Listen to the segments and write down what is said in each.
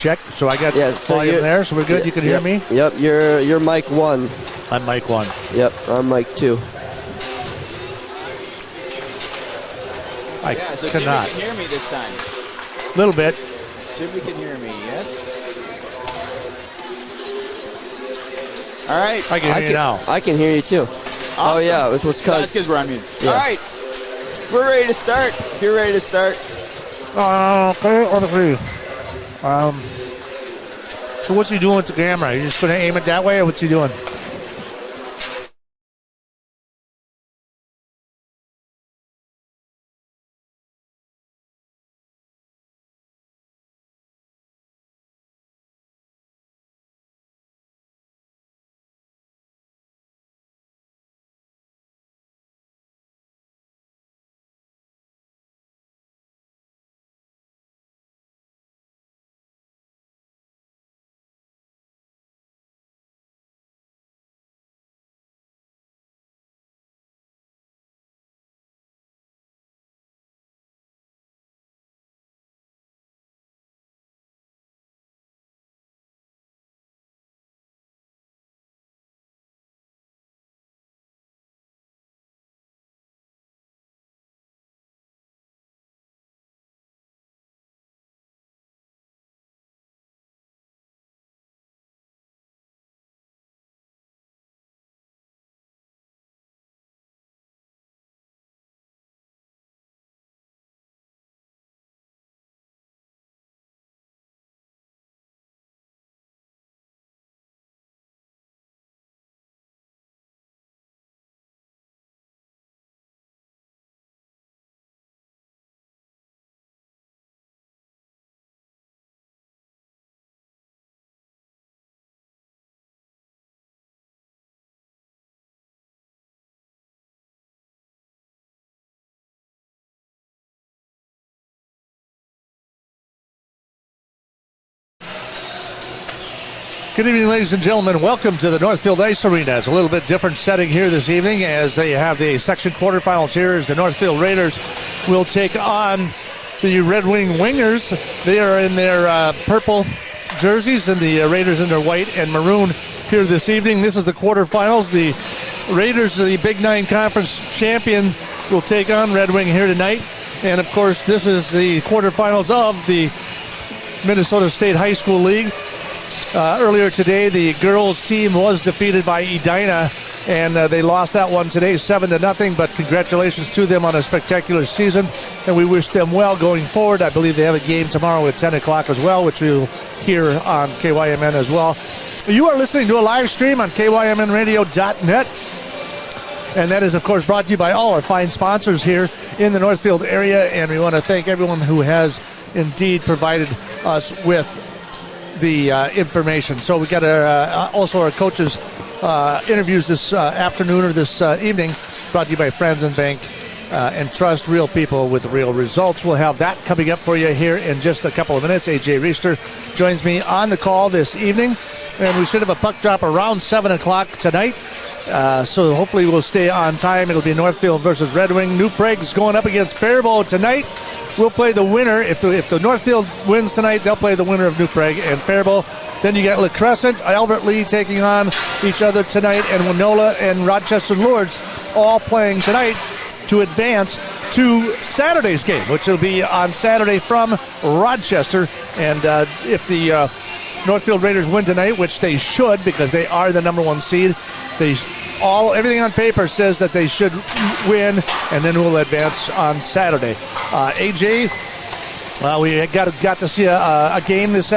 Check. So I got so volume there, so we're good. You can hear me? Yep, you're mic 1. I'm mic 1. Yep, I'm mic 2. I cannot. Jimmy can hear me this time. A little bit. Jimmy can hear me, yes. All right. I can hear you now. I can hear you too. Awesome. Oh, yeah, it's what's That's because we're on mute. Yeah. All right. We're ready to start. If you're ready to start. Okay, obviously. So what's he doing with the camera? You just going to aim it that way, or what's he doing? Good evening, ladies and gentlemen. Welcome to the Northfield Ice Arena. It's a little bit different setting here this evening as they have the section quarterfinals here as the Northfield Raiders will take on the Red Wing Wingers. They are in their purple jerseys and the Raiders in their white and maroon here this evening. This is the quarterfinals. The Raiders, the Big Nine Conference champion, will take on Red Wing here tonight. And, of course, this is the quarterfinals of the Minnesota State High School League. Earlier today, the girls' team was defeated by Edina, and they lost that one today 7-0, but congratulations to them on a spectacular season, and we wish them well going forward. I believe they have a game tomorrow at 10 o'clock as well, which we'll hear on KYMN as well. You are listening to a live stream on KYMNradio.net, and that is, of course, brought to you by all our fine sponsors here in the Northfield area, and we want to thank everyone who has indeed provided us with the information. So we got also our coaches interviews this afternoon or this evening, brought to you by Friends and Bank and Trust, real people with real results. We'll have that coming up for you here in just a couple of minutes. AJ Reister joins me on the call this evening, and we should have a puck drop around 7 o'clock tonight. So hopefully we'll stay on time. It'll be Northfield versus Red Wing. New Prague's going up against Faribault tonight. We'll play the winner. If the Northfield wins tonight, they'll play the winner of New Prague and Faribault. Then you got La Crescent, Albert Lee taking on each other tonight, and Winona and Rochester Lourdes all playing tonight to advance to Saturday's game, which will be on Saturday from Rochester. And if the Northfield Raiders win tonight, which they should because they are the number 1 seed, everything on paper says that they should win, and then we'll advance on Saturday. AJ, we got to see a game this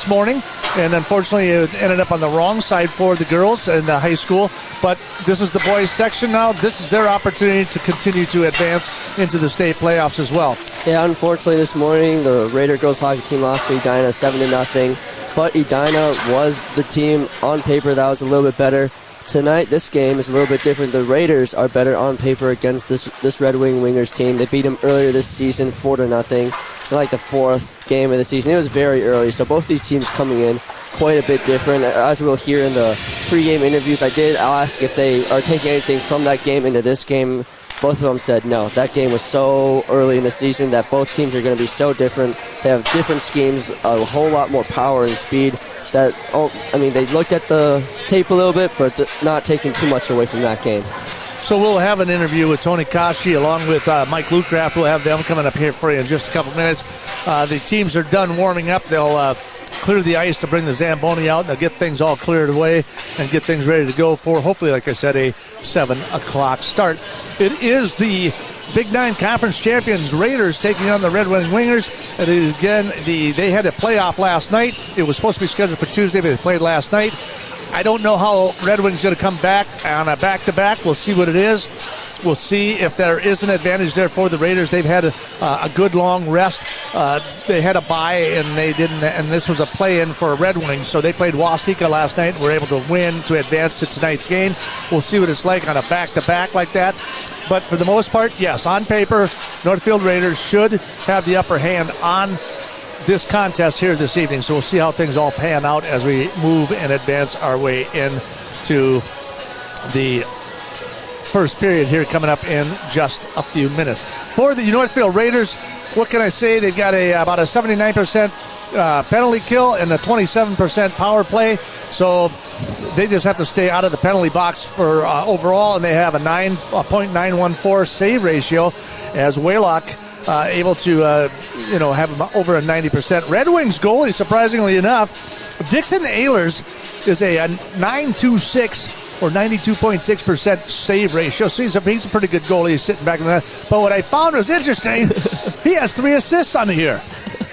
morning, and unfortunately it ended up on the wrong side for the girls in the high school. But this is the boys section now. This is their opportunity to continue to advance into the state playoffs as well. Yeah, unfortunately this morning the Raider girls hockey team lost to Edina 7-0, but Edina was the team on paper that was a little bit better. Tonight, this game is a little bit different. The Raiders are better on paper against this Red Wing Wingers team. They beat them earlier this season 4-0 in like the 4th game of the season. It was very early, so both these teams coming in quite a bit different. As we'll hear in the pregame interviews, I did ask if they are taking anything from that game into this game. both of them said no. That game was so early in the season that both teams are going to be so different. They have different schemes, a whole lot more power and speed. They looked at the tape a little bit, but not taking too much away from that game. So we'll have an interview with Tony Koshi along with Mike Lutcraft. We'll have them coming up here for you in just a couple minutes. The teams are done warming up. They'll clear the ice to bring the Zamboni out. They'll get things all cleared away and get things ready to go for, hopefully, like I said, a 7 o'clock start. It is the Big Nine Conference champions Raiders taking on the Red Wing Wingers. And again, they had a playoff last night. It was supposed to be scheduled for Tuesday, but they played last night. I don't know how Red Wings going to come back on a back-to-back. We'll see what it is. We'll see if there is an advantage there for the Raiders. They've had a good long rest. They had a bye, and they didn't. And this was a play-in for Red Wings, so they played Waseca last night and were able to win to advance to tonight's game. We'll see what it's like on a back-to-back like that. But for the most part, yes, on paper, Northfield Raiders should have the upper hand on this contest here this evening. So we'll see how things all pan out as we move and advance our way into the first period here coming up in just a few minutes. For the Northfield Raiders, what can I say? They've got about a 79% penalty kill and a 27% power play. So they just have to stay out of the penalty box for overall, and they have a 9.914 save ratio as Waylock able to have over a 90%. Red Wings goalie, surprisingly enough, Dixon Ehlers is a 9.26 or 92.6% save ratio. So he's a pretty good goalie. He's sitting back in that. But what I found was interesting, he has 3 assists on the year.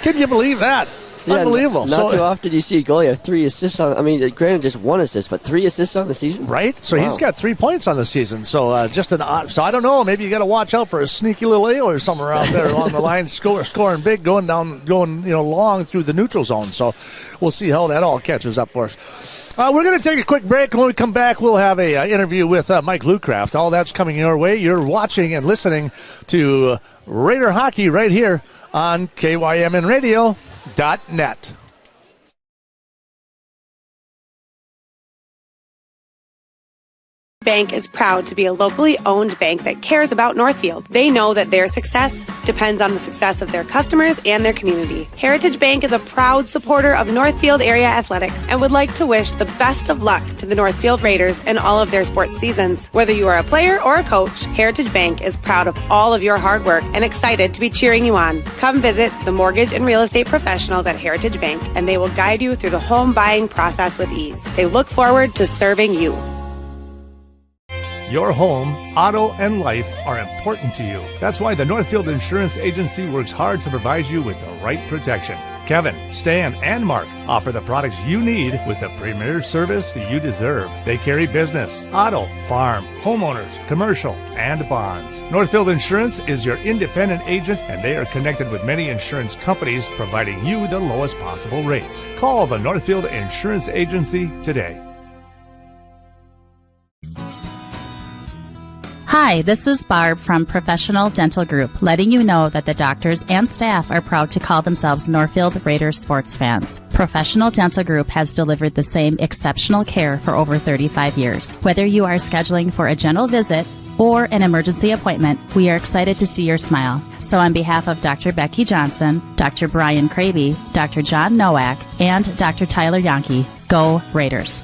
Can you believe that? Yeah, unbelievable. Not too often you see a goalie have 3 assists on. Granted, just 1 assist, but 3 assists on the season. Right. So He's got 3 points on the season. So just an odd. So I don't know. Maybe you got to watch out for a sneaky little Ehlers somewhere out there along the line, scoring big, going long through the neutral zone. So we'll see how that all catches up for us. We're going to take a quick break. When we come back, we'll have a interview with Mike Lutcraft. All that's coming your way. You're watching and listening to Raider Hockey right here on KYMNradio.net. Bank is proud to be a locally owned bank that cares about Northfield. They know that their success depends on the success of their customers and their community. Heritage Bank is a proud supporter of Northfield area athletics and would like to wish the best of luck to the Northfield Raiders in all of their sports seasons. Whether you are a player or a coach, Heritage Bank is proud of all of your hard work and excited to be cheering you on. Come visit the mortgage and real estate professionals at Heritage Bank, and they will guide you through the home buying process with ease. They look forward to serving you. Your home, auto, and life are important to you. That's why the Northfield Insurance Agency works hard to provide you with the right protection. Kevin, Stan, and Mark offer the products you need with the premier service you deserve. They carry business, auto, farm, homeowners, commercial, and bonds. Northfield Insurance is your independent agent, and they are connected with many insurance companies, providing you the lowest possible rates. Call the Northfield Insurance Agency today. Hi, this is Barb from Professional Dental Group, letting you know that the doctors and staff are proud to call themselves Northfield Raiders sports fans. Professional Dental Group has delivered the same exceptional care for over 35 years. Whether you are scheduling for a general visit or an emergency appointment, we are excited to see your smile. So on behalf of Dr. Becky Johnson, Dr. Brian Kraby, Dr. John Nowak, and Dr. Tyler Yonke, go Raiders.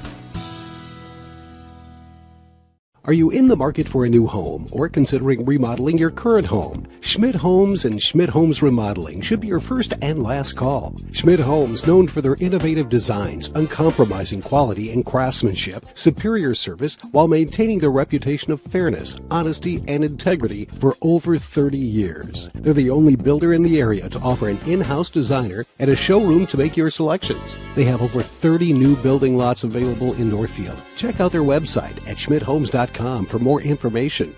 Are you in the market for a new home or considering remodeling your current home? Schmidt Homes and Schmidt Homes Remodeling should be your first and last call. Schmidt Homes, known for their innovative designs, uncompromising quality and craftsmanship, superior service, while maintaining their reputation of fairness, honesty, and integrity for over 30 years. They're the only builder in the area to offer an in-house designer and a showroom to make your selections. They have over 30 new building lots available in Northfield. Check out their website at schmidthomes.com for more information.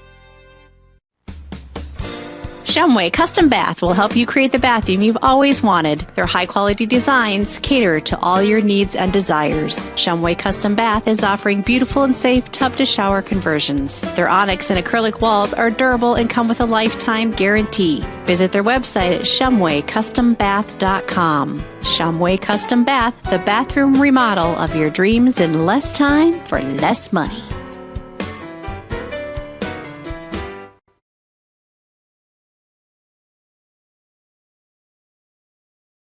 Shumway Custom Bath will help you create the bathroom you've always wanted. Their high-quality designs cater to all your needs and desires. Shumway Custom Bath is offering beautiful and safe tub-to-shower conversions. Their onyx and acrylic walls are durable and come with a lifetime guarantee. Visit their website at shumwaycustombath.com. Shumway Custom Bath, the bathroom remodel of your dreams in less time for less money.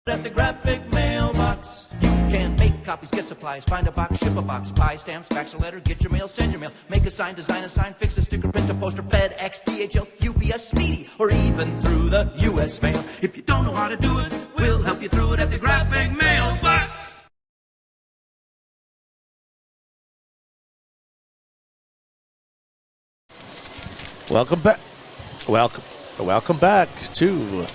At the graphic mailbox, you can make copies, get supplies, find a box, ship a box, pie stamps, fax a letter, get your mail, send your mail, make a sign, design a sign, fix a sticker, print a poster, FedEx, DHL, UPS, Speedy, or even through the U.S. mail. If you don't know how to do it, we'll help you through it at the graphic mailbox. Welcome back. Welcome back to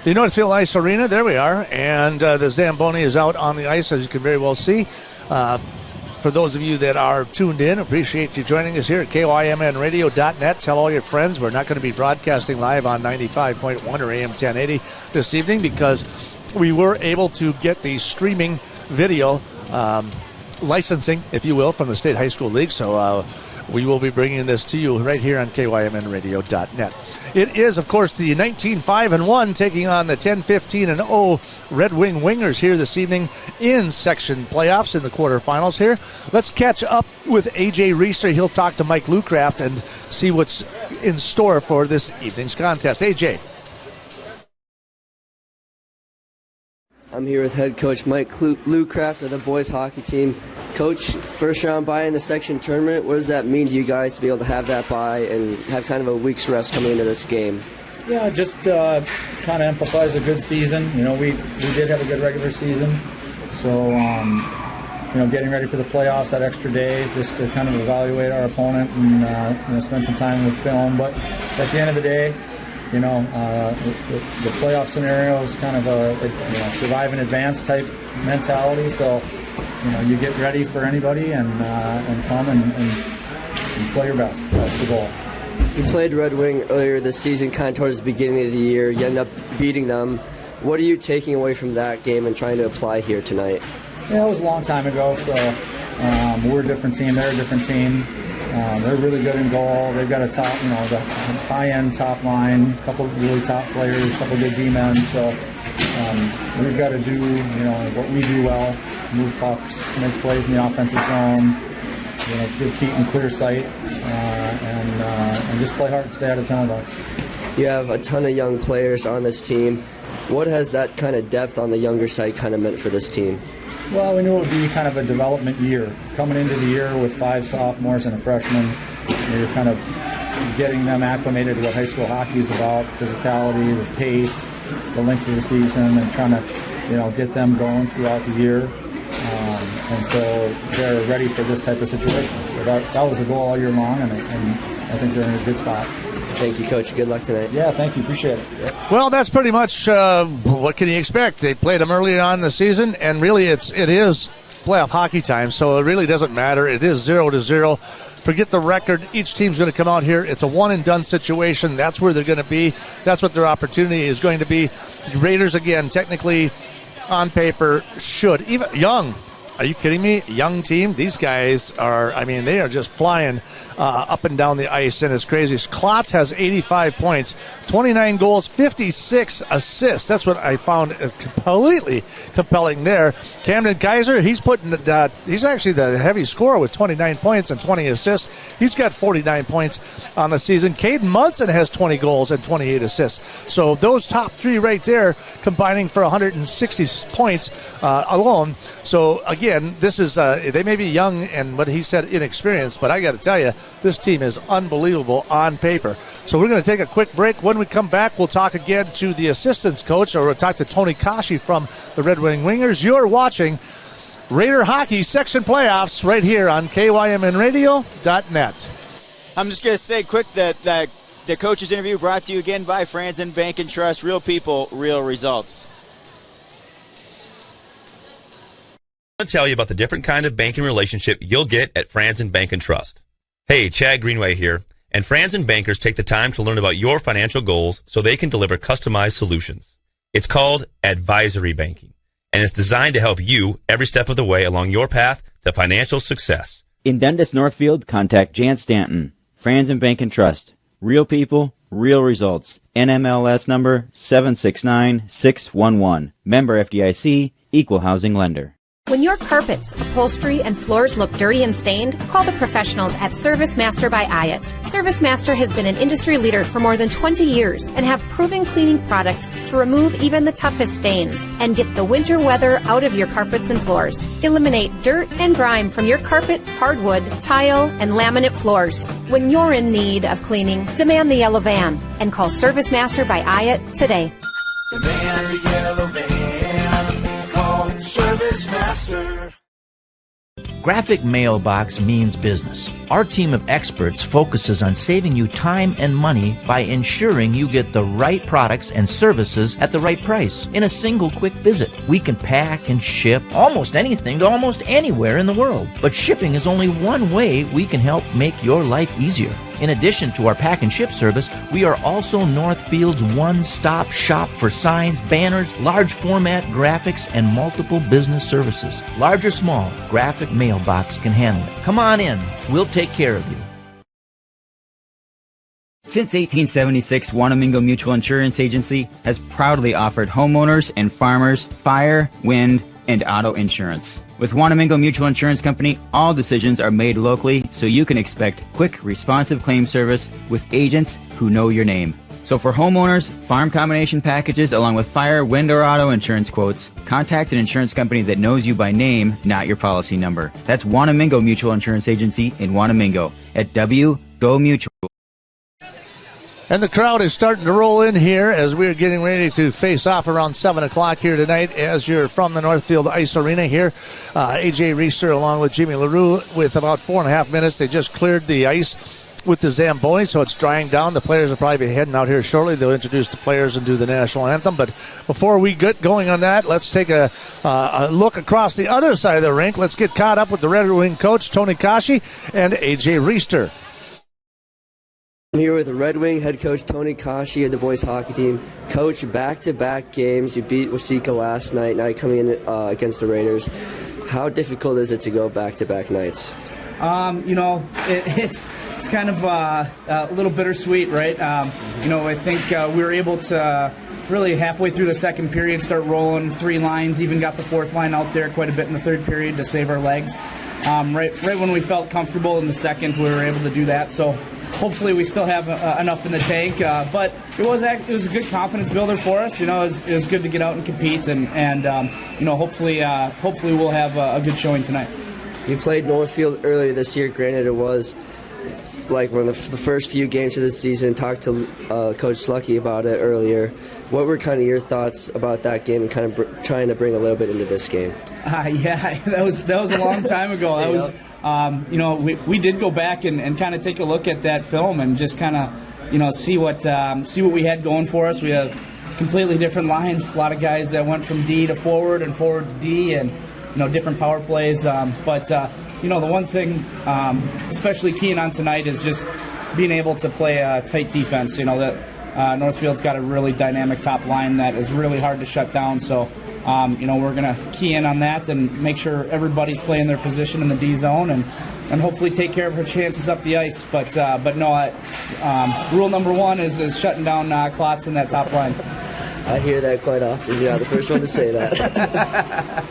the Northfield Ice Arena. There we are. And the Zamboni is out on the ice, as you can very well see. For those of you that are tuned in, appreciate you joining us here at KYMNradio.net. Tell all your friends we're not going to be broadcasting live on 95.1 or AM 1080 this evening because we were able to get the streaming video licensing, if you will, from the State High School League. So we will be bringing this to you right here on KYMNradio.net. It is, of course, the 19-5-1 taking on the 10-15-0 Red Wing Wingers here this evening in section playoffs in the quarterfinals here. Let's catch up with A.J. Reister. He'll talk to Mike Lucraft and see what's in store for this evening's contest. A.J. I'm here with head coach Mike Lucraft of the boys hockey team. Coach, first round bye in the section tournament, what does that mean to you guys to be able to have that bye and have kind of a week's rest coming into this game? Yeah, just kind of emphasize a good season. You know, we did have a good regular season. So, you know, getting ready for the playoffs, that extra day, just to kind of evaluate our opponent and, you know, spend some time with film. But at the end of the day, you know, the playoff scenario is kind of a survive and advance type mentality. So, you know, you get ready for anybody and come and play your best. That's the goal. You played Red Wing earlier this season, kind of towards the beginning of the year. You end up beating them. What are you taking away from that game and trying to apply here tonight? Yeah, it was a long time ago, so we're a different team. They're a different team. They're really good in goal. They've got a top, you know, the high-end top line, a couple of really top players, a couple of good D-men. So we've got to do, you know, what we do well: move pucks, make plays in the offensive zone, you know, give Keaton clear sight, and just play hard and stay out of penalty box. You have a ton of young players on this team. What has that kind of depth on the younger side kind of meant for this team? Well, we knew it would be kind of a development year. Coming into the year with 5 sophomores and a freshman, you're kind of getting them acclimated to what high school hockey is about: physicality, the pace, the length of the season, and trying to, you know, get them going throughout the year. And so they're ready for this type of situation. So that was the goal all year long, and I think they're in a good spot. Thank you, Coach. Good luck tonight. Yeah, thank you. Appreciate it. Yep. Well, that's pretty much what can you expect. They played them early on in the season, and really it is playoff hockey time, so it really doesn't matter. It is 0-0. Forget the record. Each team's going to come out here. It's a one-and-done situation. That's where they're going to be. That's what their opportunity is going to be. The Raiders, again, technically on paper, should. Even young. Are you kidding me? Young team. These guys are, I mean, they are just flying up and down the ice, and it's crazy. Klotz has 85 points, 29 goals, 56 assists. That's what I found completely compelling there. Camden Kaiser, he's actually the heavy scorer with 29 points and 20 assists. He's got 49 points on the season. Caden Munson has 20 goals and 28 assists. So those top three right there combining for 160 points alone. So, again, this is they may be young and what he said inexperienced, but I got to tell you, this team is unbelievable on paper. So we're going to take a quick break. When we come back, we'll talk again to the assistants coach, or we'll talk to Tony Kashi from the Red Wing Wingers. You're watching Raider Hockey Section Playoffs right here on KYMNradio.net. I'm just going to say quick that the coach's interview brought to you again by Franzen Bank and Trust. Real people, real results. I'm going to tell you about the different kind of banking relationship you'll get at Franzen Bank and Trust. Hey, Chad Greenway here, and Franzen bankers take the time to learn about your financial goals so they can deliver customized solutions. It's called advisory banking, and it's designed to help you every step of the way along your path to financial success. In Dundas Northfield, contact Jan Stanton, Franzen Bank and Trust. Real people, real results. NMLS number 769611. Member FDIC, Equal Housing Lender. When your carpets, upholstery, and floors look dirty and stained, call the professionals at Service Master by Hyatt. Service Master has been an industry leader for more than 20 years and have proven cleaning products to remove even the toughest stains and get the winter weather out of your carpets and floors. Eliminate dirt and grime from your carpet, hardwood, tile, and laminate floors. When you're in need of cleaning, demand the yellow van and call Service Master by Hyatt today. Demand the yellow van. Call Service Master. Graphic Mailbox means business. Our team of experts focuses on saving you time and money by ensuring you get the right products and services at the right price in a single quick visit. We can pack and ship almost anything to almost anywhere in the world. But shipping is only one way we can help make your life easier. In addition to our pack and ship service, we are also Northfield's one-stop shop for signs, banners, large format graphics, and multiple business services. Large or small, Graphic Mailbox can handle it. Come on in. We'll take care of you. Since 1876, Wanamingo Mutual Insurance Agency has proudly offered homeowners and farmers fire, wind, and auto insurance. With Wanamingo Mutual Insurance Company, all decisions are made locally, so you can expect quick, responsive claim service with agents who know your name. So for homeowners, farm combination packages, along with fire, wind, or auto insurance quotes, contact an insurance company that knows you by name, not your policy number. That's Wanamingo Mutual Insurance Agency in Wanamingo at Go Mutual. And the crowd is starting to roll in here as we're getting ready to face off around 7 o'clock here tonight. As you're from the Northfield Ice Arena here, A.J. Reister along with Jimmy LaRue with about 4.5 minutes. They just cleared the ice with the Zamboni, so it's drying down. The players will probably be heading out here shortly. They'll introduce the players and do the national anthem. But before we get going on that, let's take a look across the other side of the rink. Let's get caught up with the Red Wing coach, Tony Kashi, and A.J. Reister. I'm here with the Red Wing head coach Tony Kashi of the boys hockey team. Coach, back-to-back games. You beat Waseca last night, now coming in against the Raiders. How difficult is it to go back-to-back nights? It's kind of a little bittersweet, right? I think we were able to really halfway through the second period start rolling 3 lines, even got the 4th line out there quite a bit in the 3rd period to save our legs. Right when we felt comfortable in the 2nd, we were able to do that. So hopefully we still have enough in the tank, but it was a good confidence builder for us. It was good to get out and compete, and hopefully we'll have a good showing tonight. You played Northfield earlier this year. Granted, it was like one of the first few games of the season. Talked to Coach Slucky about it earlier. What were kind of your thoughts about that game and kind of trying to bring a little bit into this game? Yeah, that was a long time ago. That was. We did go back and kind of take a look at that film and just kind of, see what we had going for us. We have completely different lines. A lot of guys that went from D to forward and forward to D, and different power plays. But the one thing, especially keying on tonight, is just being able to play a tight defense. That Northfield's got a really dynamic top line that is really hard to shut down. So. We're going to key in on that and make sure everybody's playing their position in the D zone and hopefully take care of her chances up the ice. But no, rule number 1 is shutting down clots in that top line. I hear that quite often. Yeah, the first one to say that.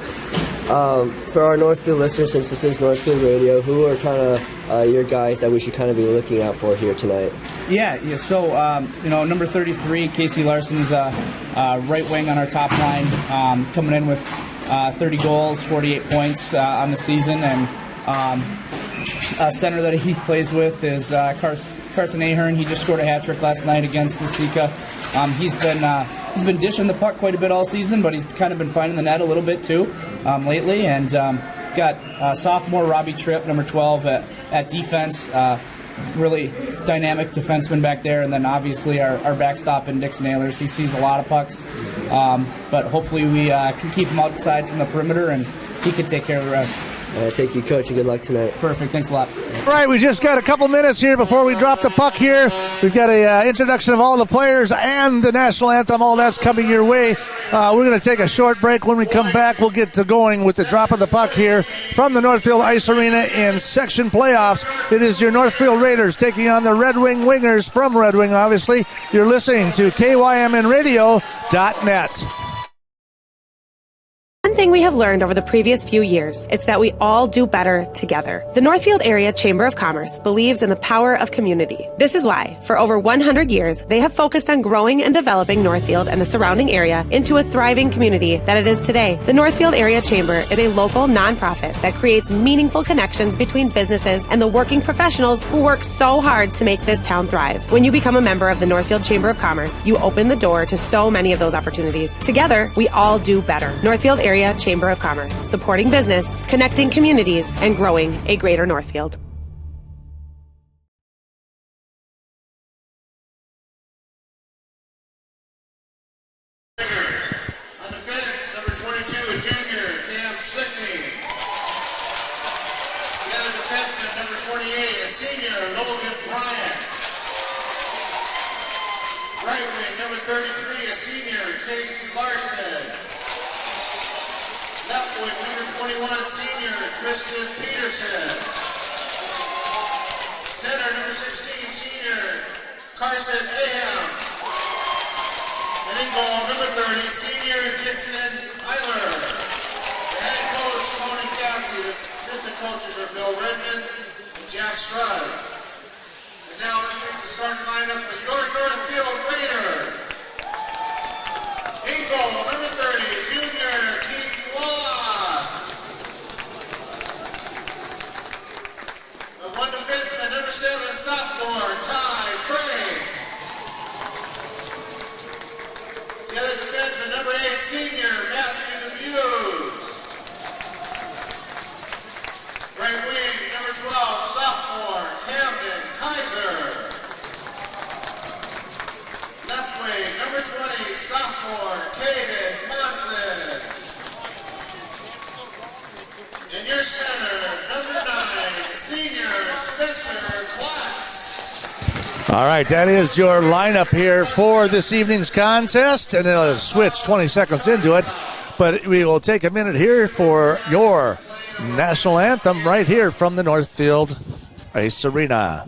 For our Northfield listeners, since this is Northfield Radio, who are kind of your guys that we should kind of be looking out for here tonight? Yeah. So, number 33, Casey Larson's right wing on our top line, coming in with 30 goals, 48 points on the season, and center that he plays with is Carson Ahern. He just scored a hat trick last night against Waseca. He's been dishing the puck quite a bit all season, but he's kind of been finding the net a little bit too lately. And got sophomore Robbie Tripp, number 12 at defense. Really dynamic defenseman back there, and then obviously our backstop in Dixon Ehlers. He sees a lot of pucks, but hopefully we can keep him outside from the perimeter, and he can take care of the rest. Thank you, Coach, and good luck tonight. Perfect. Thanks a lot. All right, we just got a couple minutes here before we drop the puck here. We've got a introduction of all the players and the national anthem. All that's coming your way. We're going to take a short break. When we come back, we'll get to going with the drop of the puck here from the Northfield Ice Arena in section playoffs. It is your Northfield Raiders taking on the Red Wing Wingers from Red Wing, obviously. You're listening to KYMNradio.net. thing we have learned over the previous few years, it's that we all do better together. The Northfield Area Chamber of Commerce believes in the power of community. This is why, for over 100 years, they have focused on growing and developing Northfield and the surrounding area into a thriving community that it is today. The Northfield Area Chamber is a local nonprofit that creates meaningful connections between businesses and the working professionals who work so hard to make this town thrive. When you become a member of the Northfield Chamber of Commerce, you open the door to so many of those opportunities. Together, we all do better. Northfield Area Chamber of Commerce, supporting business, connecting communities, and growing a greater Northfield. On defense, number 22, a junior, Cam Schlickney. The other defenseman, number 28, a senior, Logan Bryant. Right wing, number 33, a senior, Casey Larson. Left wing, number 21, senior, Tristan Peterson. Center, number 16, senior, Carson Aham. And in goal, number 30, senior, Dixon Eiler. The head coach, Tony Cassie. The assistant coaches are Bill Redmond and Jack Scruggs. And now let's make the starting lineup for your Northfield Raiders. In goal, number 30, junior, Keith Waugh. The one defenseman, number 7, sophomore, Ty Frey. The other defenseman, number 8, senior, Matthew Debuse. Right wing, number 12, sophomore, Camden Kaiser. Left wing, number 20, sophomore, Caden Monson. In your center, number 9, senior, Spencer Klotz. All right, that is your lineup here for this evening's contest, and it'll switch 20 seconds into it. But we will take a minute here for your national anthem right here from the Northfield Ice Arena.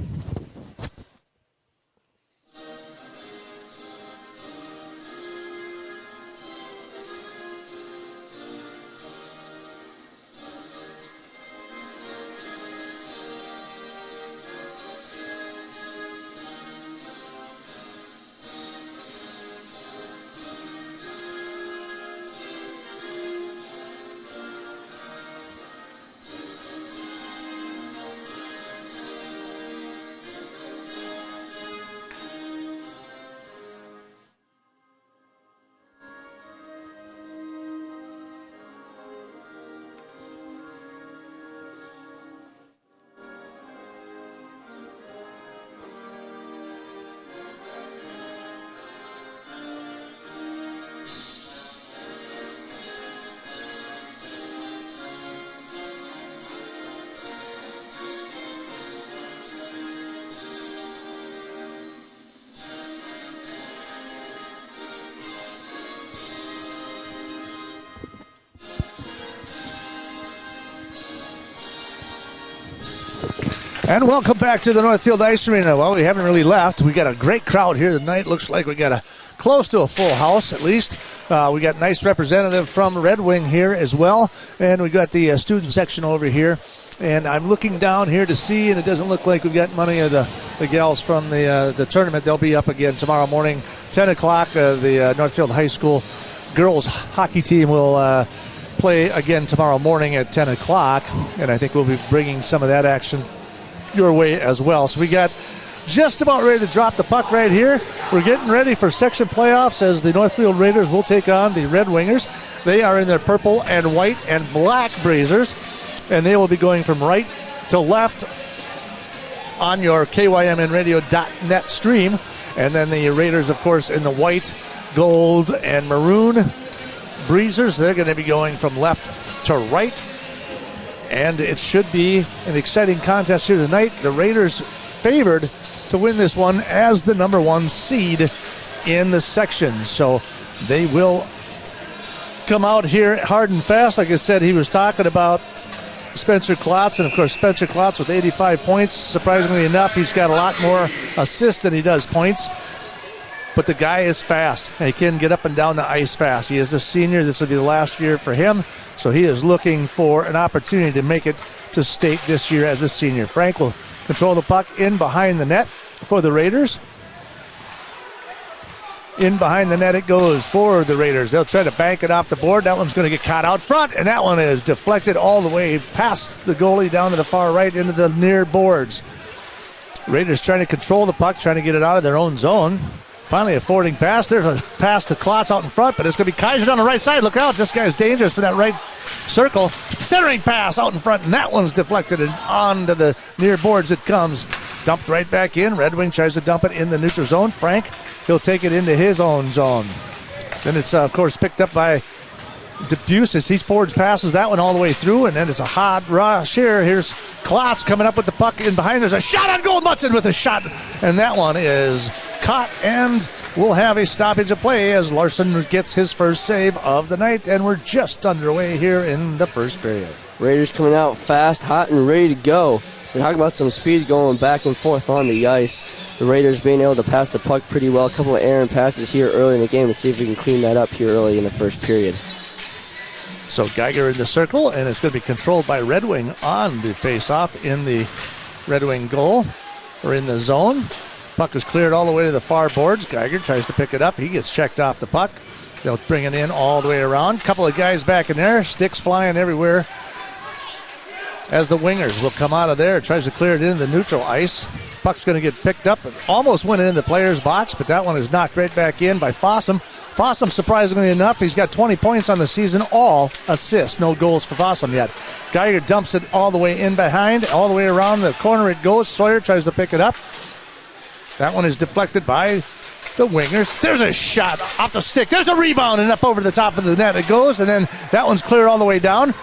And welcome back to the Northfield Ice Arena. Well, we haven't really left. We got a great crowd here tonight. Looks like we got close to a full house at least. We got a nice representative from Red Wing here as well. And we got the student section over here. And I'm looking down here to see, and it doesn't look like we've got many of the gals from the tournament. They'll be up again tomorrow morning, 10 o'clock. The Northfield High School girls hockey team will play again tomorrow morning at 10 o'clock. And I think we'll be bringing some of that action your way as well. So we got just about ready to drop the puck right here. We're getting ready for section playoffs as the Northfield Raiders will take on the Red Wingers. They are in their purple and white and black blazers, and they will be going from right to left on your KYMNradio.net stream. And then the Raiders, of course, in the white, gold, and maroon breezers. They're going to be going from left to right. And it should be an exciting contest here tonight. The Raiders favored to win this one as the number 1 seed in the section. So they will come out here hard and fast. Like I said, he was talking about Spencer Klotz, and of course Spencer Klotz with 85 points. Surprisingly enough, he's got a lot more assists than he does points. But the guy is fast. He can get up and down the ice fast. He is a senior. This will be the last year for him. So he is looking for an opportunity to make it to state this year as a senior. Frank will control the puck in behind the net for the Raiders. In behind the net it goes for the Raiders. They'll try to bank it off the board. That one's going to get caught out front, and that one is deflected all the way past the goalie down to the far right into the near boards. Raiders trying to control the puck, trying to get it out of their own zone. Finally a forwarding pass. There's a pass to Klotz out in front, but it's going to be Kaiser down the right side. Look out, this guy's dangerous for that right circle. Centering pass out in front, and that one's deflected and onto the near boards it comes. Dumped right back in. Red Wing tries to dump it in the neutral zone. Frank, he'll take it into his own zone. Then it's, of course, picked up by Debus as he forwards passes that one all the way through, and then it's a hot rush here. Here's Klotz coming up with the puck in behind. There's a shot on goal. Mutson with a shot, and that one is caught, and we'll have a stoppage of play as Larson gets his first save of the night, and we're just underway here in the first period. Raiders coming out fast, hot, and ready to go. We're talking about some speed going back and forth on the ice. The Raiders being able to pass the puck pretty well. A couple of errant passes here early in the game. Let's see if we can clean that up here early in the first period. So Geiger in the circle, and it's going to be controlled by Red Wing on the face-off in the Red Wing goal, or in the zone. Puck is cleared all the way to the far boards. Geiger tries to pick it up. He gets checked off the puck. They'll bring it in all the way around. Couple of guys back in there. Sticks flying everywhere as the wingers will come out of there. Tries to clear it into the neutral ice. Puck's going to get picked up. It almost went in the player's box, but that one is knocked right back in by Fossum. Fossum, surprisingly enough, he's got 20 points on the season, all assists. No goals for Fossum yet. Geiger dumps it all the way in behind, all the way around the corner it goes. Sawyer tries to pick it up. That one is deflected by the wingers. There's a shot off the stick. There's a rebound, and up over the top of the net it goes, and then that one's clear all the way down.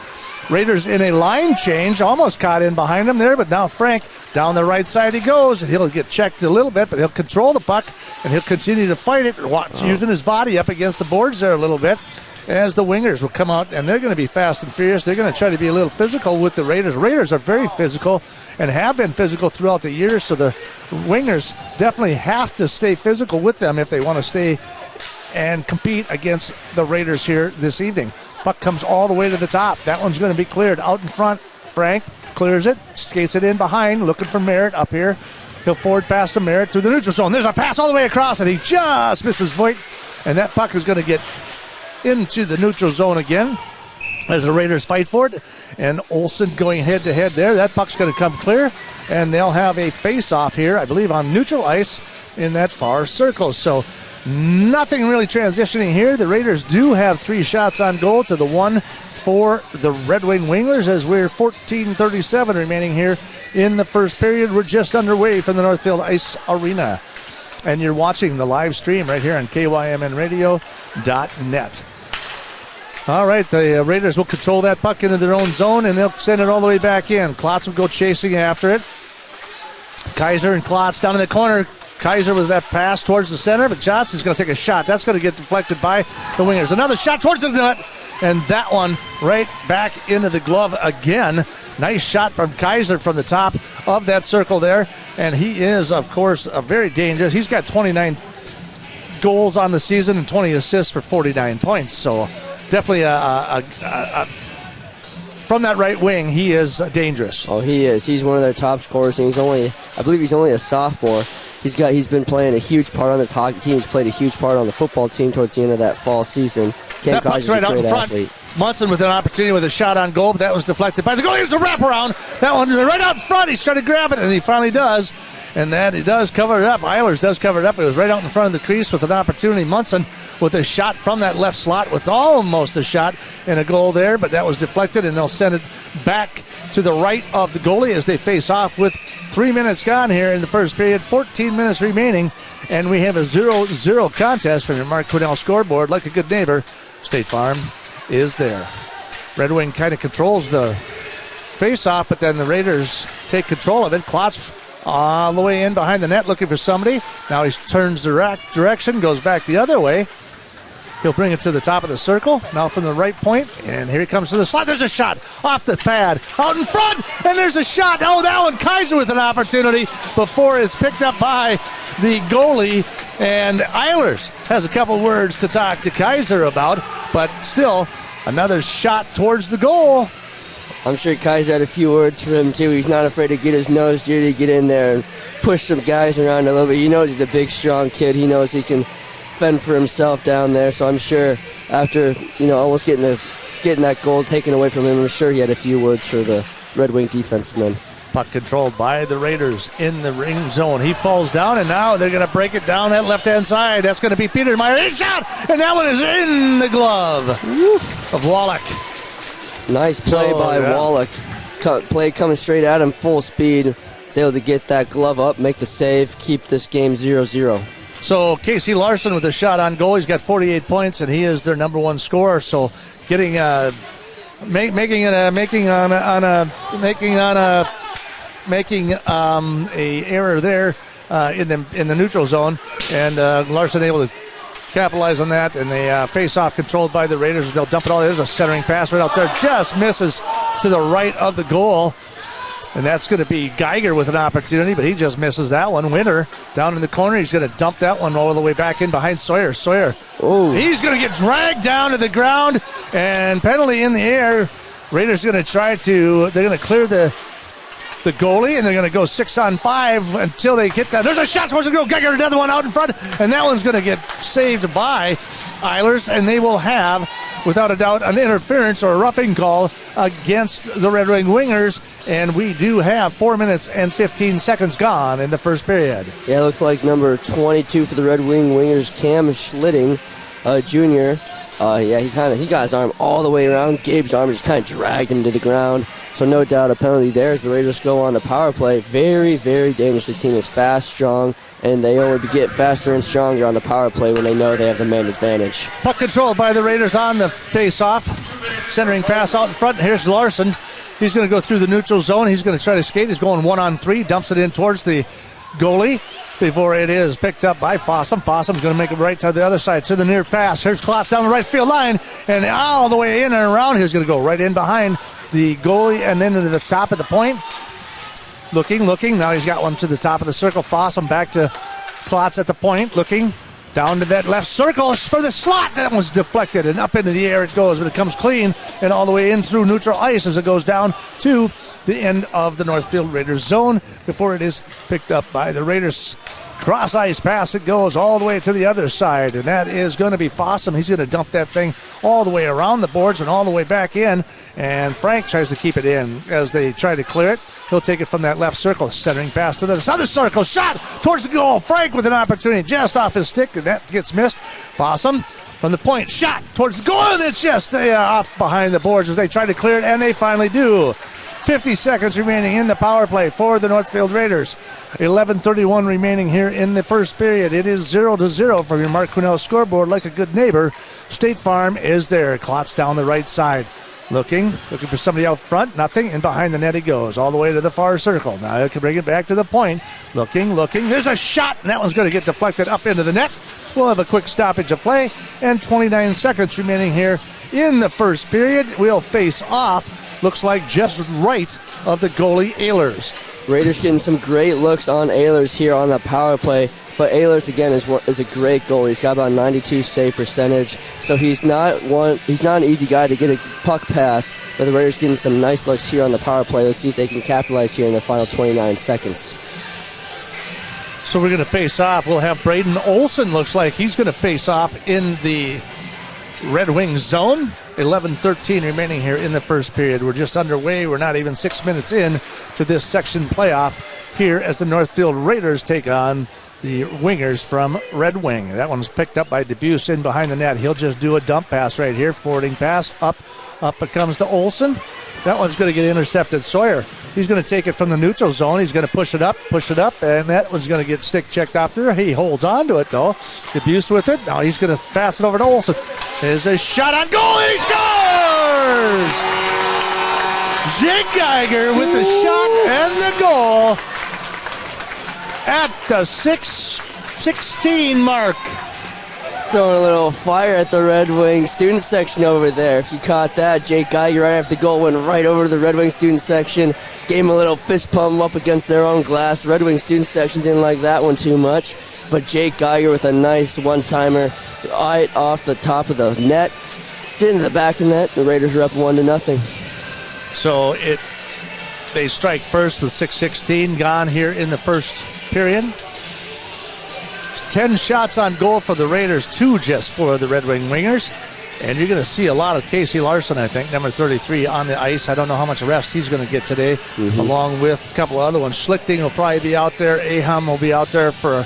Raiders in a line change, almost caught in behind him there, but now Frank down the right side he goes. He'll get checked a little bit, but he'll control the puck, and he'll continue to fight it, using his body up against the boards there a little bit, as the wingers will come out, and they're going to be fast and furious. They're going to try to be a little physical with the Raiders. Raiders are very physical and have been physical throughout the years, so the wingers definitely have to stay physical with them if they want to stay and compete against the Raiders here this evening. Puck comes all the way to the top. That one's going to be cleared out in front. Frank clears it, skates it in behind, looking for Merritt up here. He'll forward pass to Merritt through the neutral zone. There's a pass all the way across, and he just misses Voigt, and that puck is going to get into the neutral zone again as the Raiders fight for it. And Olsen going head-to-head there. That puck's going to come clear, and they'll have a face-off here, I believe, on neutral ice in that far circle. So nothing really transitioning here. The Raiders do have 3 shots on goal to the 1 for the Red Wing Winglers as we're 14:37 remaining here in the first period. We're just underway from the Northfield Ice Arena. And you're watching the live stream right here on KYMNradio.net. All right, the Raiders will control that puck into their own zone, and they'll send it all the way back in. Klotz will go chasing after it. Kaiser and Klotz down in the corner. Kaiser with that pass towards the center, but Johnson's going to take a shot. That's going to get deflected by the wingers. Another shot towards the net, and that one right back into the glove again. Nice shot from Kaiser from the top of that circle there, and he is, of course, very dangerous. He's got 29 goals on the season and 20 assists for 49 points, so definitely from that right wing, he is dangerous. Oh, he is. He's one of their top scorers, and I believe he's only a sophomore. He's been playing a huge part on this hockey team. He's played a huge part on the football team towards the end of that fall season. That puck's right out in front. Athlete. Munson with an opportunity with a shot on goal, but that was deflected by the goalie. Here's the wraparound. That one right out in front. He's trying to grab it, and he finally does. And that he does cover it up. Eilers does cover it up. It was right out in front of the crease with an opportunity. Munson with a shot from that left slot with almost a shot and a goal there, but that was deflected, and they'll send it back to the right of the goalie as they face off with 3 minutes gone here in the first period, 14 minutes remaining, and we have a 0-0 contest from your Mark Quinnell scoreboard. Like a good neighbor, State Farm is there. Red Wing kind of controls the face-off, but then the Raiders take control of it. Klotz all the way in behind the net looking for somebody. Now he turns direction, goes back the other way. He'll bring it to the top of the circle. Now from the right point, and here he comes to the slot. There's a shot off the pad, out in front, and there's a shot. Oh, that one, Kaiser with an opportunity before it's picked up by the goalie. And Eilers has a couple words to talk to Kaiser about, but still another shot towards the goal. I'm sure Kaiser had a few words for him, too. He's not afraid to get his nose dirty, get in there and push some guys around a little bit. He knows he's a big, strong kid. He knows he can fend for himself down there. So I'm sure after, almost getting that goal taken away from him, I'm sure he had a few words for the Red Wing defensemen. Puck controlled by the Raiders in the ring zone. He falls down, and now they're going to break it down that left-hand side. That's going to be Peter Meyer. His shot, and that one is in the glove of Wallach. Nice play by Wallach. Play coming straight at him, full speed. He's able to get that glove up, make the save, keep this game 0-0. So Casey Larson with a shot on goal. He's got 48 points, and he is their number one scorer. So getting making a error there in the neutral zone, and Larson able to capitalize on that, and they face-off controlled by the Raiders. They'll dump it all. There's a centering pass right out there. Just misses to the right of the goal. And that's going to be Geiger with an opportunity, but he just misses that one. Winter down in the corner. He's going to dump that one all the way back in behind Sawyer. He's going to get dragged down to the ground, and penalty in the air. Raiders are going to they're going to clear the goalie, and they're going to go 6-on-5 until they get that. There's a shot towards the goal. Geiger, another one out in front, and that one's going to get saved by Eilers, and they will have, without a doubt, an interference or a roughing call against the Red Wing Wingers, and we do have 4 minutes and 15 seconds gone in the first period. Yeah, it looks like number 22 for the Red Wing Wingers, Cam Schlitting, Jr. He got his arm all the way around. Gabe's arm just kind of dragged him to the ground. So no doubt a penalty there as the Raiders go on the power play. Very, very dangerous. The team is fast, strong, and they only get faster and stronger on the power play when they know they have the man advantage. Puck controlled by the Raiders on the face-off. Centering pass out in front. Here's Larson. He's going to go through the neutral zone. He's going to try to skate. He's going 1-on-3. Dumps it in towards the goalie before it is picked up by Fossum. Fossum's going to make it right to the other side to the near pass. Here's Klotz down the right field line, and all the way in and around. He's going to go right in behind the goalie and then into the top of the point. Looking. Now he's got one to the top of the circle. Fossum back to Klotz at the point. Looking down to that left circle for the slot. That was deflected, and up into the air it goes, but it comes clean and all the way in through neutral ice as it goes down to the end of the Northfield Raiders zone before it is picked up by the Raiders. Cross ice pass, it goes all the way to the other side, and that is going to be Fossum. He's going to dump that thing all the way around the boards and all the way back in, and Frank tries to keep it in as they try to clear it. He'll take it from that left circle, centering pass to the other circle, shot towards the goal. Frank with an opportunity just off his stick, and that gets missed. Fossum from the point, shot towards the goal, and it's just off behind the boards as they try to clear it, and they finally do. 50 seconds remaining in the power play for the Northfield Raiders. 11:31 remaining here in the first period. It is 0-0 from your Mark Quinnell scoreboard. Like a good neighbor, State Farm is there. Klotz down the right side. Looking for somebody out front. Nothing. And behind the net he goes all the way to the far circle. Now he can bring it back to the point. Looking. There's a shot, and that one's going to get deflected up into the net. We'll have a quick stoppage of play, and 29 seconds remaining here in the first period. We'll face off. Looks like just right of the goalie, Eilers. Raiders getting some great looks on Eilers here on the power play. But Eilers, again, is a great goalie. He's got about 92 save percentage. So he's not an easy guy to get a puck pass. But the Raiders getting some nice looks here on the power play. Let's see if they can capitalize here in the final 29 seconds. So we're going to face off. We'll have Braden Olson. Looks like he's going to face off in the Red Wings zone. 11:13 remaining here in the first period. We're just underway. We're not even 6 minutes in to this section playoff here as the Northfield Raiders take on the Wingers from Red Wing. That one's picked up by Debuse in behind the net. He'll just do a dump pass right here. Forwarding pass. Up it comes to Olson. That one's going to get intercepted. Sawyer, he's going to take it from the neutral zone. He's going to push it up, and that one's going to get stick checked off there. He holds on to it, though. Debuse with it. Now he's going to pass it over to Olson. There's a shot on goal. He scores! Jake Geiger with the shot and the goal at the 6:16 mark. Throwing a little fire at the Red Wing student section over there. If you caught that, Jake Geiger right after the goal went right over to the Red Wing student section, gave him a little fist pump up against their own glass. Red Wing student section didn't like that one too much, but Jake Geiger with a nice one-timer right off the top of the net, hit into the back of the net. The Raiders are up 1-0. So they strike first with 6:16 gone here in the first period. 10 shots on goal for the Raiders, 2 just for the Red Wing Wingers. And you're going to see a lot of Casey Larson, I think, number 33, on the ice. I don't know how much rest he's going to get today, along with a couple of other ones. Schlichting will probably be out there. Aham will be out there for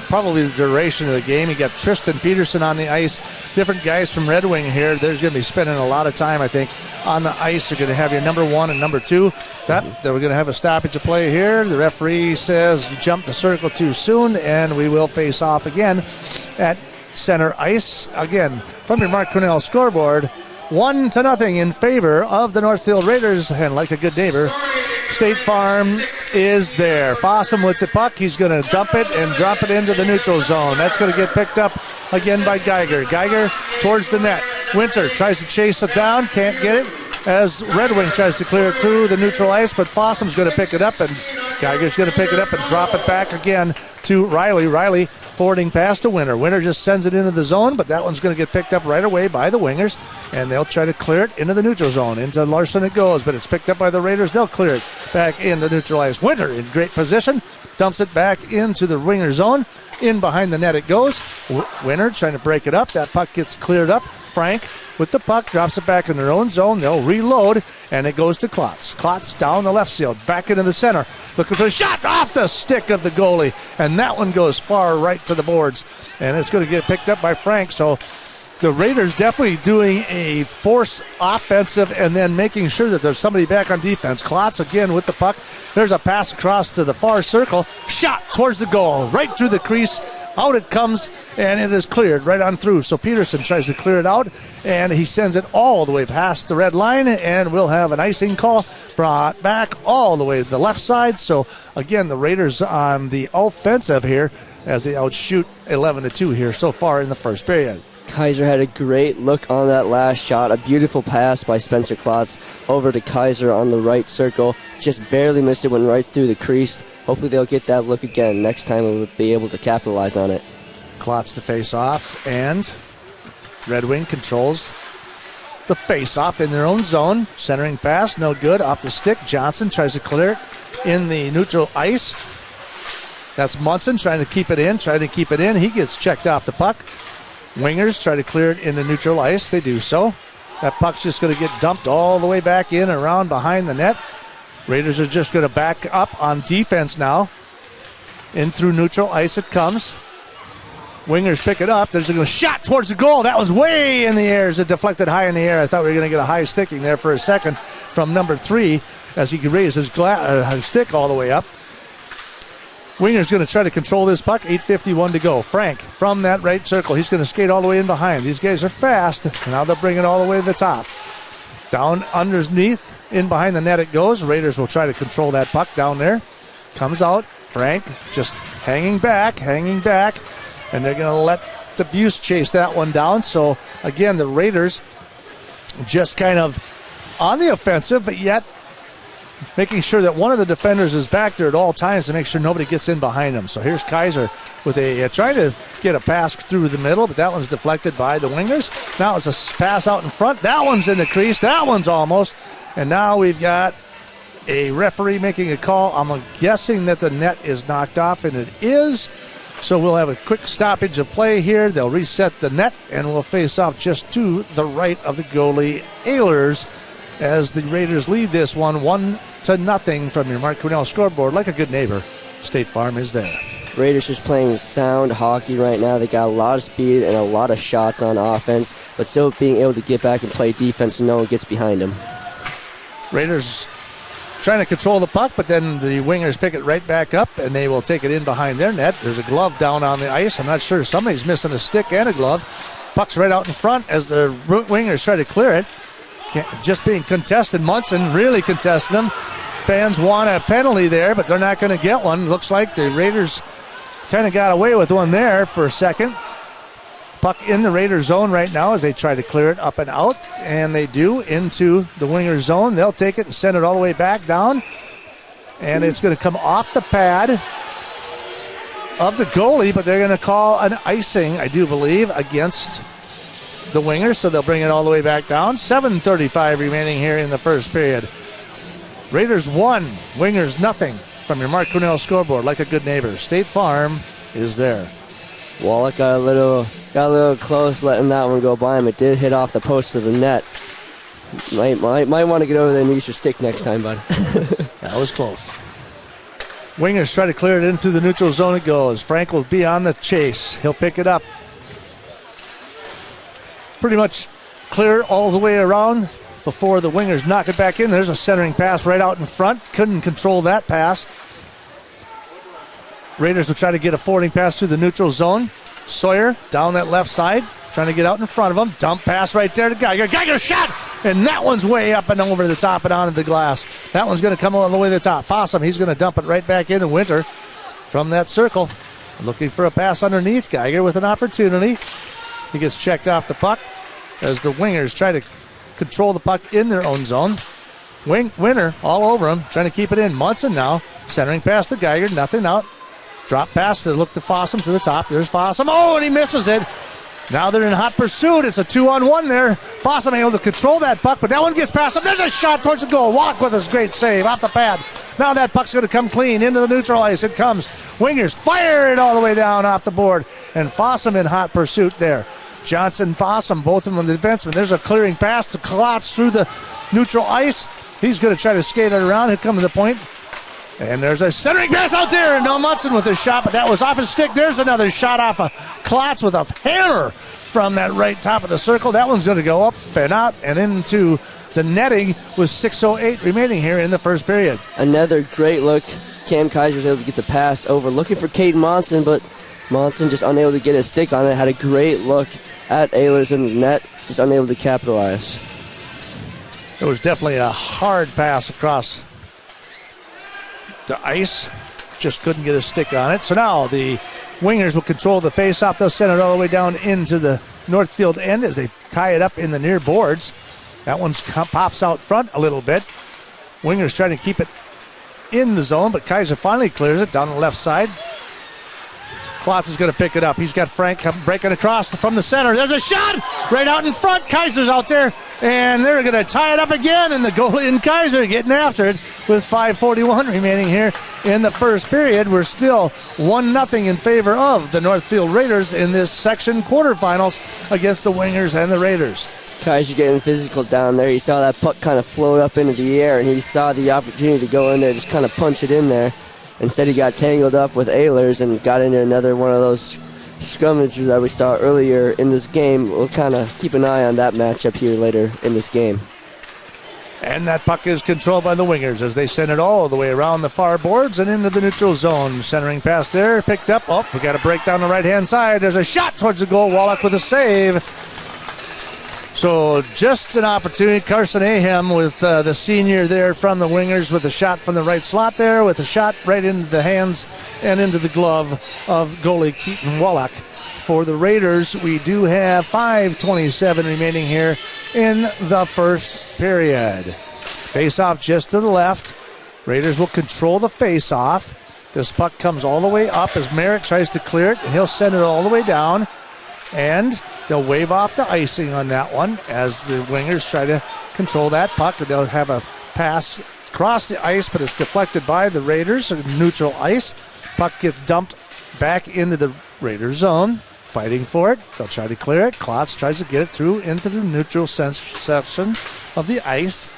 probably the duration of the game. You got Tristan Peterson on the ice. Different guys from Red Wing here. They're going to be spending a lot of time, I think, on the ice. You're going to have your number 1 and number 2. That we're going to have a stoppage of play here. The referee says you jumped the circle too soon, and we will face off again at center ice. Again, from your Mark Cornell scoreboard, 1-0 in favor of the Northfield Raiders. And like a good neighbor, State Farm is there. Fossum with the puck. He's going to dump it and drop it into the neutral zone. That's going to get picked up again by Geiger. Geiger towards the net. Winter tries to chase it down. Can't get it as Red Wing tries to clear it through the neutral ice, but Fossum's going to pick it up, and Geiger's going to pick it up and drop it back again to Riley. Riley forwarding past to Winter. Winter just sends it into the zone, but that one's going to get picked up right away by the Wingers, and they'll try to clear it into the neutral zone. Into Larson it goes, but it's picked up by the Raiders. They'll clear it back into neutral ice. Winter in great position, dumps it back into the Winger zone. In behind the net it goes. Winter trying to break it up. That puck gets cleared up. Frank with the puck, drops it back in their own zone. They'll reload, and it goes to Klotz. Klotz down the left field, back into the center. Looking for a shot off the stick of the goalie, and that one goes far right to the boards, and it's going to get picked up by Frank. So the Raiders definitely doing a force offensive and then making sure that there's somebody back on defense. Klotz again with the puck. There's a pass across to the far circle. Shot towards the goal, right through the crease. Out it comes, and it is cleared right on through. So Peterson tries to clear it out, and he sends it all the way past the red line, and we'll have an icing call brought back all the way to the left side. So, again, the Raiders on the offensive here as they outshoot 11-2 here so far in the first period. Kaiser had a great look on that last shot. A beautiful pass by Spencer Klotz over to Kaiser on the right circle. Just barely missed it, went right through the crease. Hopefully they'll get that look again. Next time we'll be able to capitalize on it. Klotz the face-off, and Red Wing controls the face-off in their own zone. Centering pass, no good. Off the stick, Johnson tries to clear it in the neutral ice. That's Munson trying to keep it in. He gets checked off the puck. Wingers try to clear it in the neutral ice. They do so. That puck's just going to get dumped all the way back in, around behind the net. Raiders are just going to back up on defense now. In through neutral ice it comes. Wingers pick it up. There's a shot towards the goal. That one's way in the air as it deflected high in the air. I thought we were going to get a high sticking there for a second from number 3 as he could raise his stick all the way up. Winger's going to try to control this puck. 8:51 to go. Frank from that right circle. He's going to skate all the way in behind. These guys are fast. Now they'll bring it all the way to the top. Down underneath, in behind the net it goes. Raiders will try to control that puck down there. Comes out. Frank just hanging back. And they're going to let the Buse chase that one down. So, again, the Raiders just kind of on the offensive, but yet making sure that one of the defenders is back there at all times to make sure nobody gets in behind them. So here's Kaiser with trying to get a pass through the middle, but that one's deflected by the Wingers. Now it's a pass out in front. That one's in the crease. That one's almost. And now we've got a referee making a call. I'm guessing that the net is knocked off, and it is. So we'll have a quick stoppage of play here. They'll reset the net, and we'll face off just to the right of the goalie, Ehlers, as the Raiders lead this one 1-0 from your Mark Cornell scoreboard. Like a good neighbor, State Farm is there. Raiders just playing sound hockey right now. They got a lot of speed and a lot of shots on offense, but still being able to get back and play defense so no one gets behind them. Raiders trying to control the puck, but then the Wingers pick it right back up, and they will take it in behind their net. There's a glove down on the ice. I'm not sure. Somebody's missing a stick and a glove. Puck's right out in front as the Wingers try to clear it. Just being contested. Munson really contested them. Fans want a penalty there, but they're not going to get one. Looks like the Raiders kind of got away with one there for a second. Puck in the Raider zone right now as they try to clear it up and out, and they do into the winger zone. They'll take it and send it all the way back down, and it's going to come off the pad of the goalie, but they're going to call an icing, I do believe, against the Wingers, so they'll bring it all the way back down. 7:35 remaining here in the first period. Raiders 1, Wingers nothing from your Mark Cornell scoreboard. Like a good neighbor, State Farm is there. Wallach got a little close letting that one go by him. It did hit off the post of the net. Might want to get over there and use your stick next time, bud. That was close. Wingers try to clear it in through the neutral zone. It goes. Frank will be on the chase. He'll pick it up. Pretty much clear all the way around before the Wingers knock it back in. There's a centering pass right out in front. Couldn't control that pass. Raiders will try to get a forwarding pass to the neutral zone. Sawyer down that left side, trying to get out in front of him. Dump pass right there to Geiger. Geiger shot! And that one's way up and over the top and onto the glass. That one's going to come all the way to the top. Fossum, he's going to dump it right back into Winter from that circle. Looking for a pass underneath. Geiger with an opportunity. He gets checked off the puck as the Wingers try to control the puck in their own zone. Winter all over him, trying to keep it in. Munson now, centering pass to Geiger, nothing out. Drop pass to look to Fossum to the top. There's Fossum. Oh, and he misses it. Now they're in hot pursuit. It's a 2-on-1 there. Fossum able to control that puck, but that one gets past him. There's a shot towards the goal. Walk with his great save off the pad. Now that puck's going to come clean into the neutral ice. It comes. Wingers fire it all the way down off the board, and Fossum in hot pursuit there. Johnson, Fossum, both of them on the defenseman. There's a clearing pass to Klotz through the neutral ice. He's going to try to skate it around. He'll come to the point. And there's a centering pass out there. And no Munson with his shot, but that was off his stick. There's another shot off of Klotz with a hammer from that right top of the circle. That one's going to go up and out and into the netting with 6:08 remaining here in the first period. Another great look. Cam Kaiser was able to get the pass over, looking for Caden Monson, but Monson just unable to get his stick on it. Had a great look at Ehlers in the net, just unable to capitalize. It was definitely a hard pass across the ice. Just couldn't get a stick on it. So now the Wingers will control the face-off. They'll send it all the way down into the Northfield end as they tie it up in the near boards. That one pops out front a little bit. Wingers trying to keep it in the zone, but Kaiser finally clears it down the left side. Klotz is going to pick it up. He's got Frank breaking across from the center. There's a shot right out in front. Kaiser's out there, and they're going to tie it up again, and the goalie and Kaiser getting after it with 5:41 remaining here in the first period. We're still 1-0 in favor of the Northfield Raiders in this section quarterfinals against the Wingers and the Raiders. Kaiser getting physical down there. He saw that puck kind of float up into the air, and he saw the opportunity to go in there, just kind of punch it in there. Instead, he got tangled up with Ehlers and got into another one of those scrummages that we saw earlier in this game. We'll kind of keep an eye on that matchup here later in this game. And that puck is controlled by the Wingers as they send it all the way around the far boards and into the neutral zone. Centering pass there, picked up. Oh, we got a break down the right-hand side. There's a shot towards the goal. Wallach with a save. So just an opportunity. Carson Ahem with the senior there from the Wingers with a shot from the right slot there, with a shot right into the hands and into the glove of goalie Keaton Wallach. For the Raiders, we do have 5:27 remaining here in the first period. Face-off just to the left. Raiders will control the face-off. This puck comes all the way up as Merritt tries to clear it, and he'll send it all the way down. And they'll wave off the icing on that one as the Wingers try to control that puck. They'll have a pass across the ice, but it's deflected by the Raiders in neutral ice. Puck gets dumped back into the Raiders zone. Fighting for it. They'll try to clear it. Klotz tries to get it through into the neutral section of the ice.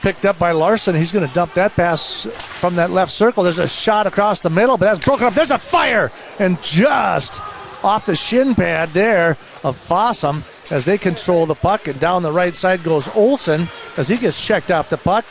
Picked up by Larson. He's going to dump that pass from that left circle. There's a shot across the middle, but that's broken up. There's a fire, and just off the shin pad there of Fossum as they control the puck, and down the right side goes Olsen as he gets checked off the puck.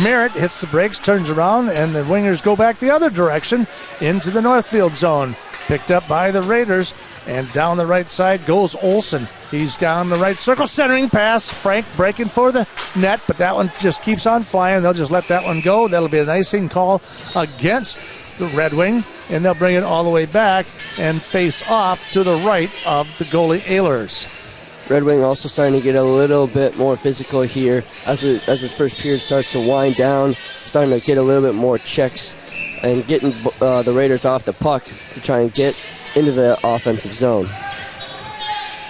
Merritt hits the brakes, turns around, and the Wingers go back the other direction into the Northfield zone. Picked up by the Raiders, and down the right side goes Olsen. He's down the right circle, centering pass. Frank breaking for the net, but that one just keeps on flying. They'll just let that one go. That'll be an icing call against the Red Wing. and they'll bring it all the way back and face off to the right of the goalie Ehlers. Red Wing also starting to get a little bit more physical here as this first period starts to wind down, starting to get a little bit more checks and getting the Raiders off the puck to try and get into the offensive zone.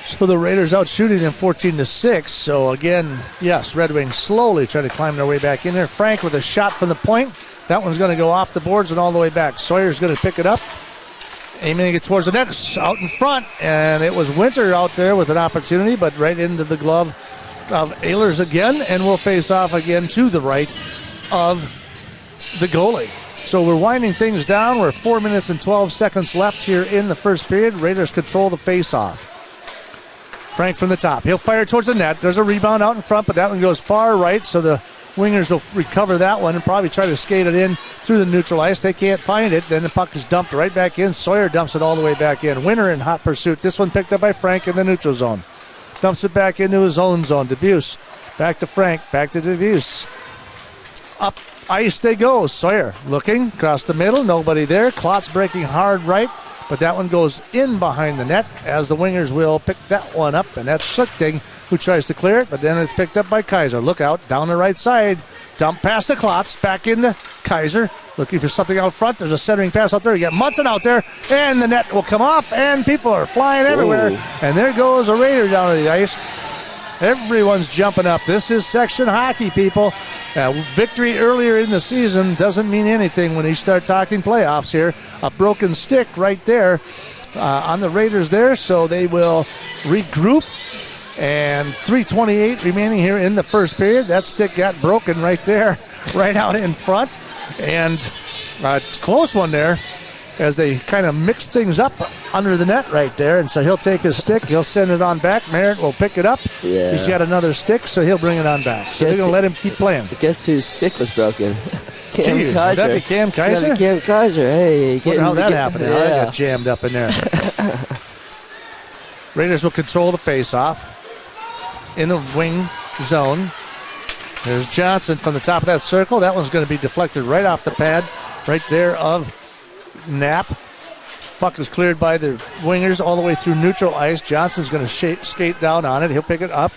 So the Raiders out shooting them 14-6. So again, yes, Red Wings slowly trying to climb their way back in there. Frank with a shot from the point. That one's going to go off the boards and all the way back. Sawyer's going to pick it up, aiming it towards the net, out in front. And it was Winter out there with an opportunity, but right into the glove of Ehlers again. And we'll face off again to the right of the goalie. So we're winding things down. We're 4 minutes and 12 seconds left here in the first period. Raiders control the face-off. Frank from the top. He'll fire towards the net. There's a rebound out in front, but that one goes far right, so the Wingers will recover that one and probably try to skate it in through the neutral ice. They can't find it. Then the puck is dumped right back in. Sawyer dumps it all the way back in. Winter in hot pursuit. This one picked up by Frank in the neutral zone. Dumps it back into his own zone. Debuse. Back to Frank. Back to Debuse. Up ice they go. Sawyer looking across the middle. Nobody there. Klotz breaking hard right. But that one goes in behind the net as the Wingers will pick that one up. And that's Schlichting who tries to clear it, but then it's picked up by Kaiser. Look out, down the right side. Dump past the Klotz, back into Kaiser. Looking for something out front. There's a centering pass out there. You got Munson out there, and the net will come off, and people are flying everywhere. Ooh. And there goes a Raider down to the ice. Everyone's jumping up. This is section hockey, people. Victory earlier in the season doesn't mean anything when you start talking playoffs here. A broken stick right there on the Raiders there, so they will regroup. And 3:28 remaining here in the first period. That stick got broken right there, right out in front. And a close one there as they kind of mix things up under the net right there. And so he'll take his stick, he'll send it on back. Merritt will pick it up. Yeah. He's got another stick, so he'll bring it on back. So they're going to let him keep playing. Guess whose stick was broken? Cam Gee, Kaiser. Would that be Cam Kaiser? That'd be Cam Kaiser. Hey, wonder how that happened. Yeah. How that got jammed up in there. Raiders will control the face-off in the wing zone. There's Johnson from the top of that circle. That one's going to be deflected right off the pad right there of Knapp. Puck is cleared by the Wingers all the way through neutral ice. Johnson's going to skate down on it. He'll pick it up.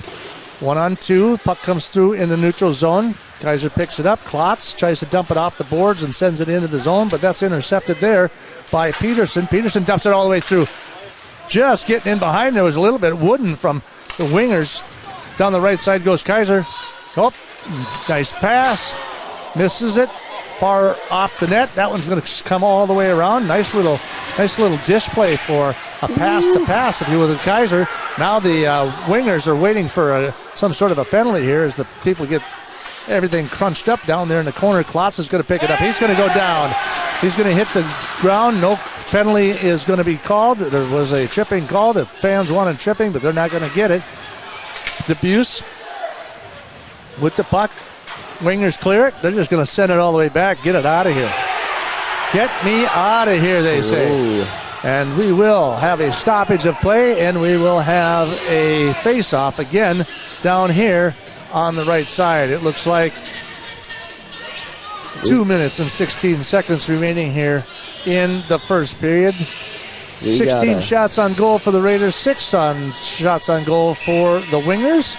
1-on-2. Puck comes through in the neutral zone. Kaiser picks it up. Klotz tries to dump it off the boards and sends it into the zone, but that's intercepted there by Peterson. Peterson dumps it all the way through. Just getting in behind. There was a little bit wooden from the Wingers. Down the right side goes Kaiser. Oh, nice pass. Misses it. Far off the net. That one's going to come all the way around. Nice little dish play for a pass to pass, if you will, with Kaiser. Now the Wingers are waiting for some sort of a penalty here as the people get everything crunched up down there in the corner. Klotz is going to pick it up. He's going to go down. He's going to hit the ground. No penalty is going to be called. There was a tripping call. The fans wanted tripping, but they're not going to get it. Debuse with the puck. Wingers clear it. They're just going to send it all the way back. Get it out of here. Get me out of here, they say. Ooh. And we will have a stoppage of play, and we will have a face-off again down here on the right side. It looks like 2 minutes and 16 seconds remaining here in the first period. 16 shots on goal for the Raiders, 6 shots on goal for the Wingers.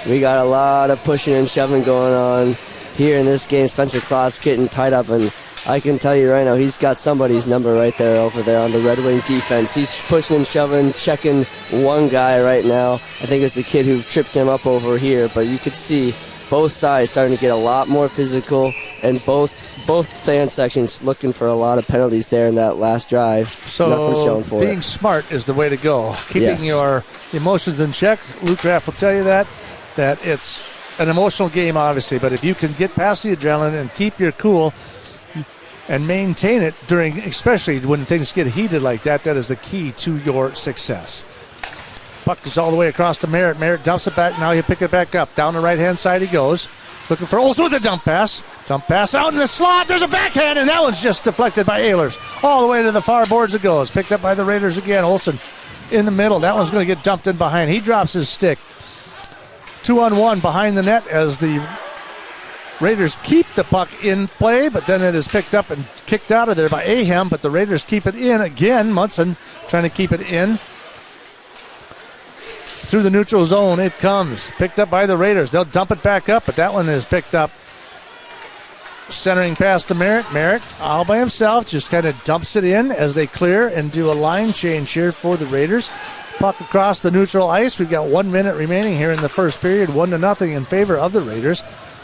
We got a lot of pushing and shoving going on here in this game. Spencer Klotz getting tied up, and I can tell you right now, he's got somebody's number right there over there on the Red Wing defense. He's pushing and shoving, checking one guy right now. I think it's the kid who tripped him up over here, but you could see both sides starting to get a lot more physical, and both fan sections looking for a lot of penalties there in that last drive. So nothing showing for being smart is the way to go. Keeping your emotions in check. Luke Raff will tell you that it's an emotional game, obviously, but if you can get past the adrenaline and keep your cool and maintain it during, especially when things get heated like that, that is the key to your success. Puck is all the way across to Merritt. Merritt dumps it back. Now he'll pick it back up. Down the right-hand side he goes. Looking for Olsen with a dump pass. Dump pass out in the slot. There's a backhand, and that one's just deflected by Ehlers. All the way to the far boards it goes. Picked up by the Raiders again. Olsen in the middle. That one's going to get dumped in behind. He drops his stick. 2-on-1 behind the net as the Raiders keep the puck in play, but then it is picked up and kicked out of there by Ahem, but the Raiders keep it in again. Munson trying to keep it in. Through the neutral zone, it comes. Picked up by the Raiders. They'll dump it back up, but that one is picked up. Centering pass to Merritt. Merritt all by himself just kind of dumps it in as they clear and do a line change here for the Raiders. Puck across the neutral ice. We've got 1 minute remaining here in the first period. 1-0 in favor of the Raiders.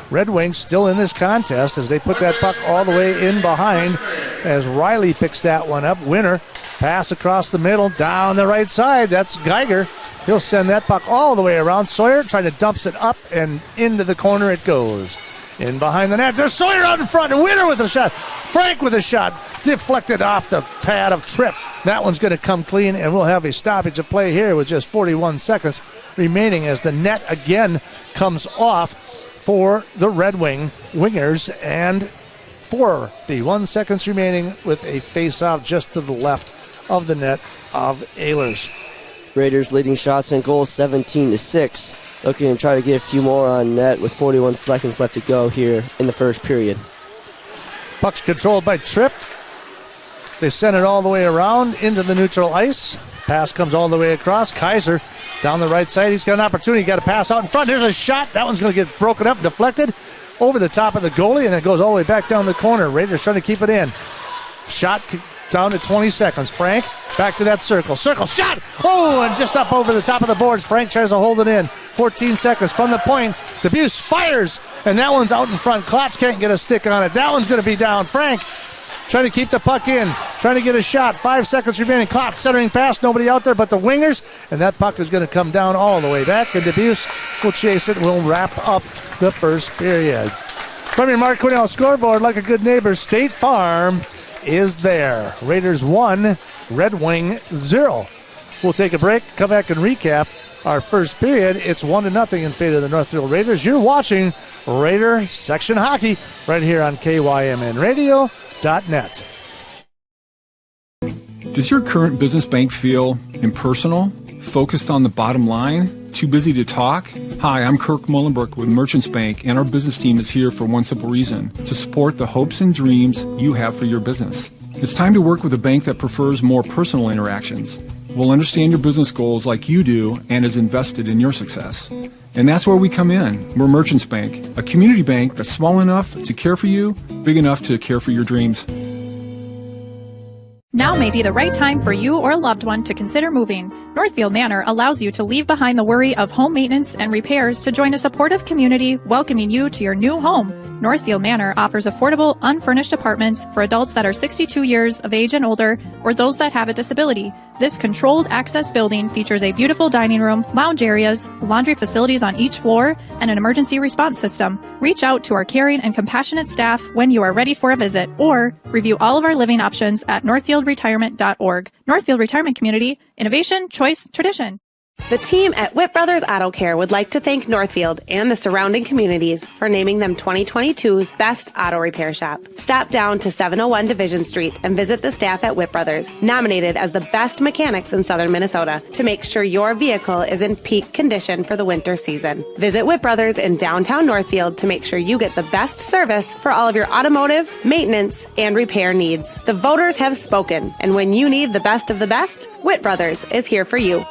Red Wings still in this contest as they put that puck all the way in behind as Riley picks that one up. Winner, pass across the middle, down the right side. That's Geiger. He'll send that puck all the way around. Sawyer trying to dumps it up and into the corner it goes. In behind the net, there's Sawyer out in front. Winner with a shot. Frank with a shot. Deflected off the pad of Tripp. That one's going to come clean, and we'll have a stoppage of play here with just 41 seconds remaining as the net again comes off for the Red Wingers, and 41 seconds remaining with a face-off just to the left of the net of Ehlers. Raiders leading shots and goals 17-6. Looking to try to get a few more on net with 41 seconds left to go here in the first period. Puck's controlled by Tripp. They send it all the way around into the neutral ice. Pass comes all the way across. Kaiser down the right side. He's got an opportunity. Got a pass out in front. There's a shot. That one's going to get broken up, deflected over the top of the goalie, and it goes all the way back down the corner. Raiders trying to keep it in. Shot down to 20 seconds. Frank back to that circle. Circle shot. Oh, and just up over the top of the boards. Frank tries to hold it in. 14 seconds from the point. DeBuse fires, and that one's out in front. Klotz can't get a stick on it. That one's going to be down. Frank trying to keep the puck in, trying to get a shot. 5 seconds remaining. Klotz centering pass. Nobody out there but the Wingers, and that puck is going to come down all the way back, and DeBuse will chase it. We'll wrap up the first period. From your Mark Cornell scoreboard, like a good neighbor, State Farm is there. Raiders 1, Red Wing 0. We'll take a break, come back and recap our first period. It's 1-0 in favor of the Northfield Raiders. You're watching Raider Section Hockey right here on KYMNradio.net. Does your current business bank feel impersonal, focused on the bottom line, too busy to talk? Hi, I'm Kirk Mullenbrook with Merchants Bank, and our business team is here for one simple reason: to support the hopes and dreams you have for your business. It's time to work with a bank that prefers more personal interactions, will understand your business goals like you do, and is invested in your success. And that's where we come in. We're Merchants Bank, a community bank that's small enough to care for you, big enough to care for your dreams. Now may be the right time for you or a loved one to consider moving. Northfield Manor allows you to leave behind the worry of home maintenance and repairs to join a supportive community welcoming you to your new home. Northfield Manor offers affordable, unfurnished apartments for adults that are 62 years of age and older, or those that have a disability. This controlled access building features a beautiful dining room, lounge areas, laundry facilities on each floor, and an emergency response system. Reach out to our caring and compassionate staff when you are ready for a visit, or review all of our living options at northfieldretirement.org. Northfield Retirement Community, innovation, choice, tradition. The team at Witt Brothers Auto Care would like to thank Northfield and the surrounding communities for naming them 2022's Best Auto Repair Shop. Stop down to 701 Division Street and visit the staff at Witt Brothers, nominated as the best mechanics in southern Minnesota, to make sure your vehicle is in peak condition for the winter season. Visit Witt Brothers in downtown Northfield to make sure you get the best service for all of your automotive, maintenance, and repair needs. The voters have spoken, and when you need the best of the best, Witt Brothers is here for you.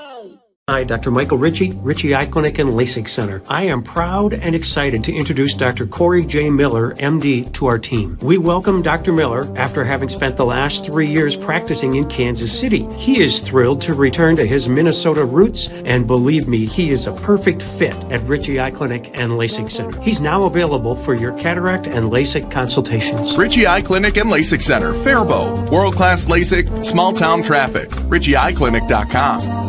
Hi, Dr. Michael Ritchie Eye Clinic and LASIK Center. I am proud and excited to introduce Dr. Corey J. Miller, MD, to our team. We welcome Dr. Miller after having spent the last 3 years practicing in Kansas City. He is thrilled to return to his Minnesota roots, and believe me, he is a perfect fit at Ritchie Eye Clinic and LASIK Center. He's now available for your cataract and LASIK consultations. Ritchie Eye Clinic and LASIK Center, Faribault. World-class LASIK, small-town traffic. RitchieEyeClinic.com.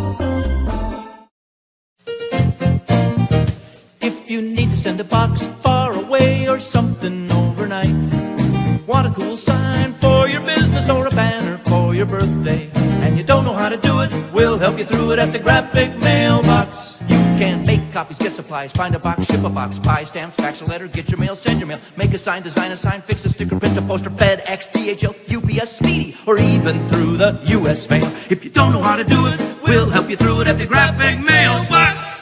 You need to send a box far away or something overnight. Want a cool sign for your business or a banner for your birthday, and you don't know how to do it? We'll help you through it at the Graphic Mailbox. You can make copies, get supplies, find a box, ship a box, buy stamps, fax a letter, get your mail, send your mail, make a sign, design a sign, fix a sticker, print a poster, FedEx, DHL, UPS, Speedy, or even through the U.S. mail. If you don't know how to do it, we'll help you through it at the Graphic Mailbox.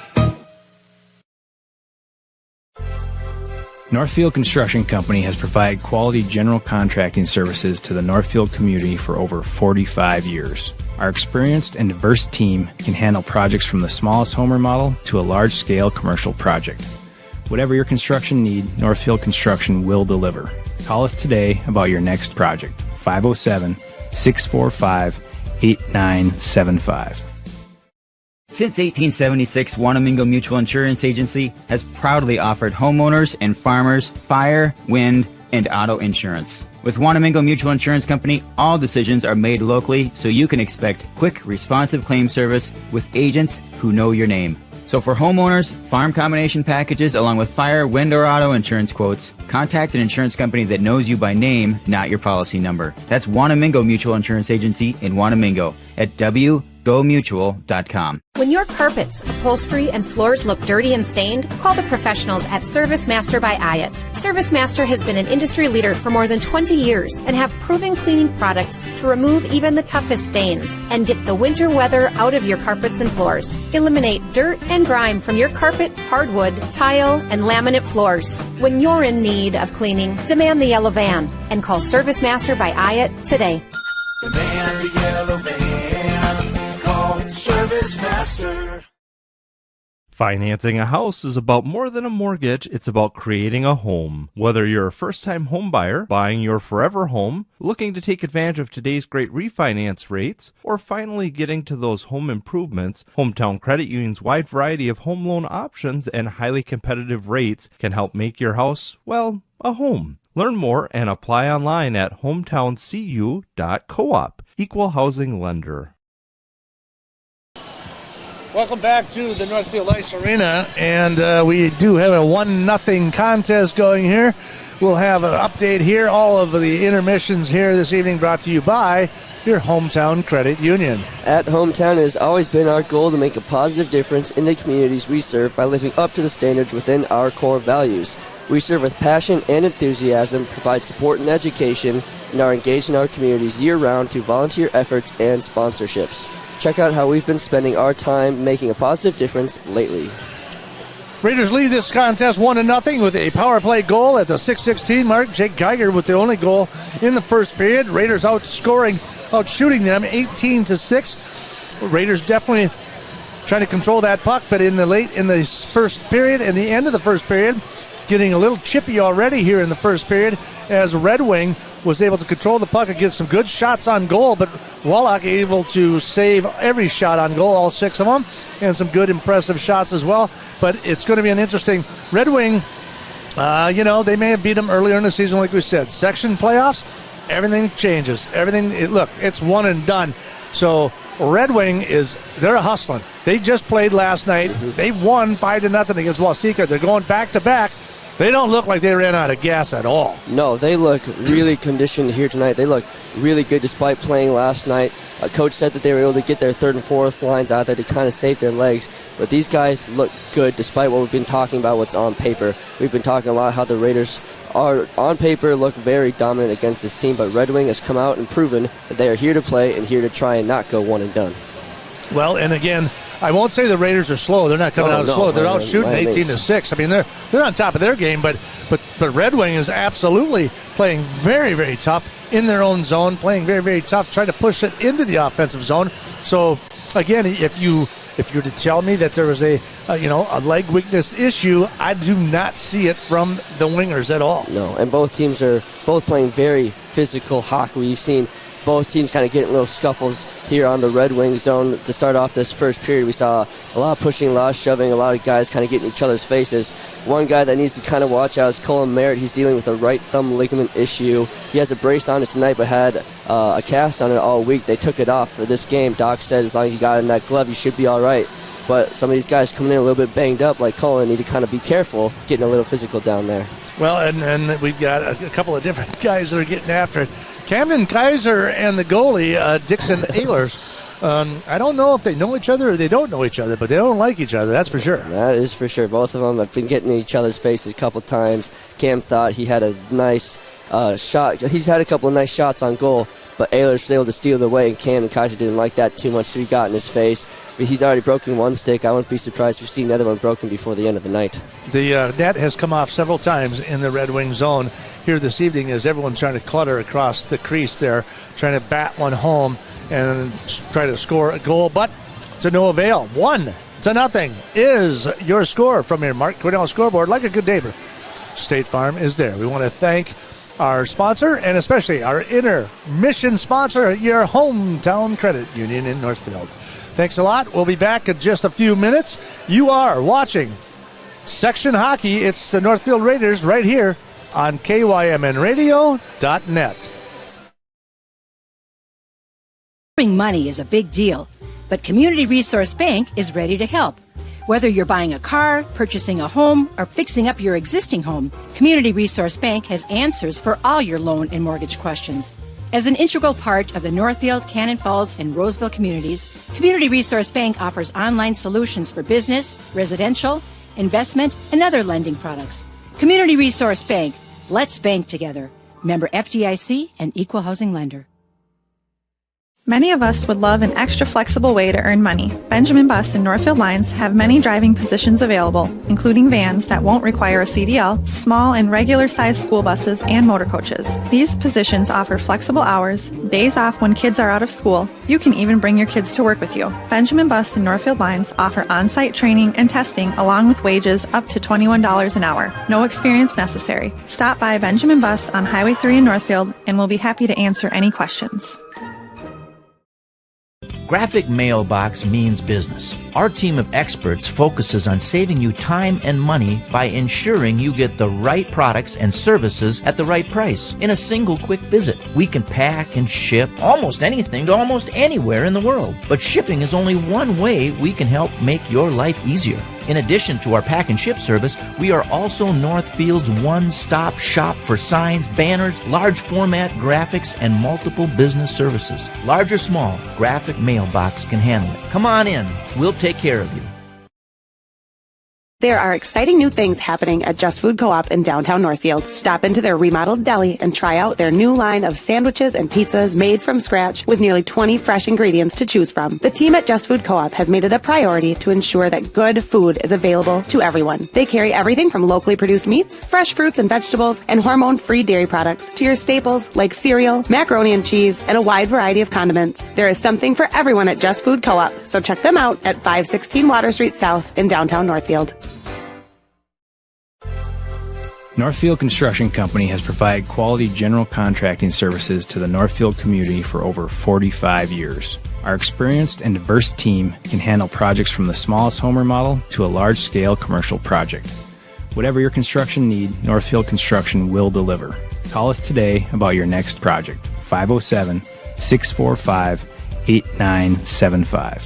Northfield Construction Company has provided quality general contracting services to the Northfield community for over 45 years. Our experienced and diverse team can handle projects from the smallest home remodel to a large-scale commercial project. Whatever your construction need, Northfield Construction will deliver. Call us today about your next project. 507-645-8975. Since 1876, Wanamingo Mutual Insurance Agency has proudly offered homeowners and farmers fire, wind, and auto insurance. With Wanamingo Mutual Insurance Company, all decisions are made locally, so you can expect quick, responsive claim service with agents who know your name. So for homeowners, farm combination packages, along with fire, wind, or auto insurance quotes, contact an insurance company that knows you by name, not your policy number. That's Wanamingo Mutual Insurance Agency in Wanamingo at wgomutual.com. When your carpets, upholstery, and floors look dirty and stained, call the professionals at Service Master by Ayat. Service Master has been an industry leader for more than 20 years and have proven cleaning products to remove even the toughest stains and get the winter weather out of your carpets and floors. Eliminate dirt and grime from your carpet, hardwood, tile, and laminate floors. When you're in need of cleaning, demand the yellow van and call Service Master by Ayat today. Demand the yellow van. Call Service Master. Financing a house is about more than a mortgage, it's about creating a home. Whether you're a first-time home buyer, buying your forever home, looking to take advantage of today's great refinance rates, or finally getting to those home improvements, Hometown Credit Union's wide variety of home loan options and highly competitive rates can help make your house, well, a home. Learn more and apply online at hometowncu.coop. Equal housing lender. Welcome back to the Northfield Ice Arena, and we do have a 1-0 contest going here. We'll have an update here, all of the intermissions here this evening brought to you by your Hometown Credit Union. At Hometown, it has always been our goal to make a positive difference in the communities we serve by living up to the standards within our core values. We serve with passion and enthusiasm, provide support and education, and are engaged in our communities year-round through volunteer efforts and sponsorships. Check out how we've been spending our time making a positive difference lately. Raiders lead this contest 1-0 with a power play goal at the 6:16 mark. Jake Geiger with the only goal in the first period. Raiders outshooting them 18-6. Raiders definitely trying to control that puck, but in the first period and the end of the first period, getting a little chippy already here in the first period as Red Wing was able to control the puck and get some good shots on goal, but Wallach able to save every shot on goal, all 6 of them, and some good impressive shots as well. But it's going to be an interesting Red Wing. They may have beat them earlier in the season, like we said. Section playoffs, everything changes. It's one and done. So Red Wing they're hustling. They just played last night. They won 5-0 against Waseca. They're going back-to-back. They don't look like they ran out of gas at all. No, they look really conditioned here tonight. They look really good despite playing last night. Coach said that they were able to get their third and fourth lines out there to kind of save their legs. But these guys look good despite what we've been talking about, what's on paper. We've been talking a lot how the Raiders are on paper look very dominant against this team, but Red Wing has come out and proven that they are here to play and here to try and not go one and done. Well, and again, I won't say the Raiders are slow. They're not coming out slow. They're out shooting 18-6. I mean, they're on top of their game, but Red Wing is absolutely playing very, very tough in their own zone, playing very, very tough, trying to push it into the offensive zone. So, again, if you were to tell me that there was a leg weakness issue, I do not see it from the wingers at all. No, and both teams are playing very physical hockey. We've seen both teams kind of getting little scuffles here on the Red Wing zone. To start off this first period, we saw a lot of pushing, a lot of shoving, a lot of guys kind of getting each other's faces. One guy that needs to kind of watch out is Colin Merritt. He's dealing with a right thumb ligament issue. He has a brace on it tonight, but had a cast on it all week. They took it off for this game. Doc said as long as you got it in that glove, you should be all right. But some of these guys coming in a little bit banged up, like Colin, need to kind of be careful getting a little physical down there. Well, and we've got a couple of different guys that are getting after it. Camden Kaiser and the goalie, Dixon Ehlers. I don't know if they know each other or they don't know each other, but they don't like each other, that's for sure. That is for sure. Both of them have been getting in each other's faces a couple times. Cam thought he had a nice shot. He's had a couple of nice shots on goal, but Ehlers was able to steal the away, and Cam and Kaiser didn't like that too much, so he got in his face. But he's already broken one stick. I wouldn't be surprised if we see another one broken before the end of the night. The net has come off several times in the Red Wing zone here this evening as everyone's trying to clutter across the crease there, trying to bat one home and try to score a goal, but to no avail. 1-0 is your score from your Mark Quinnell scoreboard. Like a good neighbor, State Farm is there. We want to thank our sponsor and especially our intermission sponsor, your hometown credit union in Northfield. Thanks a lot. We'll be back in just a few minutes. You are watching Section Hockey. It's the Northfield Raiders right here on KYMNradio.net. Money is a big deal, but Community Resource Bank is ready to help. Whether you're buying a car, purchasing a home, or fixing up your existing home, Community Resource Bank has answers for all your loan and mortgage questions. As an integral part of the Northfield, Cannon Falls, and Roseville communities, Community Resource Bank offers online solutions for business, residential, investment, and other lending products. Community Resource Bank. Let's bank together. Member FDIC and Equal Housing Lender. Many of us would love an extra flexible way to earn money. Benjamin Bus and Northfield Lines have many driving positions available, including vans that won't require a CDL, small and regular-sized school buses, and motor coaches. These positions offer flexible hours, days off when kids are out of school. You can even bring your kids to work with you. Benjamin Bus and Northfield Lines offer on-site training and testing along with wages up to $21 an hour. No experience necessary. Stop by Benjamin Bus on Highway 3 in Northfield and we'll be happy to answer any questions. Graphic Mailbox means business. Our team of experts focuses on saving you time and money by ensuring you get the right products and services at the right price in a single quick visit. We can pack and ship almost anything to almost anywhere in the world. But shipping is only one way we can help make your life easier. In addition to our pack and ship service, we are also Northfield's one-stop shop for signs, banners, large format graphics, and multiple business services. Large or small, Graphic Mailbox can handle it. Come on in. We'll take care of you. There are exciting new things happening at Just Food Co-op in downtown Northfield. Stop into their remodeled deli and try out their new line of sandwiches and pizzas made from scratch with nearly 20 fresh ingredients to choose from. The team at Just Food Co-op has made it a priority to ensure that good food is available to everyone. They carry everything from locally produced meats, fresh fruits and vegetables, and hormone-free dairy products to your staples like cereal, macaroni and cheese, and a wide variety of condiments. There is something for everyone at Just Food Co-op, so check them out at 516 Water Street South in downtown Northfield. Northfield Construction Company has provided quality general contracting services to the Northfield community for over 45 years. Our experienced and diverse team can handle projects from the smallest home remodel to a large-scale commercial project. Whatever your construction need, Northfield Construction will deliver. Call us today about your next project. 507-645-8975.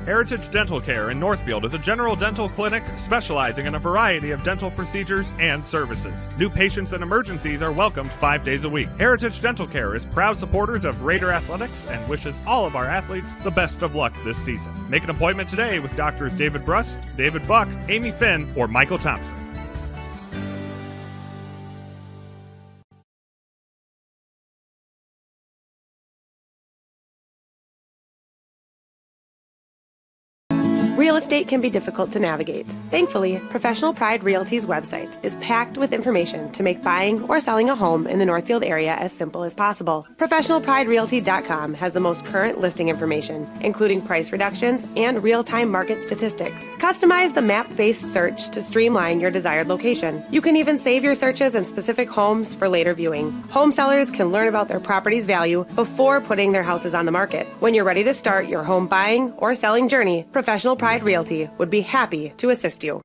Heritage Dental Care in Northfield is a general dental clinic specializing in a variety of dental procedures and services. New patients and emergencies are welcomed 5 days a week. Heritage Dental Care is proud supporters of Raider Athletics and wishes all of our athletes the best of luck this season. Make an appointment today with Doctors David Brust, David Buck, Amy Finn, or Michael Thompson. Real estate can be difficult to navigate. Thankfully, Professional Pride Realty's website is packed with information to make buying or selling a home in the Northfield area as simple as possible. ProfessionalPrideRealty.com has the most current listing information, including price reductions and real-time market statistics. Customize the map-based search to streamline your desired location. You can even save your searches in specific homes for later viewing. Home sellers can learn about their property's value before putting their houses on the market. When you're ready to start your home buying or selling journey, Professional Pride Realty would be happy to assist you.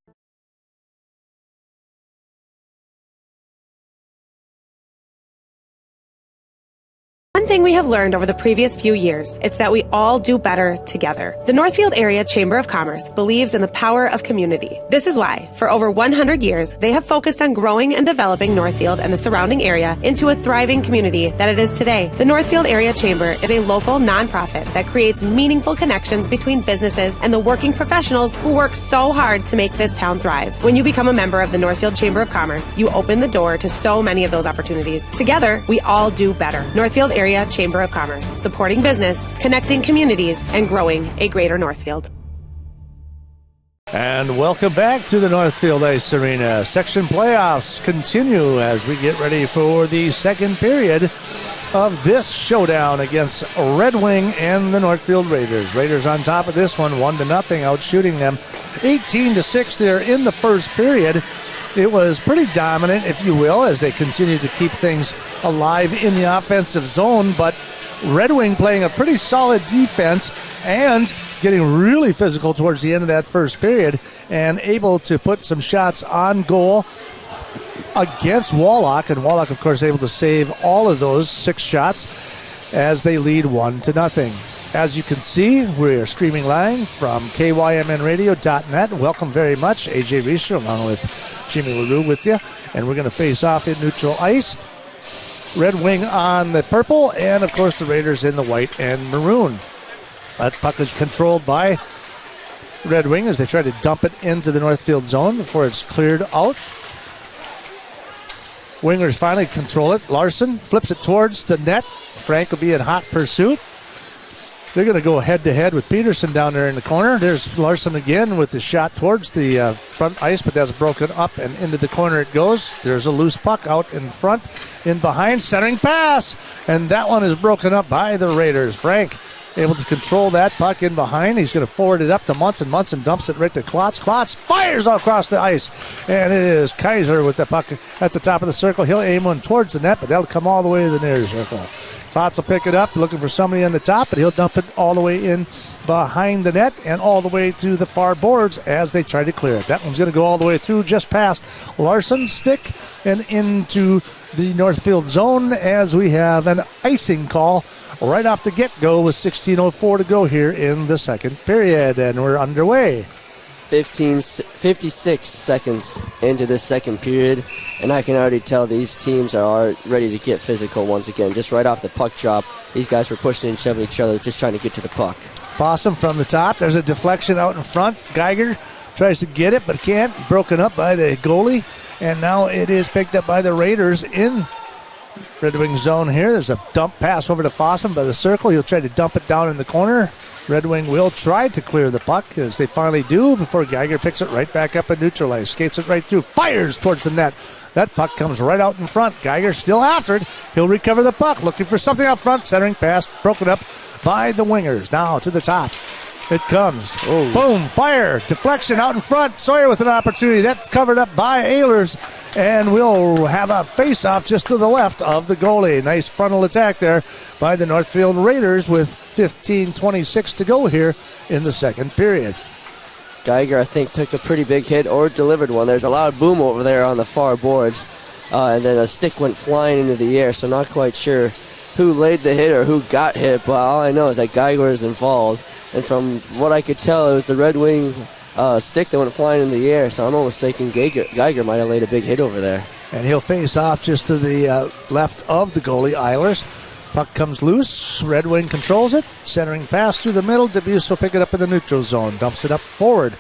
one thing we have learned over the previous few years, it's that we all do better together. The Northfield Area Chamber of Commerce believes in the power of community. This is why, for over 100 years, they have focused on growing and developing Northfield and the surrounding area into a thriving community that it is today. The Northfield Area Chamber is a local nonprofit that creates meaningful connections between businesses and the working professionals who work so hard to make this town thrive. When you become a member of the Northfield Chamber of Commerce, you open the door to so many of those opportunities. Together, we all do better. Northfield Area Chamber of Commerce, supporting business, connecting communities, and growing a greater Northfield. And welcome back to the Northfield Ice Arena. Section playoffs continue as we get ready for the second period of this showdown against Red Wing and the Northfield Raiders. Raiders on top of this one, 1-0, out shooting them 18-6 there in the first period. It was pretty dominant, if you will, as they continue to keep things alive in the offensive zone, but Red Wing playing a pretty solid defense and getting really physical towards the end of that first period and able to put some shots on goal against Wallach. And Wallach, of course, able to save all of those 6 shots as they lead 1-0. As you can see, we're streaming live from KYMNradio.net. Welcome very much. AJ Reischer along with Jimmy LaRue with you. And we're going to face off in neutral ice. Red Wing on the purple, and of course the Raiders in the white and maroon. That puck is controlled by Red Wing as they try to dump it into the Northfield zone before it's cleared out. Wingers finally control it. Larson flips it towards the net. Frank will be in hot pursuit. They're going to go head-to-head with Peterson down there in the corner. There's Larson again with the shot towards the front ice, but that's broken up and into the corner it goes. There's a loose puck out in front, in behind, centering pass, and that one is broken up by the Raiders. Frank able to control that puck in behind. He's going to forward it up to Munson. Munson dumps it right to Klotz. Klotz fires across the ice, and it is Kaiser with the puck at the top of the circle. He'll aim one towards the net, but that'll come all the way to the near circle. Klotz will pick it up, looking for somebody on the top, but he'll dump it all the way in behind the net and all the way to the far boards as they try to clear it. That one's going to go all the way through just past Larson's stick and into the Northfield zone as we have an icing call right off the get-go with 16:04 to go here in the second period, and we're underway. 56 seconds into this second period, and I can already tell these teams are ready to get physical once again. Just right off the puck drop, these guys were pushing and shoving each other, just trying to get to the puck. Fossum from the top. There's a deflection out in front. Geiger tries to get it, but can't. Broken up by the goalie, and now it is picked up by the Raiders in Red Wing zone here. There's a dump pass over to Fossum by the circle. He'll try to dump it down in the corner. Red Wing will try to clear the puck, as they finally do, before Geiger picks it right back up and neutralizes. Skates it right through, fires towards the net. That puck comes right out in front. Geiger still after it. He'll recover the puck, looking for something out front. Centering pass, broken up by the Wingers. Now to the top. It comes. Oh. Boom, fire, deflection out in front. Sawyer with an opportunity. That's covered up by Ehlers, and we'll have a face-off just to the left of the goalie. Nice frontal attack there by the Northfield Raiders with 15:26 to go here in the second period. Geiger, I think, took a pretty big hit or delivered one. There's a loud boom over there on the far boards, and then a stick went flying into the air, so not quite sure who laid the hit or who got hit, but all I know is that Geiger is involved. And from what I could tell, it was the Red Wing stick that went flying in the air, so I'm almost thinking Geiger might have laid a big hit over there. And he'll face off just to the left of the goalie, Eilers. Puck comes loose. Red Wing controls it. Centering pass through the middle. Debus will pick it up in the neutral zone. Dumps it up forward.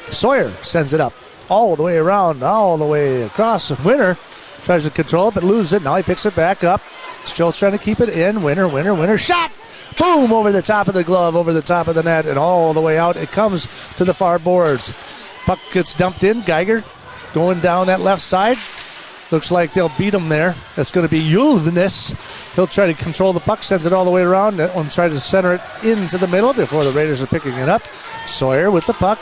Sawyer sends it up all the way around, all the way across. Winner tries to control it, but loses it. Now he picks it back up. Still trying to keep it in. Winner. Shot! Boom! Over the top of the glove, over the top of the net, and all the way out. It comes to the far boards. Puck gets dumped in. Geiger going down that left side. Looks like they'll beat him there. That's going to be Yulvenis. He'll try to control the puck, sends it all the way around. That one tries to center it into the middle before the Raiders are picking it up. Sawyer with the puck.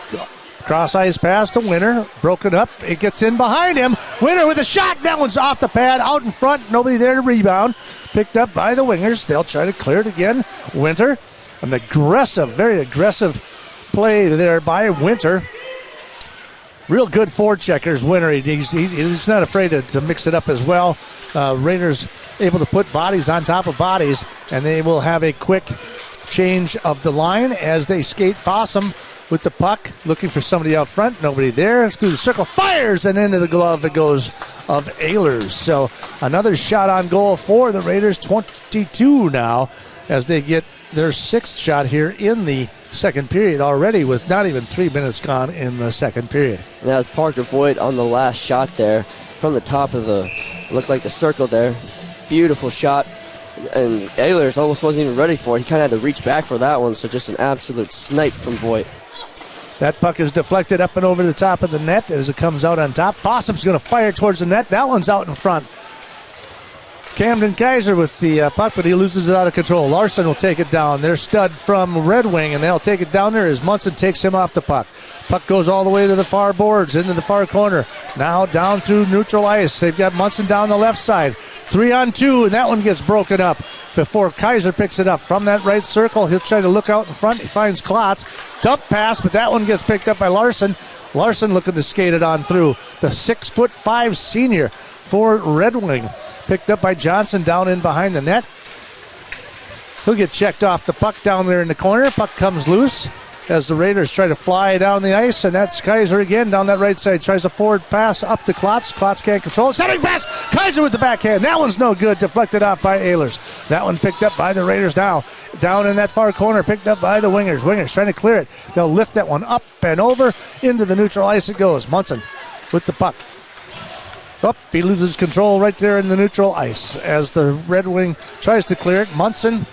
Cross ice pass to Winter. Broken up. It gets in behind him. Winter with a shot. That one's off the pad. Out in front. Nobody there to rebound. Picked up by the Wingers. They'll try to clear it again. Winter. An aggressive, very aggressive play there by Winter. real good forecheckers. Winter, he's not afraid to mix it up as well. Raiders able to put bodies on top of bodies, and they will have a quick change of the line as they skate. Fossum with the puck, looking for somebody out front. Nobody there. Through the circle, fires, and into the glove it goes of Ehlers. So another shot on goal for the Raiders. 22 now as they get their 6th shot here in the second period already, with not even 3 minutes gone in the second period. And that was Parker Voigt on the last shot there from the top of looked like the circle there. Beautiful shot. And Ehlers almost wasn't even ready for it. He kind of had to reach back for that one, so just an absolute snipe from Voigt. That puck is deflected up and over the top of the net as it comes out on top. Fossum's going to fire towards the net. That one's out in front. Camden Kaiser with the puck, but he loses it out of control. Larson will take it down. Their stud from Red Wing, and they'll take it down there as Munson takes him off the puck. Puck goes all the way to the far boards, into the far corner. Now down through neutral ice. They've got Munson down the left side. 3-on-2, and that one gets broken up before Kaiser picks it up. From that right circle, he'll try to look out in front. He finds Klotz. Dump pass, but that one gets picked up by Larson. Larson looking to skate it on through. The 6'5" senior for Red Wing. Picked up by Johnson down in behind the net. He'll get checked off the puck down there in the corner. Puck comes loose as the Raiders try to fly down the ice, and that's Kaiser again down that right side. Tries a forward pass up to Klotz. Klotz can't control it. Setting pass! Kaiser with the backhand. That one's no good. Deflected off by Ehlers. That one picked up by the Raiders now. Down in that far corner, picked up by the Wingers. Wingers trying to clear it. They'll lift that one up and over. Into the neutral ice it goes. Munson with the puck. He loses control right there in the neutral ice as the Red Wing tries to clear it. Munson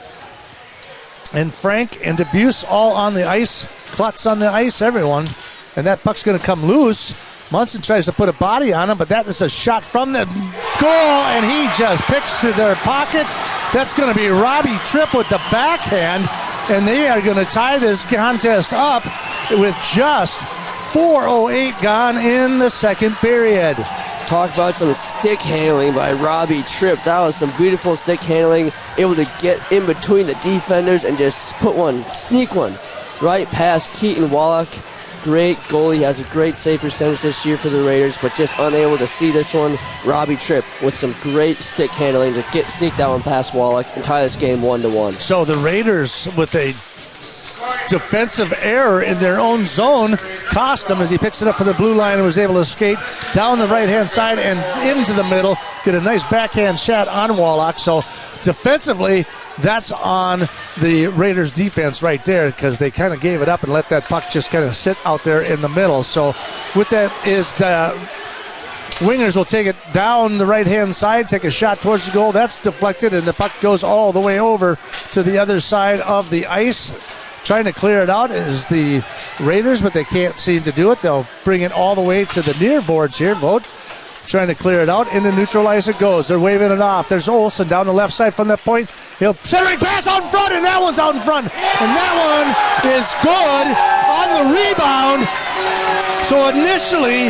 and Frank and DeBuse all on the ice. Klutz on the ice, everyone. And that puck's going to come loose. Munson tries to put a body on him, but that is a shot from the goal, and he just picks to their pocket. That's going to be Robbie Tripp with the backhand, and they are going to tie this contest up with just 4:08 gone in the second period. Talk about some stick handling by Robbie Tripp. That was some beautiful stick handling, able to get in between the defenders and just sneak one right past Keaton Wallach. Great goalie, has a great save percentage this year for the Raiders, but just unable to see this one. Robbie Tripp with some great stick handling to sneak that one past Wallach and tie this game 1-1. So the Raiders with a defensive error in their own zone cost him as he picks it up for the blue line and was able to skate down the right-hand side and into the middle, get a nice backhand shot on Wallach. So defensively, that's on the Raiders defense right there because they kind of gave it up and let that puck just kind of sit out there in the middle. So with that is the Wingers will take it down the right-hand side, take a shot towards the goal. That's deflected, and the puck goes all the way over to the other side of the ice. Trying to clear it out is the Raiders, but they can't seem to do it. They'll bring it all the way to the near boards here. Vogt trying to clear it out. Into neutral ice it goes. They're waving it off. There's Olsen down the left side from that point. He'll centering pass out in front, and that one's out in front. And that one is good on the rebound. So initially,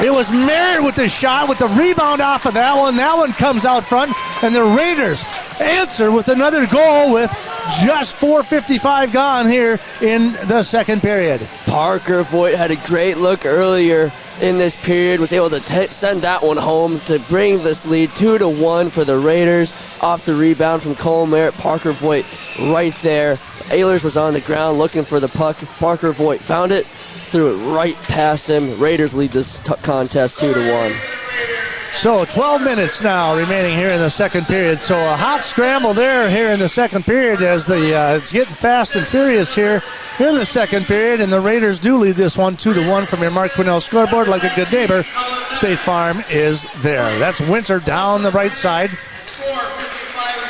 it was Merritt with the shot with the rebound off of that one. That one comes out front, and the Raiders answer with another goal with just 4:55 gone here in the second period. Parker Voigt had a great look earlier in this period, was able to send that one home to bring this lead 2-1 for the Raiders off the rebound from Cole Merritt. Parker Voigt right there. Ehlers was on the ground looking for the puck. Parker Voigt found it, threw it right past him. Raiders lead this contest 2-1. So 12 minutes now remaining here in the second period. So a hot scramble there here in the second period as it's getting fast and furious here in the second period. And the Raiders do lead this one 2-1 from your Mark Quinnell scoreboard. Like a good neighbor, State Farm is there. That's Winter down the right side.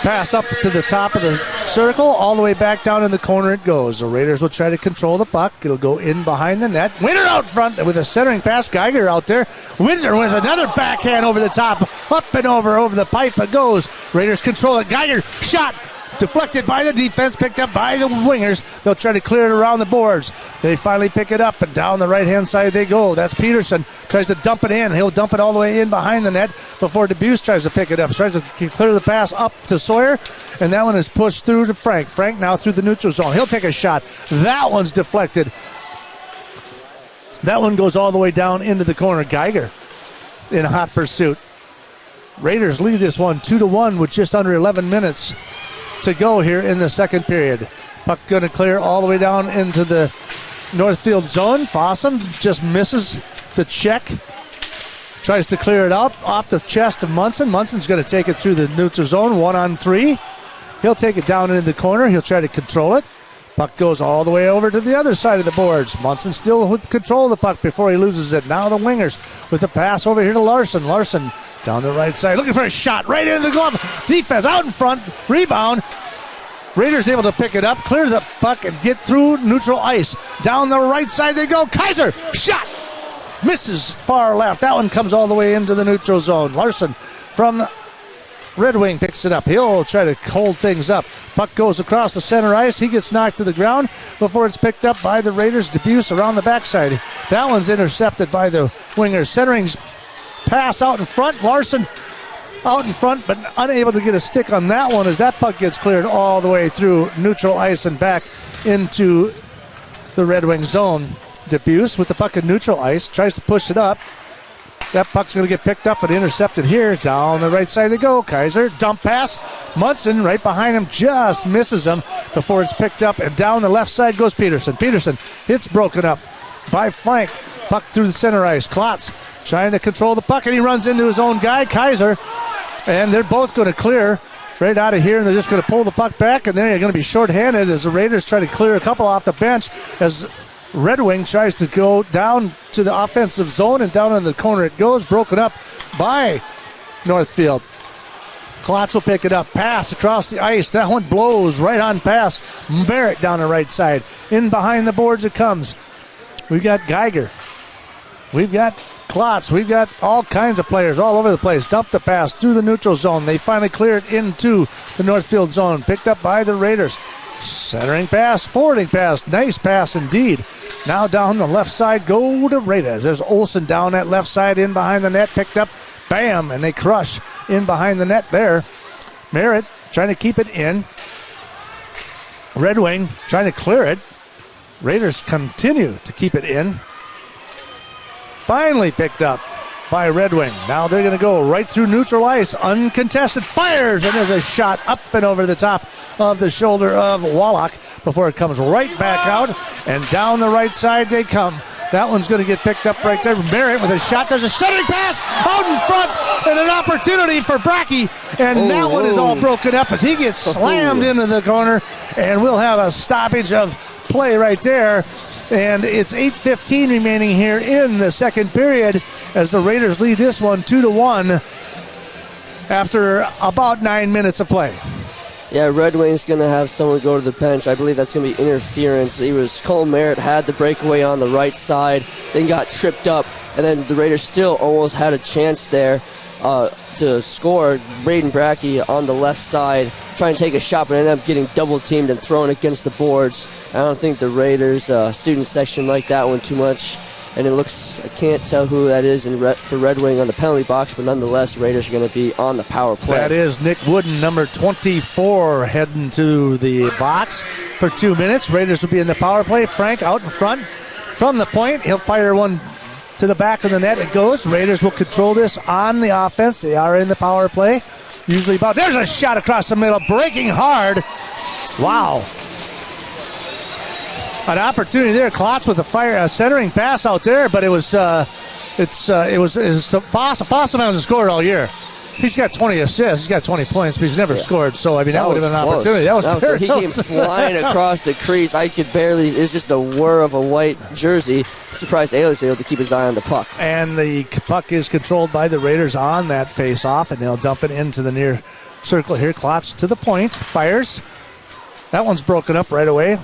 Pass up to the top of the circle, all the way back down in the corner it goes. The Raiders will try to control the puck. It'll go in behind the net. Winter out front with a centering pass. Geiger out there. Winter with another backhand over the top. Up and over the pipe it goes. Raiders control it. Geiger shot. Deflected by the defense, picked up by the Wingers. They'll try to clear it around the boards. They finally pick it up, and down the right-hand side they go. That's Peterson. Tries to dump it in. He'll dump it all the way in behind the net before DeBuse tries to pick it up. Tries to clear the pass up to Sawyer, and that one is pushed through to Frank. Frank now through the neutral zone. He'll take a shot. That one's deflected. That one goes all the way down into the corner. Geiger in hot pursuit. Raiders lead this one 2-1 with just under 11 minutes to go here in the second period. Puck going to clear all the way down into the Northfield zone. Fossum just misses the check. Tries to clear it up off the chest of Munson. Munson's going to take it through the neutral zone, 1-on-3. He'll take it down into the corner. He'll try to control it. Puck goes all the way over to the other side of the boards. Munson still with control of the puck before he loses it. Now the wingers with the pass over here to Larson. Larson down the right side, looking for a shot right into the glove. Defense out in front, rebound. Raiders able to pick it up, clear the puck, and get through neutral ice. Down the right side they go. Kaiser, shot! Misses far left. That one comes all the way into the neutral zone. Larson from Red Wing picks it up. He'll try to hold things up. Puck goes across the center ice. He gets knocked to the ground before it's picked up by the Raiders. Debuse around the backside. That one's intercepted by the wingers. Centering's pass out in front. Larson out in front, but unable to get a stick on that one as that puck gets cleared all the way through neutral ice and back into the Red Wing zone. Debuse with the puck in neutral ice, tries to push it up. That puck's going to get picked up and intercepted here. Down the right side they go. Kaiser, dump pass. Munson right behind him, just misses him before it's picked up. And down the left side goes Peterson. Peterson hits broken up by Frank. Puck through the center ice. Klotz trying to control the puck, and he runs into his own guy, Kaiser. And they're both going to clear right out of here, and they're just going to pull the puck back, and then they're going to be shorthanded as the Raiders try to clear a couple off the bench as Red Wing tries to go down to the offensive zone, and down in the corner it goes, broken up by Northfield. Klotz will pick it up, pass across the ice. That one blows right on past Barrett down the right side. In behind the boards it comes. We've got Geiger. We've got Klotz. We've got all kinds of players all over the place. Dump the pass through the neutral zone. They finally clear it into the Northfield zone. Picked up by the Raiders. Centering pass, forwarding pass. Nice pass indeed. Now down the left side, go to Raiders. There's Olsen down that left side in behind the net. Picked up. Bam, and they crush in behind the net there. Merritt trying to keep it in. Red Wing trying to clear it. Raiders continue to keep it in. Finally picked up by Red Wing. Now they're going to go right through neutral ice. Uncontested. Fires, and there's a shot up and over the top of the shoulder of Wallach before it comes right back out. And down the right side they come. That one's going to get picked up right there. Merritt with a shot. There's a centering pass out in front and an opportunity for Brackey. And that one is all broken up as he gets slammed into the corner. And we'll have a stoppage of play right there. And it's 8:15 remaining here in the second period as the Raiders lead this one 2-1 after about 9 minutes of play. Yeah, Red Wing's going to have someone go to the bench. I believe that's going to be interference. Cole Merritt had the breakaway on the right side, then got tripped up, and then the Raiders still almost had a chance there to score. Braden Brackey on the left side trying to take a shot, but ended up getting double teamed and thrown against the boards. I don't think the Raiders student section liked that one too much. And it looks, I can't tell who that is for Red Wing on the penalty box, but nonetheless, Raiders are going to be on the power play. That is Nick Wooden, number 24, heading to the box for 2 minutes. Raiders will be in the power play. Frank out in front from the point. He'll fire one to the back of the net. It goes. Raiders will control this on the offense. They are in the power play. Usually about, there's a shot across the middle, breaking hard. Wow. An opportunity there. Klotz with a centering pass out there, but it was Fossum hasn't scored all year. He's got 20 assists. He's got 20 points, but he's never scored. So, I mean, that would have been an opportunity. That was very He came flying across the crease. I could barely, it was just a whir of a white jersey. I'm surprised Ayler was able to keep his eye on the puck. And the puck is controlled by the Raiders on that face-off, and they'll dump it into the near circle here. Klotz to the point, fires. That one's broken up right away.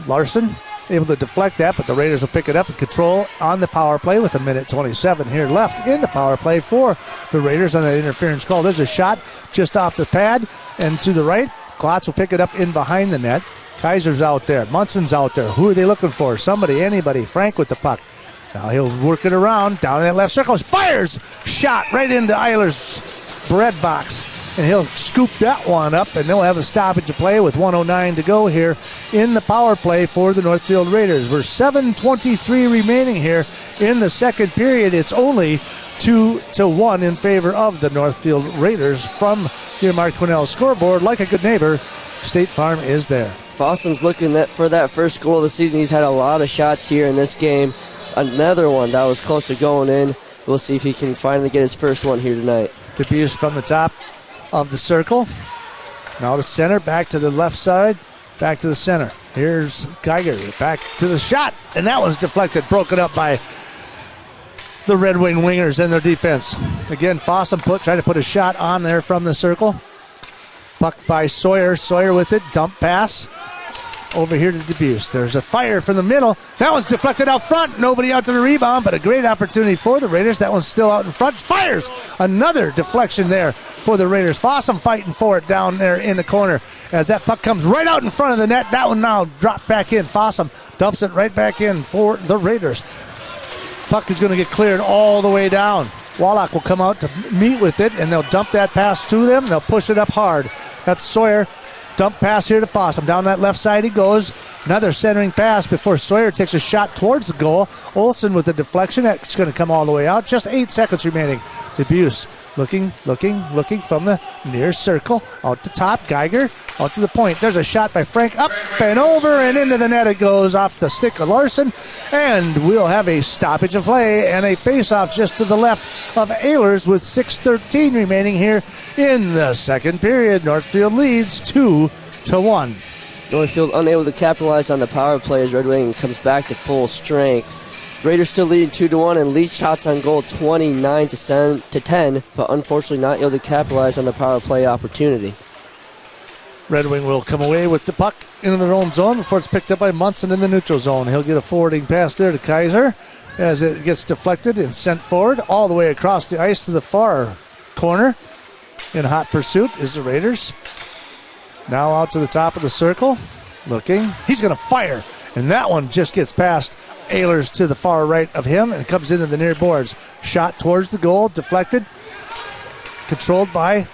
Larson able to deflect that, but the Raiders will pick it up and control on the power play with 1:27 here left in the power play for the Raiders on that interference call. There's a shot just off the pad and to the right. Klotz will pick it up in behind the net. Kaiser's out there. Munson's out there. Who are they looking for? Somebody, anybody. Frank with the puck. Now he'll work it around down in that left circle. Fires! Shot right into Eiler's bread box. and he'll scoop that one up, and they'll have a stoppage of play with 1:09 to go here in the power play for the Northfield Raiders. We're 7:23 remaining here in the second period. It's only 2-1 in favor of the Northfield Raiders from your Mark Quinnell scoreboard. Like a good neighbor, State Farm is there. Fossum's looking for that first goal of the season. He's had a lot of shots here in this game. Another one that was close to going in. We'll see if he can finally get his first one here tonight. DeBeers from the top of the circle. Now to center, back to the left side, back to the center. Here's Geiger, back to the shot, and that was deflected, broken up by the Red Wing wingers and their defense. Again, Fossum trying to put a shot on there from the circle. Puck by Sawyer. Sawyer with it, dump pass. Over here to DeBeers. There's a fire from the middle. That one's deflected out front. Nobody out to the rebound, but a great opportunity for the Raiders. That one's still out in front. Fires! Another deflection there for the Raiders. Fossum fighting for it down there in the corner as that puck comes right out in front of the net. That one now dropped back in. Fossum dumps it right back in for the Raiders. Puck is going to get cleared all the way down. Wallach will come out to meet with it, and they'll dump that pass to them. They'll push it up hard. That's Sawyer. Dump pass here to Fossum. Down that left side he goes. Another centering pass before Sawyer takes a shot towards the goal. Olsen with a deflection. That's going to come all the way out. Just 8 seconds remaining. DeBeers looking from the near circle. Out to top. Geiger out to the point. There's a shot by Frank. Up and over and into the net it goes off the stick of Larson. And we'll have a stoppage of play and a face-off just to the left of Ehlers with 6:13 remaining here in the second period. Northfield leads 2-1. Northfield unable to capitalize on the power play as Red Wing comes back to full strength. Raiders still leading 2-1 and lead shots on goal 29-10, but unfortunately not able to capitalize on the power play opportunity. Red Wing will come away with the puck into their own zone before it's picked up by Munson in the neutral zone. He'll get a forwarding pass there to Kaiser as it gets deflected and sent forward all the way across the ice to the far corner. In hot pursuit is the Raiders. Now out to the top of the circle. Looking. He's going to fire. And that one just gets past Ehlers to the far right of him and comes into the near boards. Shot towards the goal. Deflected. Controlled by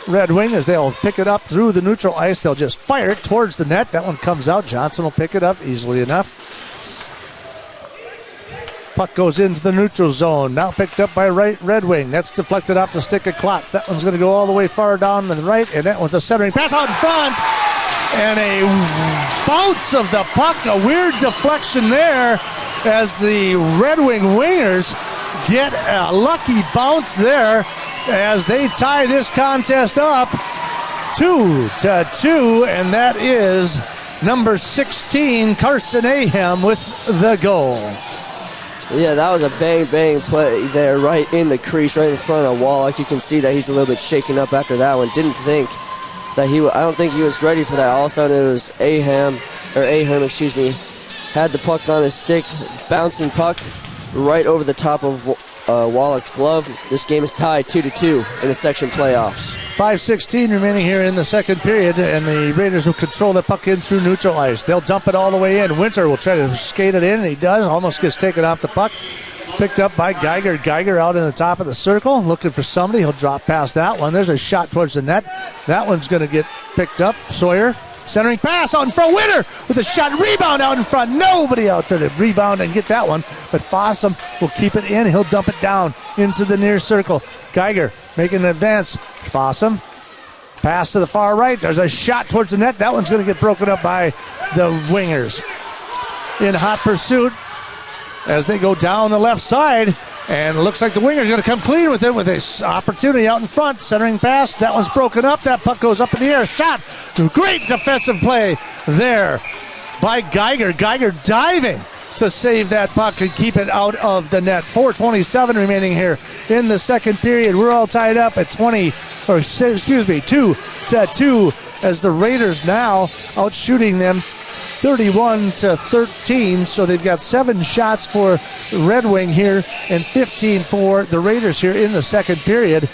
Red Wing as they'll pick it up through the neutral ice. They'll just fire it towards the net. That one comes out. Johnson will pick it up easily enough. Puck goes into the neutral zone. Now picked up by Red Wing. That's deflected off the stick of Klotz. That one's going to go all the way far down to the right, and that one's a centering pass out in front. And a bounce of the puck. A weird deflection there as the Red Wing wingers get a lucky bounce there as they tie this contest up 2-2, and that is number 16, Carson Ahem, with the goal. Yeah, that was a bang play there right in the crease, right in front of Wallach. You can see that he's a little bit shaken up after that one. Didn't think that I don't think he was ready for that. All of a sudden it was Ahem, had the puck on his stick, bouncing puck right over the top of Wallach's glove. This game is tied 2-2 in the section playoffs. 5:16 remaining here in the second period, and the Raiders will control the puck in through neutral ice. They'll dump it all the way in. Winter will try to skate it in, and he does. Almost gets taken off the puck. Picked up by Geiger. Geiger out in the top of the circle, looking for somebody. He'll drop past that one. There's a shot towards the net. That one's going to get picked up. Sawyer, centering pass out in front. Winter with a shot. Rebound out in front. Nobody out there to rebound and get that one. But Fossum will keep it in. He'll dump it down into the near circle. Geiger making an advance. Fossum. Pass to the far right. There's a shot towards the net. That one's going to get broken up by the wingers. In hot pursuit as they go down the left side. And it looks like the winger's going to come clean with it with this opportunity out in front. Centering pass. That one's broken up. That puck goes up in the air. Shot. Great defensive play there by Geiger. Geiger diving to save that puck and keep it out of the net. 4:27 remaining here in the second period. We're all tied up at 2-2 as the Raiders now out shooting them 31-13. So they've got 7 shots for Red Wing here and 15 for the Raiders here in the second period.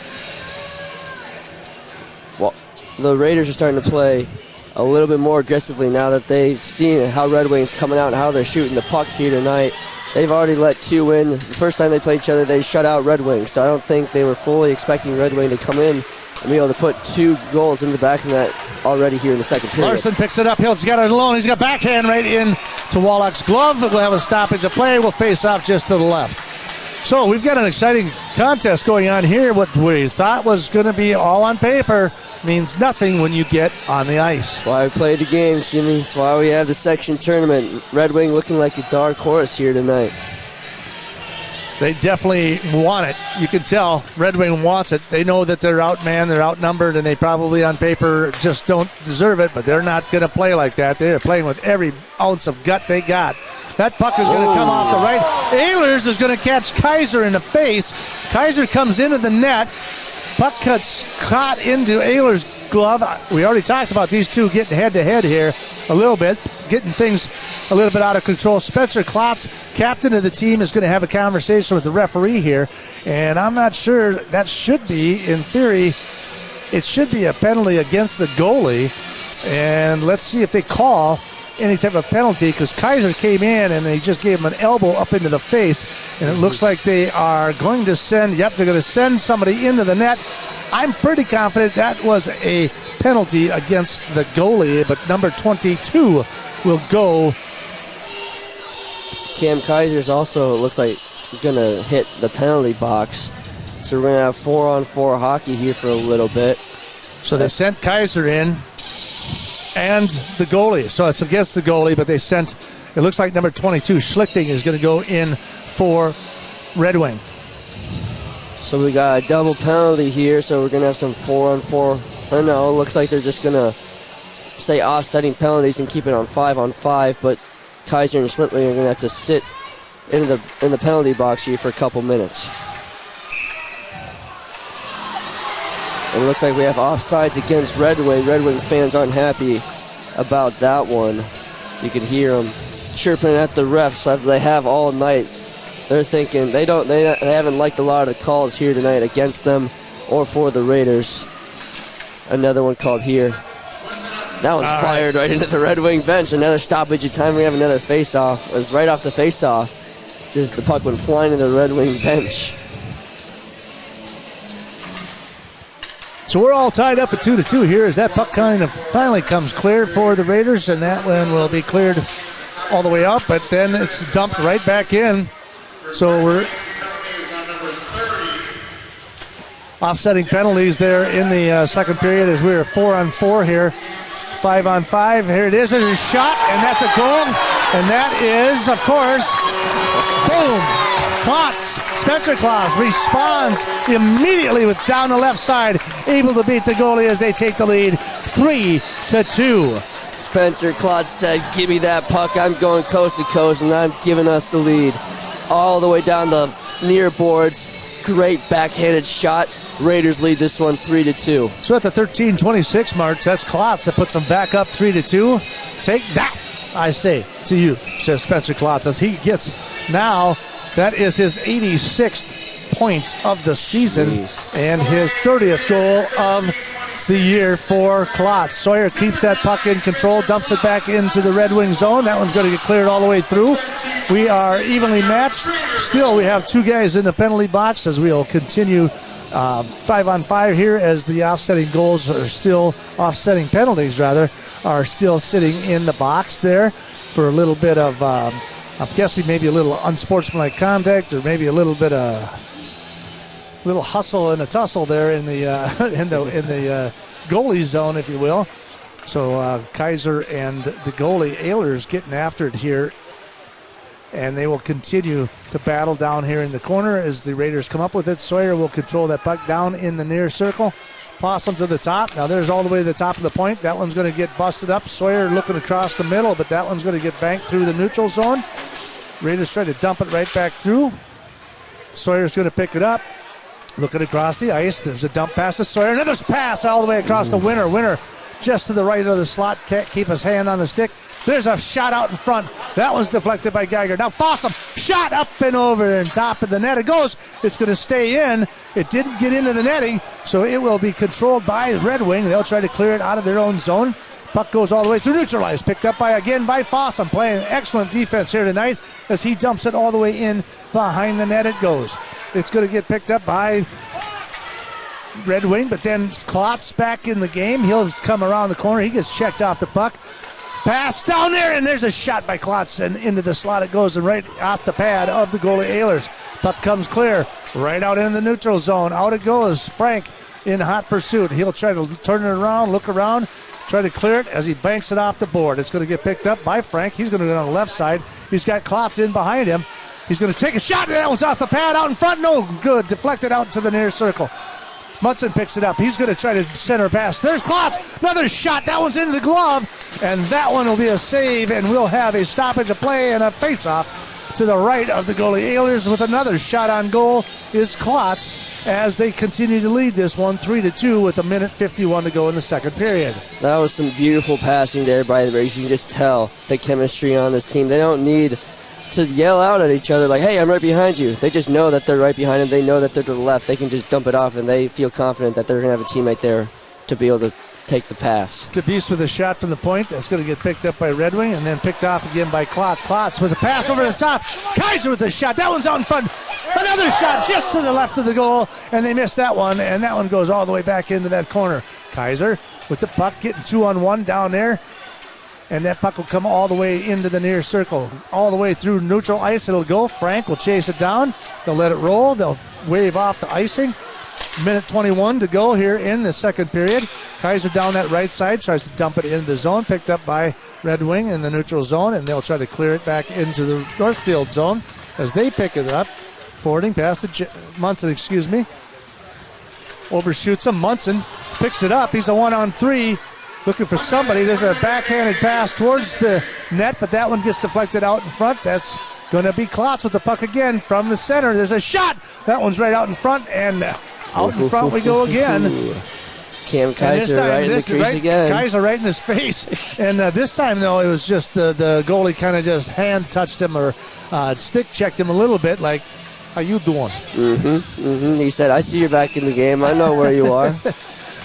Well, the Raiders are starting to play a little bit more aggressively now that they've seen how Red Wing's coming out and how they're shooting the puck here tonight. They've already let 2 in. The first time they played each other, they shut out Red Wing. So I don't think they were fully expecting Red Wing to come in and be able to put 2 goals in the back of the net already here in the second period. Larson picks it up. He's got it alone. He's got backhand right in to Wallach's glove. We'll have a stoppage of play. We'll face off just to the left. So we've got an exciting contest going on here. What we thought was going to be all on paper means nothing when you get on the ice. That's why we play the games, Jimmy. That's why we have the section tournament. Red Wing looking like a dark horse here tonight. They definitely want it. You can tell Red Wing wants it. They know that they're outmanned, they're outnumbered, and they probably on paper just don't deserve it, but they're not going to play like that. They're playing with every ounce of gut they got. That puck is going to come off the right. Ehlers is going to catch Kaiser in the face. Kaiser comes into the net. Puck caught into Ehlers' glove. We already talked about these two getting head-to-head here a little bit, getting things a little bit out of control. Spencer Klotz, captain of the team, is going to have a conversation with the referee here, and I'm not sure that should be, in theory, it should be a penalty against the goalie, and let's see if they call any type of penalty, because Kaiser came in and they just gave him an elbow up into the face, and it looks like they are going to send, they're going to send somebody into the net. I'm pretty confident that was a penalty against the goalie, but number 22 will go. Cam Kaiser's also, looks like, going to hit the penalty box. So we're going to have 4-on-4 hockey here for a little bit. So they sent Kaiser in and the goalie. So it's against the goalie, but they sent, it looks like number 22, Schlichting, is going to go in for Red Wing. So we got a double penalty here, so we're going to have some 4-on-4. I know, it looks like they're just going to say offsetting penalties and keep it on 5-on-5, but Kaiser and Schlichting are going to have to sit in the penalty box here for a couple minutes. And it looks like we have offsides against Red Wing. Red Wing fans aren't happy about that one. You can hear them chirping at the refs as they have all night. They're thinking they haven't liked a lot of the calls here tonight against them or for the Raiders. Another one called here. That one's fired right into the Red Wing bench. Another stoppage of time. We have another face-off. It was right off the face-off. Just the puck went flying into the Red Wing bench. So we're all tied up at 2-2 here as that puck kind of finally comes clear for the Raiders, and that one will be cleared all the way up, but then it's dumped right back in. So we're offsetting penalties there in the second period as we're 4-on-4 here. 5-on-5. Here it is. There's a shot, and that's a goal. And that is, of course, boom. Klotz, Spencer Klotz responds immediately with down the left side, able to beat the goalie as they take the lead 3-2. Spencer Klotz said, give me that puck. I'm going coast to coast, and I'm giving us the lead. All the way down the near boards. Great backhanded shot. Raiders lead this one 3-2. So at the 13:26 mark, that's Klotz that puts them back up 3-2. Take that, I say to you, says Spencer Klotz, as he gets now, that is his 86th point of the season. Jeez. And his 30th goal of the year for Klotz. Sawyer keeps that puck in control, dumps it back into the Red Wing zone. That one's going to get cleared all the way through. We are evenly matched. Still, we have two guys in the penalty box as we'll continue 5-on-5 here as the offsetting goals are still, offsetting penalties rather, are still sitting in the box there for a little bit of, I'm guessing maybe a little unsportsmanlike conduct or maybe a little bit of little hustle and a tussle there in the in the goalie zone, if you will. So Kaiser and the goalie Ehlers getting after it here, and they will continue to battle down here in the corner as the Raiders come up with it. Sawyer will control that puck down in the near circle. Possum to the top. Now there's all the way to the top of the point. That one's going to get busted up. Sawyer looking across the middle, but that one's going to get banked through the neutral zone. Raiders try to dump it right back through. Sawyer's going to pick it up. Looking across the ice. There's a dump pass to Sawyer. Another pass all the way across to Winter. Winter just to the right of the slot. Can't keep his hand on the stick. There's a shot out in front. That one's deflected by Geiger. Now Fossum, shot up and over and top of the net. It goes. It's going to stay in. It didn't get into the netting, so it will be controlled by Red Wing. They'll try to clear it out of their own zone. Puck goes all the way through neutralized. Picked up by Fossum. Playing excellent defense here tonight as he dumps it all the way in behind the net. It goes. It's going to get picked up by Red Wing, but then Klotz back in the game. He'll come around the corner. He gets checked off the puck. Pass down there, and there's a shot by Klotz, and into the slot it goes, and right off the pad of the goalie Ehlers. Puck comes clear, right out in the neutral zone. Out it goes. Frank in hot pursuit. He'll try to turn it around, look around, try to clear it as he banks it off the board. It's going to get picked up by Frank. He's going to go on the left side. He's got Klotz in behind him. He's going to take a shot, and that one's off the pad out in front. No good. Deflected out to the near circle. Munson picks it up. He's going to try to center pass. There's Klotz. Another shot. That one's into the glove. And that one will be a save, and we'll have a stoppage of play and a face-off to the right of the goalie Ehlers with another shot on goal is Klotz as they continue to lead this one 3-2 with 1:51 to go in the second period. That was some beautiful passing there by the Raiders. You can just tell the chemistry on this team. They don't need to yell out at each other like, hey, I'm right behind you. They just know that they're right behind them. They know that they're to the left. They can just dump it off, and they feel confident that they're going to have a teammate there to be able to take the pass. DeBeese with a shot from the point. That's going to get picked up by Red Wing and then picked off again by Klotz. Klotz with a pass over the top. Kaiser with a shot. That one's out in front. Another shot just to the left of the goal, and they missed that one, and that one goes all the way back into that corner. Kaiser with the puck getting 2-on-1 down there. And that puck will come all the way into the near circle. All the way through neutral ice it'll go. Frank will chase it down. They'll let it roll. They'll wave off the icing. 1:21 to go here in the second period. Kaiser down that right side. Tries to dump it into the zone. Picked up by Red Wing in the neutral zone. And they'll try to clear it back into the Northfield zone as they pick it up. Forwarding past Munson, overshoots him. Munson picks it up. He's a 1-on-3. Looking for somebody. There's a backhanded pass towards the net, but that one gets deflected out in front. That's going to be Klotz with the puck again from the center. There's a shot. That one's right out in front, and out in front we go again. Cam Kaiser right in the crease again. Kaiser right in his face. And this time, though, it was just the goalie kind of just hand touched him or stick checked him a little bit like, how you doing? He said, I see you back in the game. I know where you are.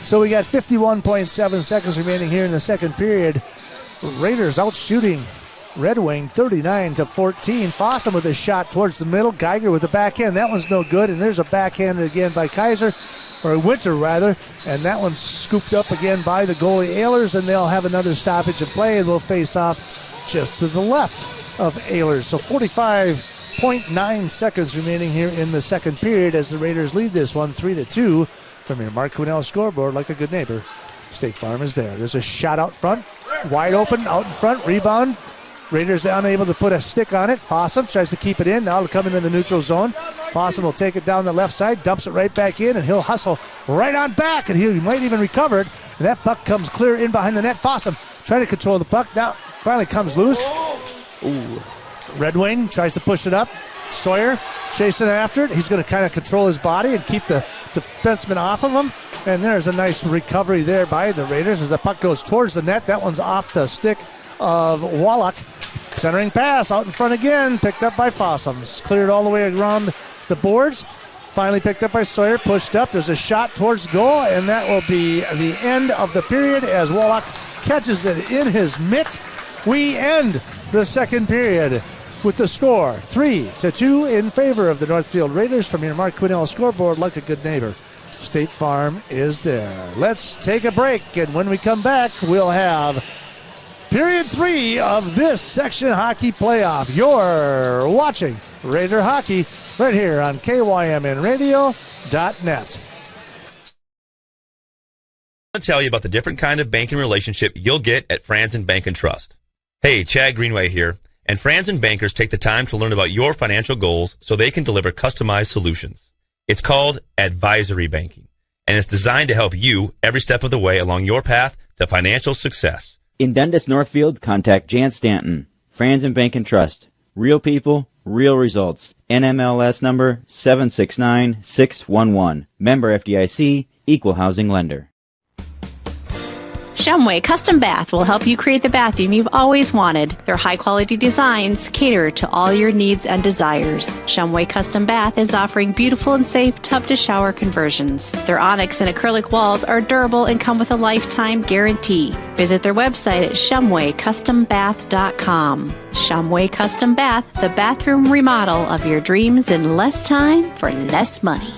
So we got 51.7 seconds remaining here in the second period. Raiders out shooting Red Wing 39-14. Fossum with a shot towards the middle. Geiger with a backhand. That one's no good. And there's a backhand again by Kaiser, or Winter rather. And that one's scooped up again by the goalie Ehlers. And they'll have another stoppage of play and will face off just to the left of Ehlers. So 45.9 seconds remaining here in the second period as the Raiders lead this one 3-2. From your Mark Quinnell scoreboard, like a good neighbor, State Farm is there. There's a shot out front, wide open, out in front, rebound. Raiders unable to put a stick on it. Fossum tries to keep it in. Now it'll come into the neutral zone. Fossum will take it down the left side, dumps it right back in, and he'll hustle right on back, and he might even recover it. And that puck comes clear in behind the net. Fossum trying to control the puck. Now finally comes loose. Ooh. Red Wing tries to push it up. Sawyer chasing after it. He's going to kind of control his body and keep the defenseman off of him. And there's a nice recovery there by the Raiders as the puck goes towards the net. That one's off the stick of Wallach. Centering pass out in front again. Picked up by Fossum. Cleared all the way around the boards. Finally picked up by Sawyer. Pushed up. There's a shot towards goal. And that will be the end of the period as Wallach catches it in his mitt. We end the second period with the score 3-2 in favor of the Northfield Raiders. From your Mark Quinnell scoreboard, like a good neighbor, State Farm is there. Let's take a break, and when we come back, we'll have period 3 of this section hockey playoff. You're watching Raider Hockey right here on KYMNradio.net. I want to tell you about the different kind of banking relationship you'll get at Franzen Bank and Trust. Hey, Chad Greenway here. And Franzen bankers take the time to learn about your financial goals so they can deliver customized solutions. It's called advisory banking, and it's designed to help you every step of the way along your path to financial success. In Dundas Northfield, contact Jan Stanton, Franzen Bank and Trust. Real people, real results. NMLS number 769611. Member FDIC, Equal Housing Lender. Shumway Custom Bath will help you create the bathroom you've always wanted. Their high-quality designs cater to all your needs and desires. Shumway Custom Bath is offering beautiful and safe tub-to-shower conversions. Their onyx and acrylic walls are durable and come with a lifetime guarantee. Visit their website at shumwaycustombath.com. Shumway Custom Bath, the bathroom remodel of your dreams in less time for less money.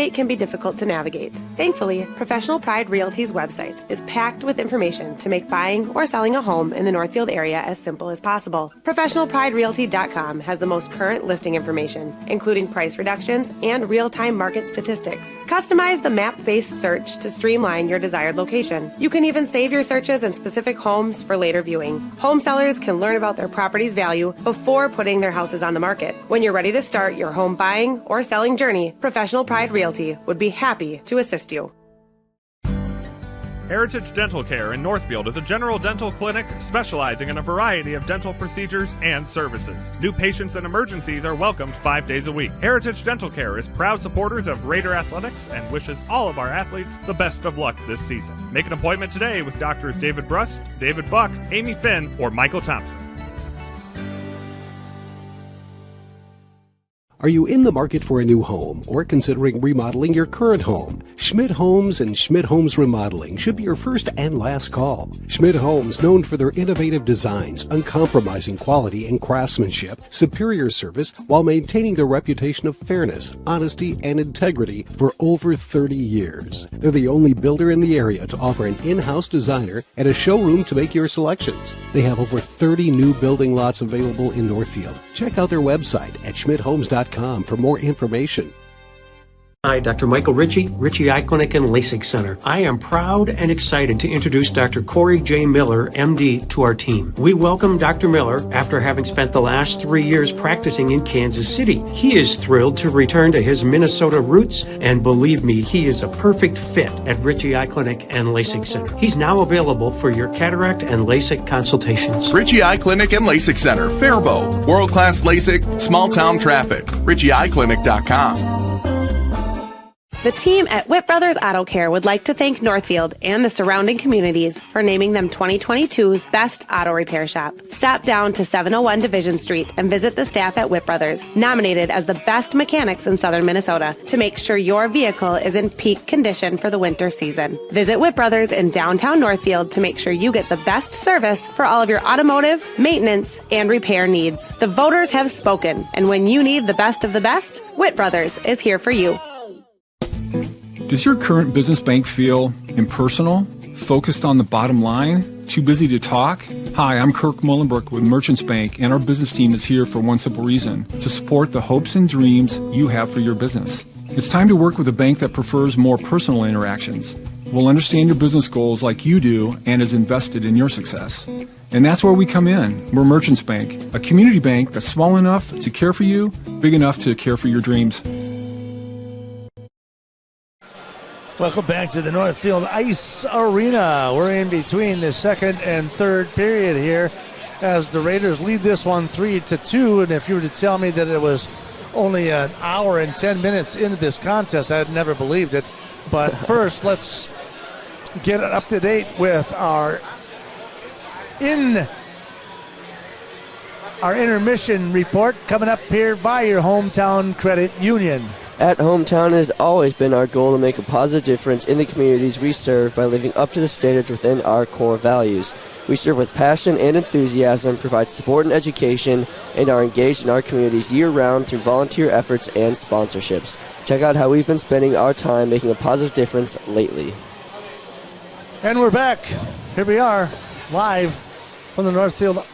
estate can be difficult to navigate. Thankfully, Professional Pride Realty's website is packed with information to make buying or selling a home in the Northfield area as simple as possible. ProfessionalPrideRealty.com has the most current listing information, including price reductions and real-time market statistics. Customize the map-based search to streamline your desired location. You can even save your searches in specific homes for later viewing. Home sellers can learn about their property's value before putting their houses on the market. When you're ready to start your home buying or selling journey, Professional Pride Realty would be happy to assist you. Heritage Dental Care in Northfield is a general dental clinic specializing in a variety of dental procedures and services. New patients and emergencies are welcomed 5 days a week. Heritage Dental Care is proud supporters of Raider Athletics and wishes all of our athletes the best of luck this season. Make an appointment today with Doctors David Brust, David Buck, Amy Finn, or Michael Thompson. Are you in the market for a new home or considering remodeling your current home? Schmidt Homes and Schmidt Homes Remodeling should be your first and last call. Schmidt Homes, known for their innovative designs, uncompromising quality and craftsmanship, superior service, while maintaining their reputation of fairness, honesty, and integrity for over 30 years. They're the only builder in the area to offer an in-house designer and a showroom to make your selections. They have over 30 new building lots available in Northfield. Check out their website at schmidthomes.com for more information. Hi, Dr. Michael Ritchie Eye Clinic and LASIK Center. I am proud and excited to introduce Dr. Corey J. Miller, MD, to our team. We welcome Dr. Miller after having spent the last 3 years practicing in Kansas City. He is thrilled to return to his Minnesota roots, and believe me, he is a perfect fit at Ritchie Eye Clinic and LASIK Center. He's now available for your cataract and LASIK consultations. Ritchie Eye Clinic and LASIK Center, Faribault. World-class LASIK, small-town traffic. RitchieEyeClinic.com. The team at Witt Brothers Auto Care would like to thank Northfield and the surrounding communities for naming them 2022's Best Auto Repair Shop. Stop down to 701 Division Street and visit the staff at Witt Brothers, nominated as the best mechanics in southern Minnesota, to make sure your vehicle is in peak condition for the winter season. Visit Witt Brothers in downtown Northfield to make sure you get the best service for all of your automotive, maintenance, and repair needs. The voters have spoken, and when you need the best of the best, Witt Brothers is here for you. Does your current business bank feel impersonal, focused on the bottom line, too busy to talk? Hi, I'm Kirk Mullenbrook with Merchants Bank, and our business team is here for one simple reason: to support the hopes and dreams you have for your business. It's time to work with a bank that prefers more personal interactions, will understand your business goals like you do, and is invested in your success. And that's where we come in. We're Merchants Bank, a community bank that's small enough to care for you, big enough to care for your dreams. Welcome back to the Northfield Ice Arena. We're in between the second and third period here as the Raiders lead this one 3-2. And if you were to tell me that it was only an hour and 10 minutes into this contest, I'd never believed it. But first, let's get up to date with our intermission report coming up here by your hometown credit union. At Hometown, it has always been our goal to make a positive difference in the communities we serve by living up to the standards within our core values. We serve with passion and enthusiasm, provide support and education, and are engaged in our communities year-round through volunteer efforts and sponsorships. Check out how we've been spending our time making a positive difference lately. And we're back. Here we are, live from the Northfield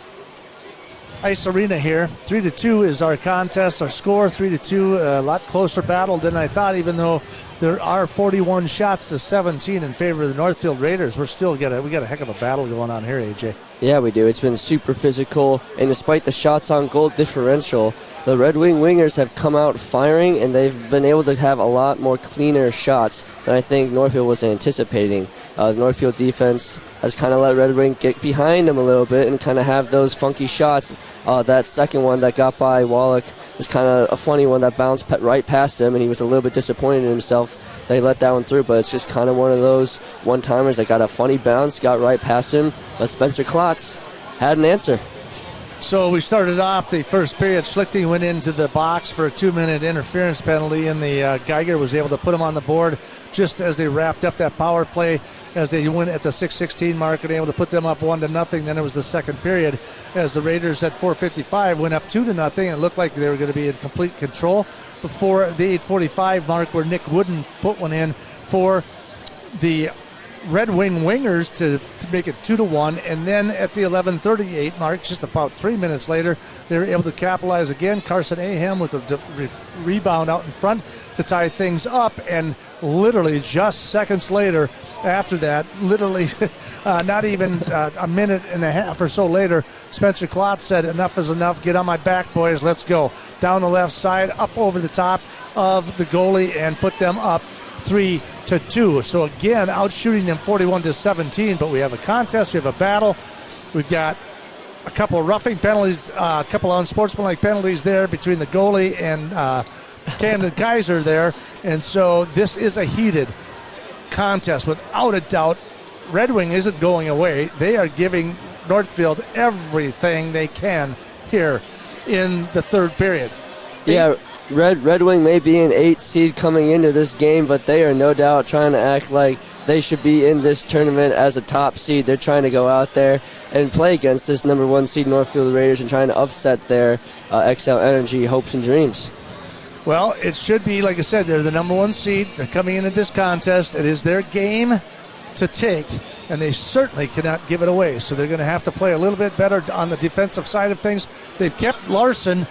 Ice Arena here. 3-2 is our contest, our score. 3-2, a lot closer battle than I thought, even though there are 41 shots to 17 in favor of the Northfield Raiders. We got a heck of a battle going on here, AJ. Yeah, we do. It's been super physical, and despite the shots on goal differential, the Red Wing Wingers have come out firing, and they've been able to have a lot more cleaner shots than I think Northfield was anticipating. The Northfield defense has kind of let Red Wing get behind them a little bit and kind of have those funky shots. That second one that got by Wallach was kind of a funny one that bounced right past him, and he was a little bit disappointed in himself. They let that one through, but it's just kind of one of those one-timers that got a funny bounce, got right past him, but Spencer Klotz had an answer. So we started off the first period. Schlichting went into the box for a 2-minute interference penalty, and the Geiger was able to put him on the board just as they wrapped up that power play, as they went at the 6:16 mark and able to put them up 1-0. Then it was the second period as the Raiders at 4:55 went up 2-0. It looked like they were going to be in complete control before the 8:45 mark, where Nick Wooden put one in for the Red Wing Wingers to make it 2-1, and then at the 11:38 mark, just about 3 minutes later, they were able to capitalize again. Carson Aham with a rebound out in front to tie things up, and literally just seconds later after that, literally not even a minute and a half or so later, Spencer Klotz said, "Enough is enough, get on my back, boys, let's go." Down the left side, up over the top of the goalie, and put them up 3-2. So again, outshooting them 41-17, but we have a contest, we have a battle. We've got a couple of roughing penalties, a couple of unsportsmanlike penalties there between the goalie and Camden Kaiser there. And so this is a heated contest without a doubt. Red Wing isn't going away. They are giving Northfield everything they can here in the third period. Yeah, Red Wing may be an 8 seed coming into this game, but they are no doubt trying to act like they should be in this tournament as a top seed. They're trying to go out there and play against this number 1 seed Northfield Raiders and trying to upset their XL Energy hopes and dreams. Well, it should be, like I said, they're the number 1 seed. They're coming into this contest. It is their game to take, and they certainly cannot give it away. So they're going to have to play a little bit better on the defensive side of things. They've kept Larson,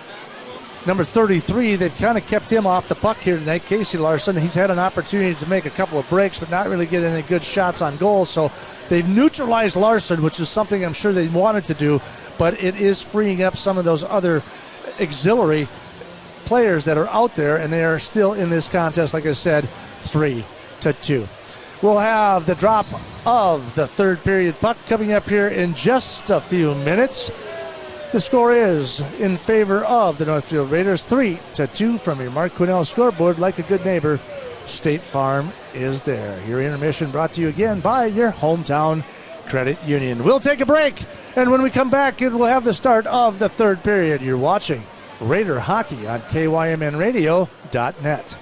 number 33, they've kind of kept him off the puck here tonight. Casey Larson, he's had an opportunity to make a couple of breaks, but not really get any good shots on goal. So they've neutralized Larson, which is something I'm sure they wanted to do, but it is freeing up some of those other auxiliary players that are out there, and they are still in this contest, like I said, 3-2. We'll have the drop of the third period puck coming up here in just a few minutes. The score is in favor of the Northfield Raiders, 3-2 from your Mark Quinnell scoreboard. Like a good neighbor, State Farm is there. Your intermission brought to you again by your hometown credit union. We'll take a break, and when we come back, it will have the start of the third period. You're watching Raider Hockey on KYMNradio.net.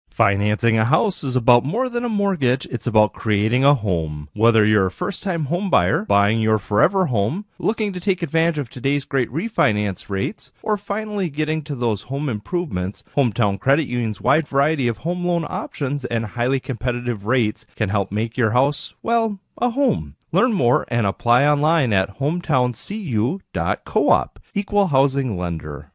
Financing a house is about more than a mortgage, it's about creating a home. Whether you're a first-time home buyer, buying your forever home, looking to take advantage of today's great refinance rates, or finally getting to those home improvements, Hometown Credit Union's wide variety of home loan options and highly competitive rates can help make your house, well, a home. Learn more and apply online at hometowncu.coop. Equal housing lender.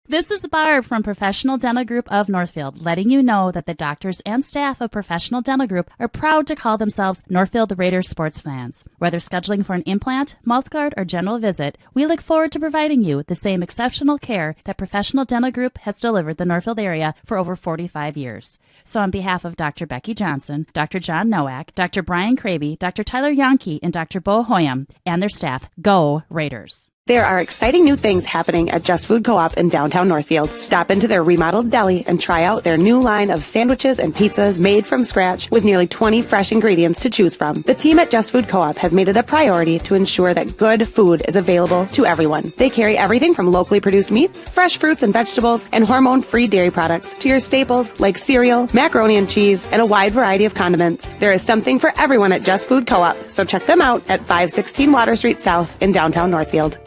This is Barb from Professional Dental Group of Northfield, letting you know that the doctors and staff of Professional Dental Group are proud to call themselves Northfield Raiders sports fans. Whether scheduling for an implant, mouthguard, or general visit, we look forward to providing you the same exceptional care that Professional Dental Group has delivered the Northfield area for over 45 years. So on behalf of Dr. Becky Johnson, Dr. John Nowak, Dr. Brian Kraby, Dr. Tyler Yonke, and Dr. Bo Hoyam, and their staff, go Raiders! There are exciting new things happening at Just Food Co-op in downtown Northfield. Stop into their remodeled deli and try out their new line of sandwiches and pizzas made from scratch with nearly 20 fresh ingredients to choose from. The team at Just Food Co-op has made it a priority to ensure that good food is available to everyone. They carry everything from locally produced meats, fresh fruits and vegetables, and hormone-free dairy products to your staples like cereal, macaroni and cheese, and a wide variety of condiments. There is something for everyone at Just Food Co-op, so check them out at 516 Water Street South in downtown Northfield.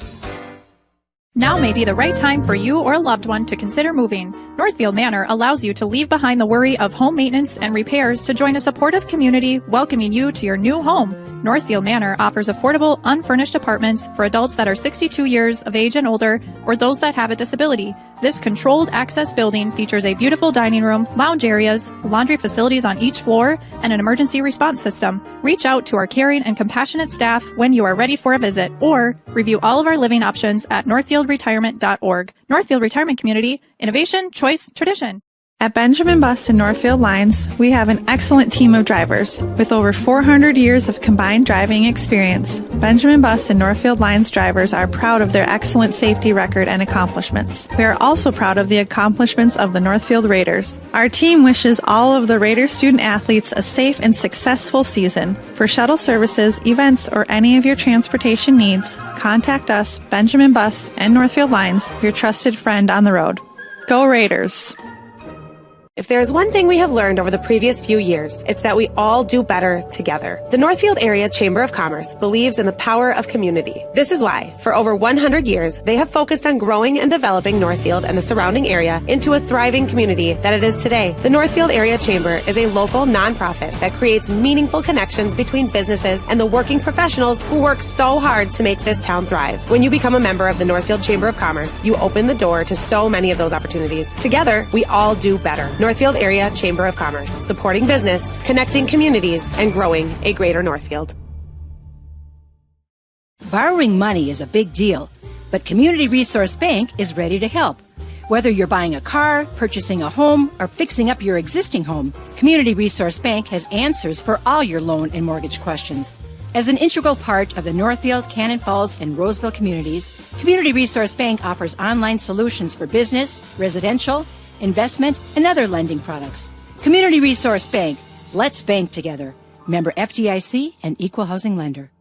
Now may be the right time for you or a loved one to consider moving. Northfield Manor allows you to leave behind the worry of home maintenance and repairs to join a supportive community welcoming you to your new home. Northfield Manor offers affordable, unfurnished apartments for adults that are 62 years of age and older or those that have a disability. This controlled access building features a beautiful dining room, lounge areas, laundry facilities on each floor, and an emergency response system. Reach out to our caring and compassionate staff when you are ready for a visit, or review all of our living options at northfieldretirement.org. Northfield Retirement Community, innovation, choice, tradition. At Benjamin Bus and Northfield Lines, we have an excellent team of drivers. With over 400 years of combined driving experience, Benjamin Bus and Northfield Lines drivers are proud of their excellent safety record and accomplishments. We are also proud of the accomplishments of the Northfield Raiders. Our team wishes all of the Raiders student athletes a safe and successful season. For shuttle services, events, or any of your transportation needs, contact us, Benjamin Bus and Northfield Lines, your trusted friend on the road. Go Raiders! If there is one thing we have learned over the previous few years, it's that we all do better together. The Northfield Area Chamber of Commerce believes in the power of community. This is why, for over 100 years, they have focused on growing and developing Northfield and the surrounding area into a thriving community that it is today. The Northfield Area Chamber is a local nonprofit that creates meaningful connections between businesses and the working professionals who work so hard to make this town thrive. When you become a member of the Northfield Chamber of Commerce, you open the door to so many of those opportunities. Together, we all do better. Northfield Area Chamber of Commerce, supporting business, connecting communities, and growing a greater Northfield. Borrowing money is a big deal, but Community Resource Bank is ready to help. Whether you're buying a car, purchasing a home, or fixing up your existing home, Community Resource Bank has answers for all your loan and mortgage questions. As an integral part of the Northfield, Cannon Falls, and Roseville communities, Community Resource Bank offers online solutions for business, residential, investment, and other lending products. Community Resource Bank. Let's bank together. Member FDIC and Equal Housing Lender.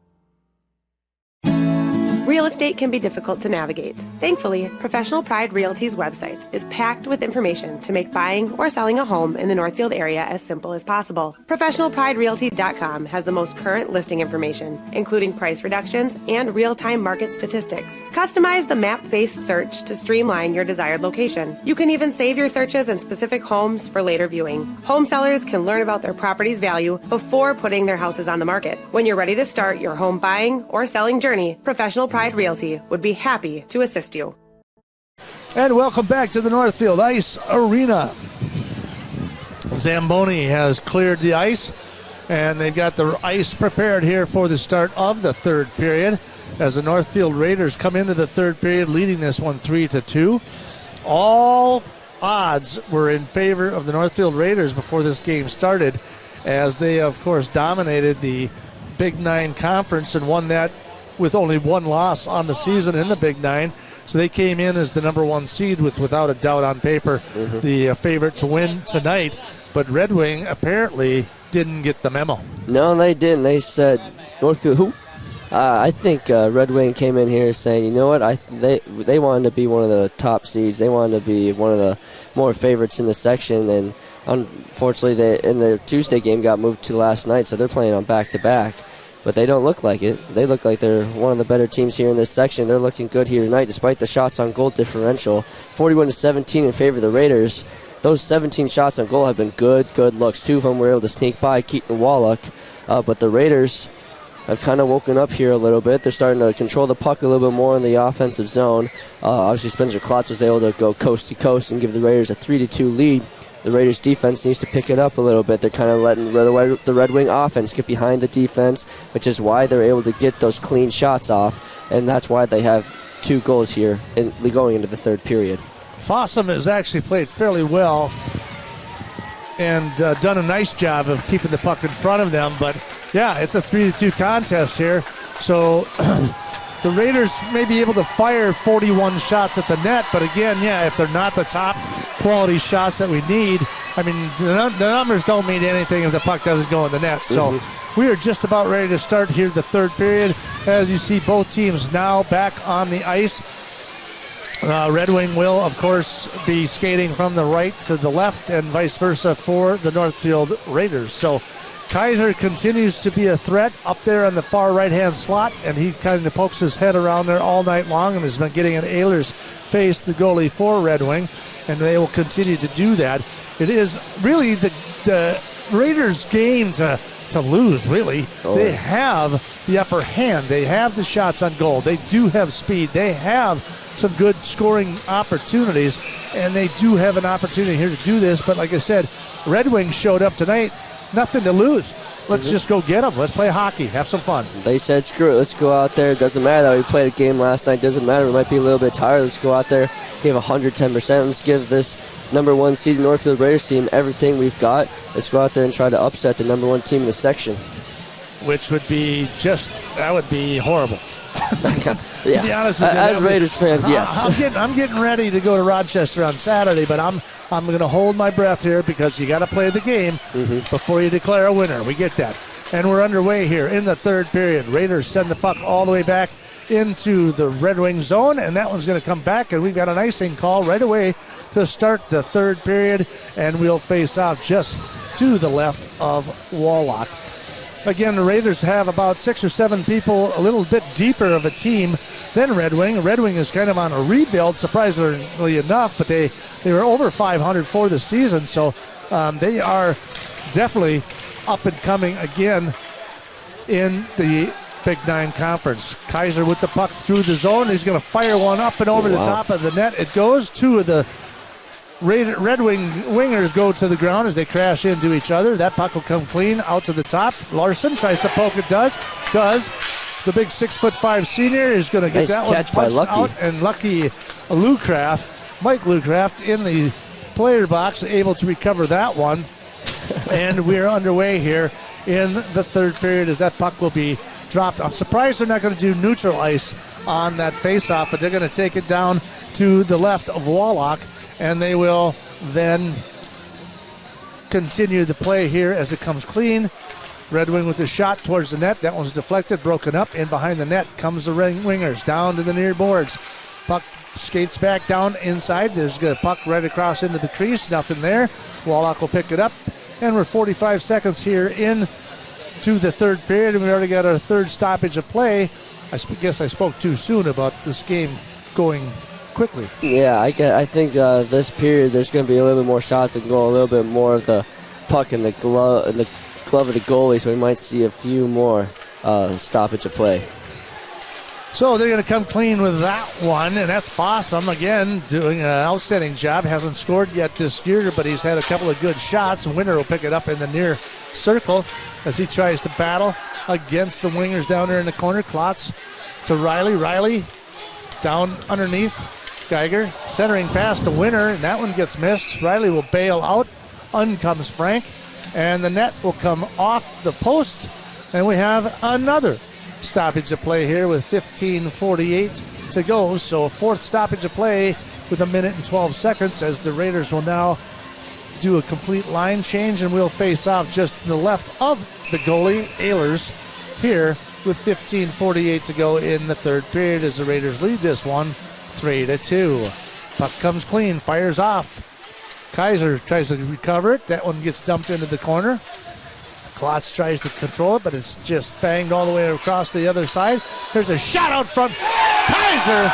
Real estate can be difficult to navigate. Thankfully, Professional Pride Realty's website is packed with information to make buying or selling a home in the Northfield area as simple as possible. ProfessionalPrideRealty.com has the most current listing information, including price reductions and real-time market statistics. Customize the map-based search to streamline your desired location. You can even save your searches in specific homes for later viewing. Home sellers can learn about their property's value before putting their houses on the market. When you're ready to start your home buying or selling journey, Professional Pride Realty would be happy to assist you. And welcome back to the Northfield Ice Arena. Zamboni has cleared the ice, and they've got the ice prepared here for the start of the third period as the Northfield Raiders come into the third period leading this one 3-2. All odds were in favor of the Northfield Raiders before this game started, as they, of course, dominated the Big Nine Conference and won that with only one loss on the season in the Big Nine. So they came in as the number one seed without a doubt on paper, the favorite to win tonight. But Red Wing apparently didn't get the memo. No, they didn't. They said, Northfield, who? I think Red Wing came in here saying, you know what, they wanted to be one of the top seeds. They wanted to be one of the more favorites in the section. And unfortunately, they in the Tuesday game got moved to last night, so they're playing on back-to-back. But they don't look like it. They look like they're one of the better teams here in this section. They're looking good here tonight, despite the shots on goal differential. 41-17 in favor of the Raiders. Those 17 shots on goal have been good looks. Two of them were able to sneak by Keaton Wallach. But the Raiders have kind of woken up here a little bit. They're starting to control the puck a little bit more in the offensive zone. Obviously, Spencer Klotz was able to go coast to coast and give the Raiders a 3-2 lead. The Raiders' defense needs to pick it up a little bit. They're kind of letting the Red Wing offense get behind the defense, which is why they're able to get those clean shots off, and that's why they have 2 goals here going into the third period. Fossum has actually played fairly well and done a nice job of keeping the puck in front of them, but yeah, it's a 3-2 contest here. So the Raiders may be able to fire 41 shots at the net, but again, yeah, if they're not the top quality shots that we need, I mean, the numbers don't mean anything if the puck doesn't go in the net. So we are just about ready to start here the third period. As you see, both teams now back on the ice. Red Wing will, of course, be skating from the right to the left and vice versa for the Northfield Raiders. So Kaiser continues to be a threat up there on the far right-hand slot, and he kind of pokes his head around there all night long and has been getting in Ehlers' face, the goalie for Red Wing, and they will continue to do that. It is really the Raiders' game to lose, really. They have the upper hand. They have the shots on goal. They do have speed. They have some good scoring opportunities, and they do have an opportunity here to do this. But like I said, Red Wings showed up tonight. Nothing to lose. Let's just go get them. Let's play hockey. Have some fun. They said, screw it. Let's go out there. It doesn't matter that we played a game last night. Doesn't matter. We might be a little bit tired. Let's go out there. Give 110%. Let's give this number 1 seed Northfield Raiders team, everything we've got is go out there and try to upset the number 1 team in the section. Which would be that would be horrible. Yeah. To be honest with you, as Raiders fans, yes. I'm getting ready to go to Rochester on Saturday, but I'm going to hold my breath here because you got to play the game before you declare a winner. We get that. And we're underway here in the third period. Raiders send the puck all the way back into the Red Wing zone, and that one's going to come back, and we've got an icing call right away to start the third period, and we'll face off just to the left of Wallach. Again, the Raiders have about 6 or 7 people a little bit deeper of a team than Red Wing. Red Wing is kind of on a rebuild, surprisingly enough, but they were over 500 for the season, so they are definitely up and coming again in the Big 9 Conference. Kaiser with the puck through the zone. He's going to fire one up and over the top of the net. It goes. 2 of the Red Wing wingers go to the ground as they crash into each other. That puck will come clean out to the top. Larson tries to poke it. Does. The big 6'5" senior is going to get that one punched out. And Lucky Mike Lucraft in the player box, able to recover that one. And we're underway here in the third period as that puck will be dropped. I'm surprised they're not going to do neutral ice on that faceoff, but they're going to take it down to the left of Wallach, and they will then continue the play here as it comes clean. Red Wing with a shot towards the net. That one's deflected, broken up, and behind the net comes the Wingers down to the near boards. Puck skates back down inside. There's a puck right across into the crease. Nothing there. Wallach will pick it up, and we're 45 seconds here in to the third period, and we already got our third stoppage of play. I guess I spoke too soon about this game going quickly. Yeah, I think this period there's going to be a little bit more shots and go a little bit more of the puck in the glove of the goalie, so we might see a few more stoppage of play. So they're going to come clean with that one, and that's Fossum again doing an outstanding job. Hasn't scored yet this year, but he's had a couple of good shots. Winter will pick it up in the near circle as he tries to battle against the wingers down there in the corner. Klotz to Riley. Riley down underneath Geiger. Centering pass to Winter, and that one gets missed. Riley will bail out. On comes Frank, and the net will come off the post, and we have another stoppage of play here with 15:48 to go. So a fourth stoppage of play with 1 minute and 12 seconds as the Raiders will now do a complete line change, and we'll face off just to the left of the goalie, Ehlers, here with 15:48 to go in the third period as the Raiders lead this one 3-2. Puck comes clean, fires off. Kaiser tries to recover it. That one gets dumped into the corner. Klotz tries to control it, but it's just banged all the way across the other side. There's a shot out front. Kaiser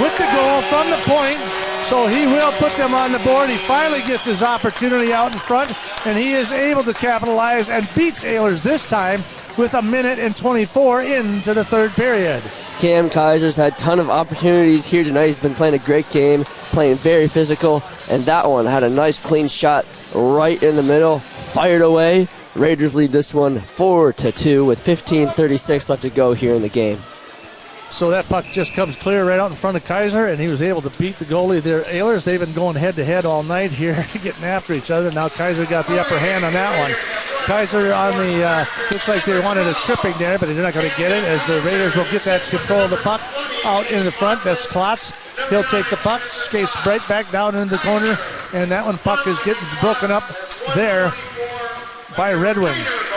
with the goal from the point, so he will put them on the board. He finally gets his opportunity out in front, and he is able to capitalize and beats Ehlers this time with 1 minute and 24 into the third period. Cam Kaiser's had a ton of opportunities here tonight. He's been playing a great game, playing very physical, and that one had a nice clean shot right in the middle, fired away. Raiders lead this one 4-2 with 15:36 left to go here in the game. So that puck just comes clear right out in front of Kaiser, and he was able to beat the goalie there. Ehlers, they've been going head-to-head all night here, getting after each other. Now Kaiser got the upper hand on that one. Kaiser on the, looks like they wanted a tripping there, but they're not going to get it as the Raiders will get that control of the puck out in the front. That's Klotz. He'll take the puck, skates right back down into the corner, and that one puck is getting broken up there by Red Wing.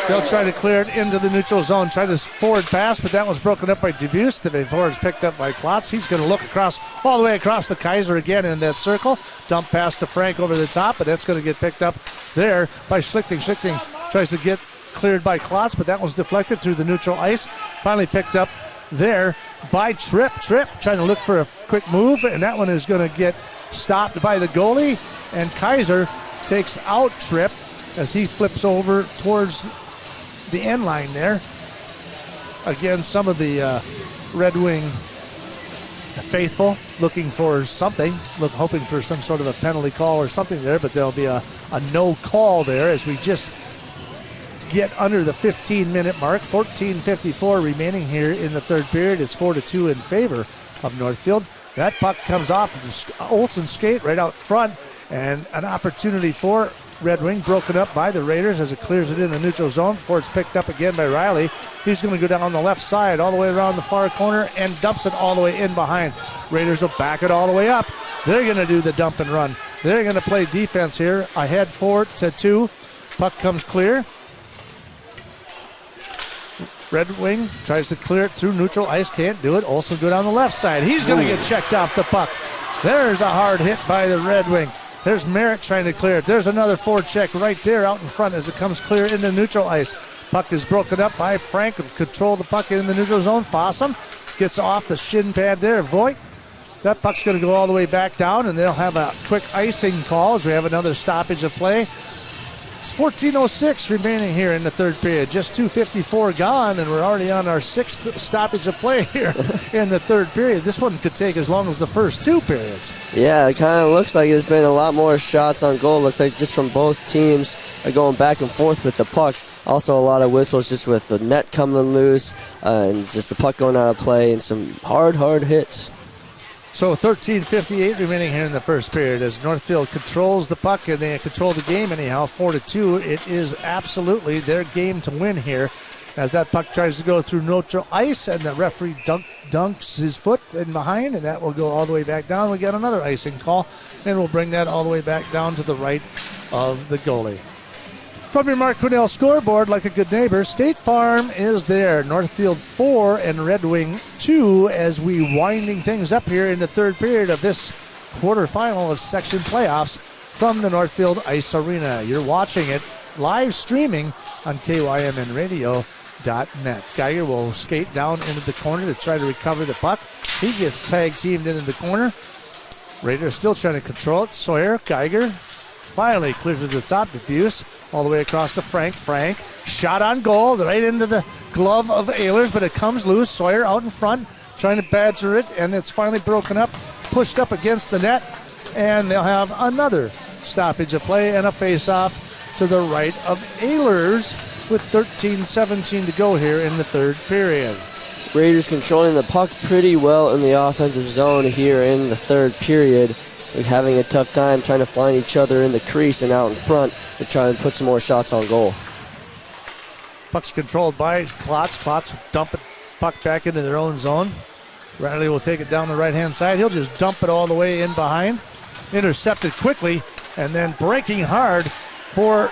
They'll try to clear it into the neutral zone, try this forward pass, but that was broken up by Debus. The forward is picked up by Klotz. He's going to look across, all the way across to Kaiser again in that circle. Dump pass to Frank over the top, but that's going to get picked up there by Schlichting. Schlichting tries to get cleared by Klotz, but that was deflected through the neutral ice. Finally picked up there by Tripp. Tripp trying to look for a quick move, and that one is going to get stopped by the goalie, and Kaiser takes out Tripp as he flips over towards the end line there. Again, some of the Red Wing faithful looking for something, hoping for some sort of a penalty call or something there, but there'll be a no call there as we just get under the 15-minute mark. 14:54 remaining here in the third period. It's 4-2 in favor of Northfield. That puck comes off of Olsen's skate right out front, and an opportunity for Red Wing, broken up by the Raiders as it clears it in the neutral zone before it's picked up again by Riley. He's going to go down the left side all the way around the far corner and dumps it all the way in behind. Raiders will back it all the way up. They're going to do the dump and run. They're going to play defense here. Ahead 4-2. Puck comes clear. Red Wing tries to clear it through neutral ice. Can't do it. Olsen go down the left side. He's going to get checked off the puck. There's a hard hit by the Red Wing. There's Merritt trying to clear it. There's another forecheck right there out in front as it comes clear into neutral ice. Puck is broken up by Frank. Control the puck in the neutral zone. Fossum gets off the shin pad there. Voigt. That puck's going to go all the way back down, and they'll have a quick icing call as we have another stoppage of play. It's 14:06 remaining here in the third period. Just 2:54 gone, and we're already on our sixth stoppage of play here in the third period. This one could take as long as the first two periods. Yeah, it kind of looks like there's been a lot more shots on goal. Looks like just from both teams going back and forth with the puck. Also a lot of whistles just with the net coming loose and just the puck going out of play and some hard hits. So 13:58 remaining here in the first period as Northfield controls the puck, and they control the game anyhow, 4-2. It is absolutely their game to win here as that puck tries to go through neutral ice, and the referee dunks his foot in behind, and that will go all the way back down. We got another icing call, and we'll bring that all the way back down to the right of the goalie. From your Mark Quinnell scoreboard, like a good neighbor, State Farm is there. Northfield 4 and Red Wing 2 as we winding things up here in the third period of this quarterfinal of section playoffs from the Northfield Ice Arena. You're watching it live streaming on KYMNradio.net. Geiger will skate down into the corner to try to recover the puck. He gets tag teamed into the corner. Raiders still trying to control it. Sawyer, Geiger, finally clears it to the top. Debuse all the way across to Frank. Frank, shot on goal, right into the glove of Ehlers, but it comes loose. Sawyer out in front, trying to badger it, and it's finally broken up, pushed up against the net, and they'll have another stoppage of play and a face-off to the right of Ehlers with 13:17 to go here in the third period. Raiders controlling the puck pretty well in the offensive zone here in the third period. They're having a tough time trying to find each other in the crease and out in front to try and put some more shots on goal. Puck's controlled by Klotz. Klotz dump it, puck back into their own zone. Riley will take it down the right-hand side. He'll just dump it all the way in behind. Intercepted quickly, and then breaking hard for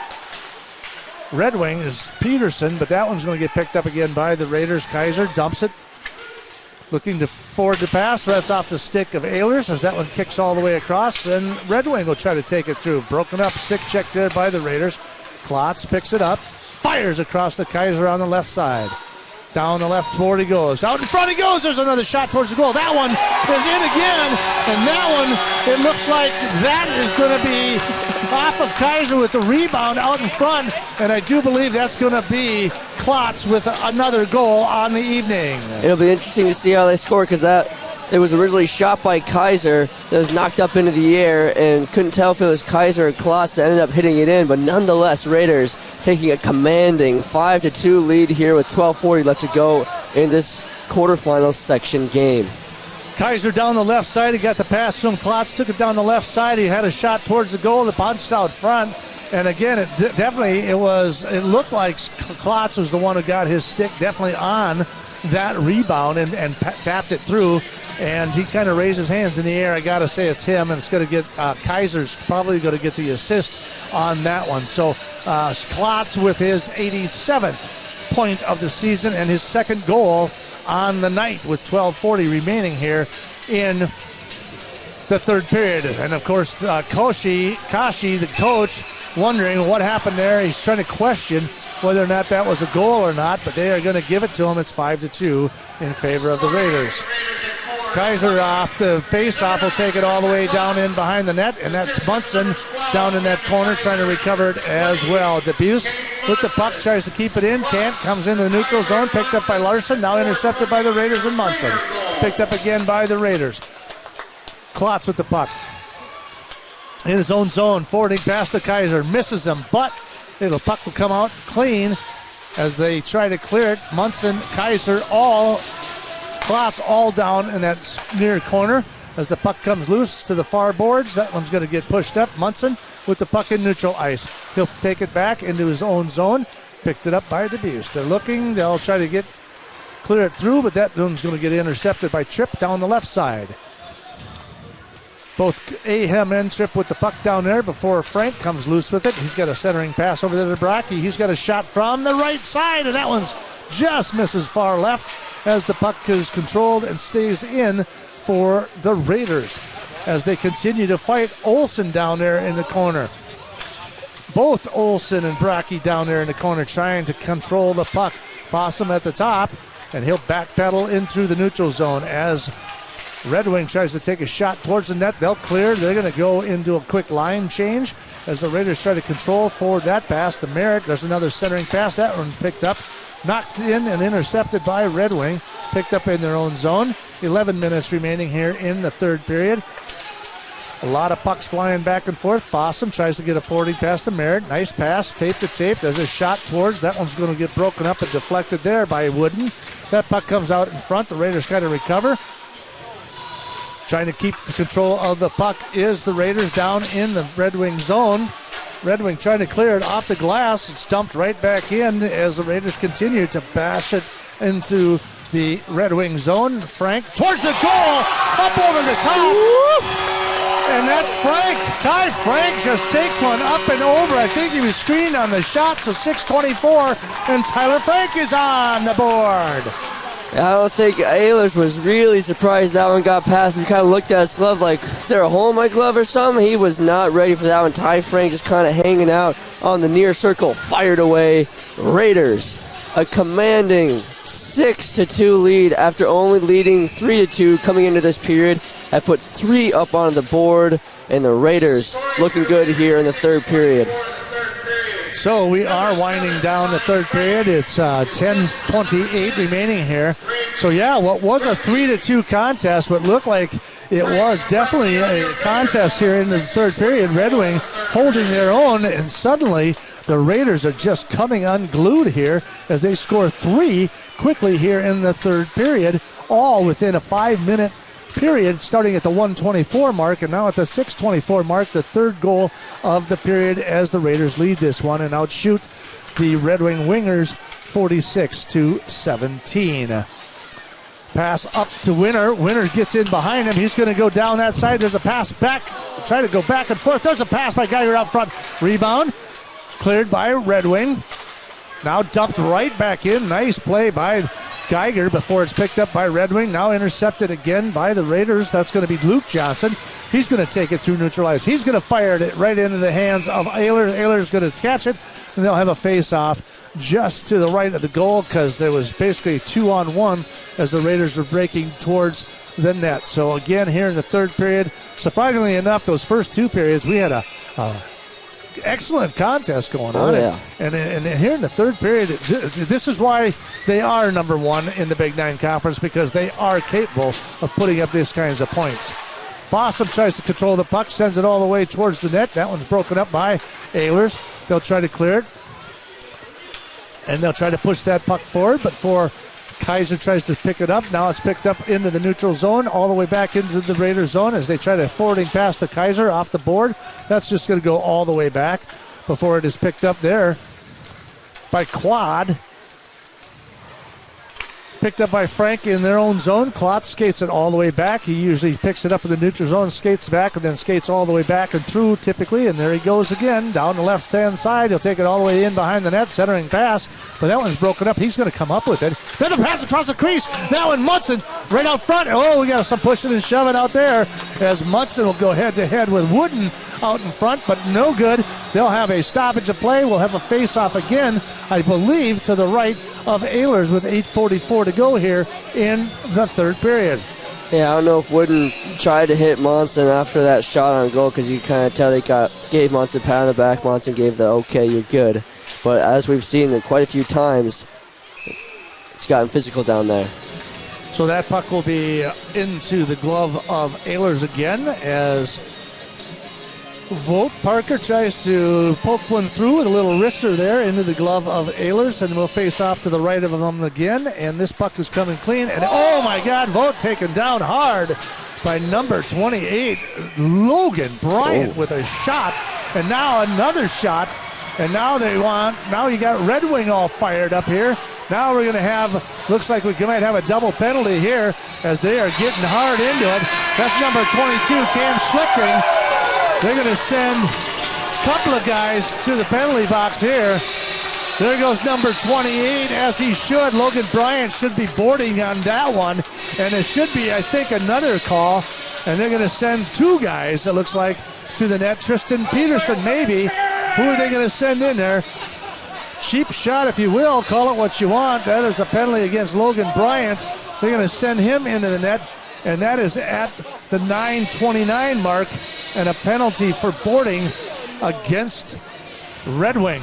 Red Wing is Peterson, but that one's going to get picked up again by the Raiders. Kaiser dumps it. Looking to forward the pass. That's off the stick of Ehlers as that one kicks all the way across. And Red Wing will try to take it through. Broken up stick check there by the Raiders. Klotz picks it up. Fires across the Kaiser on the left side. Down the left board he goes. Out in front he goes. There's another shot towards the goal. That one is in again. And that one, it looks like that is going to be off of Kaiser with the rebound out in front. And I do believe that's going to be Klotz with another goal on the evening. It'll be interesting to see how they score because it was originally shot by Kaiser that was knocked up into the air and couldn't tell if it was Kaiser or Klotz that ended up hitting it in. But nonetheless, Raiders taking a commanding 5-2 lead here with 12:40 left to go in this quarterfinal section game. Kaiser down the left side. He got the pass from Klotz, took it down the left side. He had a shot towards the goal that bounced out front. And again, it looked like Klotz was the one who got his stick definitely on that rebound and tapped it through. And he kind of raised his hands in the air. I got to say it's him, and it's going to get Kaiser's probably going to get the assist on that one. So Klotz with his 87th point of the season and his second goal on the night with 12:40 remaining here in the third period. And of course, Kashi, the coach, wondering what happened there. He's trying to question whether or not that was a goal or not, but they are going to give it to him. It's 5-2 in favor of the Raiders. Kaiser off the face-off will take it all the way down in behind the net, and that's Munson down in that corner trying to recover it as well. Debuse with the puck, tries to keep it in, can't, comes into the neutral zone, picked up by Larson, now intercepted by the Raiders and Munson. Picked up again by the Raiders. Klotz with the puck. In his own zone, forwarding past the Kaiser, misses him, but puck will come out clean as they try to clear it. Munson, Kaiser, Klotz all down in that near corner. as the puck comes loose to the far boards. That one's going to get pushed up. Munson with the puck in neutral ice. He'll take it back into his own zone. Picked it up by DeBuse. They're looking. They'll try to clear it through, but that one's going to get intercepted by Tripp down the left side. Both Ahem and Tripp with the puck down there before Frank comes loose with it. He's got a centering pass over there to Brockie. He's got a shot from the right side, and that one's just misses far left as the puck is controlled and stays in for the Raiders as they continue to fight. Olsen down there in the corner. Both Olsen and Brockie down there in the corner trying to control the puck. Fossum at the top, and he'll backpedal in through the neutral zone as Red Wing tries to take a shot towards the net. They'll clear. They're going to go into a quick line change as the Raiders try to control forward that pass to Merritt. There's another centering pass. That one's picked up, knocked in and intercepted by Red Wing. Picked up in their own zone. 11 minutes remaining here in the third period. A lot of pucks flying back and forth. Fossum tries to get a forwarding pass to Merritt. Nice pass, tape to tape. There's a shot towards. That one's going to get broken up and deflected there by Wooden. That puck comes out in front. The Raiders kind of recover. Trying to keep the control of the puck is the Raiders down in the Red Wing zone. Red Wing trying to clear it off the glass. It's dumped right back in as the Raiders continue to bash it into the Red Wing zone. Frank towards the goal, up over the top. And that's Frank. Ty Frank just takes one up and over. I think he was screened on the shot, so 6:24, and Tyler Frank is on the board. I don't think Ehlers was really surprised that one got past him. He kind of looked at his glove like, is there a hole in my glove or something? He was not ready for that one. Ty Frank just kind of hanging out on the near circle. Fired away. Raiders, a commanding 6-2 lead after only leading 3-2 coming into this period. Have put 3 up on the board, and the Raiders looking good here in the third period. So we are winding down the third period. It's 10:28 remaining here. So yeah, what was a 3-2 contest, what looked like it was definitely a contest here in the third period. Red Wing holding their own, and suddenly the Raiders are just coming unglued here as they score 3 quickly here in the third period, all within a 5-minute period, starting at the 1:24 mark, and now at the 6:24 mark, the third goal of the period as the Raiders lead this one and outshoot the Red Wing Wingers 46-17. Pass up to Winner. Winner gets in behind him. He's going to go down that side. There's a pass back. Try to go back and forth. There's a pass by Geiger out front. Rebound cleared by Red Wing. Now dumped right back in. Nice play by Geiger before it's picked up by Red Wing. Now intercepted again by the Raiders. That's going to be Luke Johnson. He's going to take it through neutral ice. He's going to fire it right into the hands of Ehlers. Ehlers going to catch it, and they'll have a face-off just to the right of the goal because there was basically 2-on-1 as the Raiders were breaking towards the net. So again, here in the third period, surprisingly enough, those first 2 periods, we had a excellent contest going on. Oh, yeah. And here in the third period, this is why they are number 1 in the Big 9 Conference, because they are capable of putting up these kinds of points. Fossum tries to control the puck, sends it all the way towards the net. That one's broken up by Ehlers. They'll try to clear it, and they'll try to push that puck forward, but Kaiser tries to pick it up. Now it's picked up into the neutral zone, all the way back into the Raiders zone as they try to forwarding pass to Kaiser off the board. That's just going to go all the way back before it is picked up there by Quad. Picked up by Frank in their own zone. Klotz skates it all the way back. He usually picks it up in the neutral zone, skates back, and then skates all the way back and through typically. And there he goes again down the left-hand side. He'll take it all the way in behind the net, centering pass. But that one's broken up. He's going to come up with it. Another pass across the crease. Now in Munson right out front. Oh, we got some pushing and shoving out there as Munson will go head-to-head with Wooden out in front, but no good. They'll have a stoppage of play. We'll have a face-off again, I believe, to the right of Ehlers with 8:44 to go here in the third period. Yeah, I don't know if Wooden tried to hit Monson after that shot on goal because you kind of tell they gave Monson a pat on the back. Monson gave the okay, you're good. But as we've seen quite a few times, it's gotten physical down there. So that puck will be into the glove of Ehlers again as Vogt Parker tries to poke one through with a little wrister there into the glove of Ehlers, and we'll face off to the right of them again. And this puck is coming clean. And oh my God, Vogt taken down hard by number 28, Logan Bryant, with a shot. And now another shot. And now you got Red Wing all fired up here. Now we're going to have, looks like we might have a double penalty here as they are getting hard into it. That's number 22, Cam Schlichting. They're going to send a couple of guys to the penalty box here. There goes number 28, as he should. Logan Bryant should be boarding on that one. And it should be, I think, another call. And they're going to send two guys, it looks like, to the net. Tristan Peterson, maybe. Who are they going to send in there? Cheap shot, if you will. Call it what you want. That is a penalty against Logan Bryant. They're going to send him into the net. And that is at the 9:29 mark. And a penalty for boarding against Red Wing.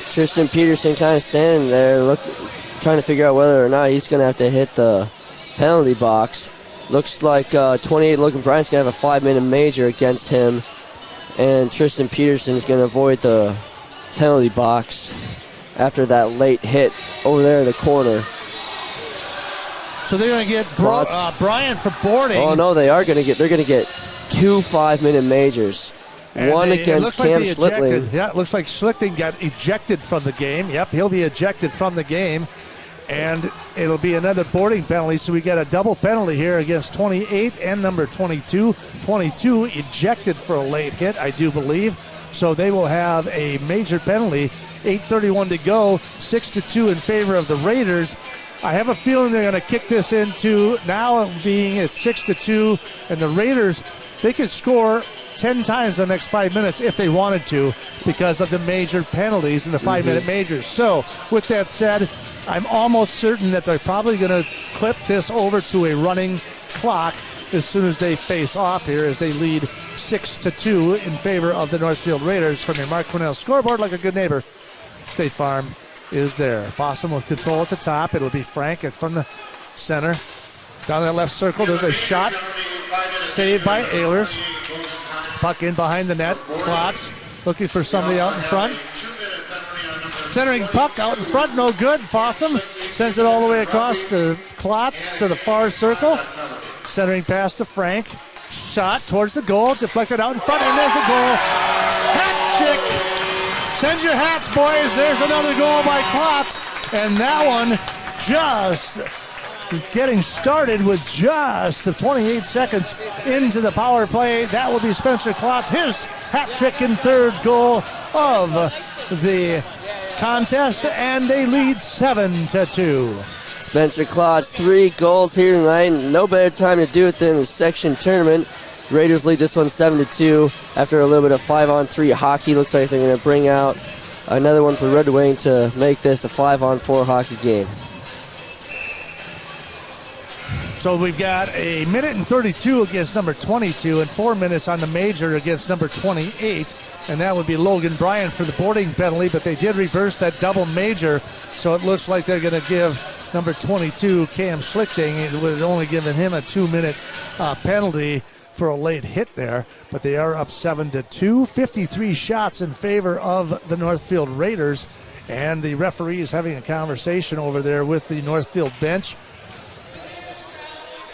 Tristan Peterson kind of standing there trying to figure out whether or not he's going to have to hit the penalty box. Looks like 28 Logan Bryant's going to have a 5-minute major against him. And Tristan Peterson is going to avoid the penalty box after that late hit over there in the corner. So they're going to get Bryant for boarding. Oh no, they're going to get 2 5-minute majors. And one against Cam Schlichting. Yeah, it looks like Schlichting got ejected from the game. Yep, he'll be ejected from the game. And it'll be another boarding penalty. So we got a double penalty here against 28 and number 22. 22 ejected for a late hit, I do believe. So they will have a major penalty. 8:31 to go, 6-2 in favor of the Raiders. I have a feeling they're going to kick this into now being at 6-2, and the Raiders, they could score 10 times in the next 5 minutes if they wanted to because of the major penalties in the 5-minute majors. So with that said, I'm almost certain that they're probably going to clip this over to a running clock as soon as they face off here, as they lead 6-2 in favor of the Northfield Raiders. From your Mark Cornell scoreboard, like a good neighbor, State Farm is there. Fossum with control at the top. It'll be Frank from the center. Down that left circle, there's a shot. Saved by Ehlers. Puck in behind the net. Klotz looking for somebody out in front. Centering puck out in front, no good. Fossum sends it all the way across to Klotz to the far circle. Centering pass to Frank. Shot towards the goal, deflected out in front, and there's a goal. Hat trick. Send your hats, boys. There's another goal by Klotz. And that one just getting started with just 28 seconds into the power play. That will be Spencer Klotz, his hat trick and third goal of the contest, and they lead 7-2. Spencer Klotz, 3 goals here tonight. No better time to do it than the section tournament. Raiders lead this one 7-2 after a little bit of 5-on-3 hockey. Looks like they're going to bring out another one for Red Wing to make this a 5-on-4 hockey game. So we've got a minute and 32 against number 22 and 4 minutes on the major against number 28. And that would be Logan Bryant for the boarding penalty, but they did reverse that double major. So it looks like they're going to give number 22, Cam Schlichting, it would have only given him a 2-minute penalty for a late hit there. But they are up 7-2, 53 shots in favor of the Northfield Raiders. And the referee is having a conversation over there with the Northfield bench.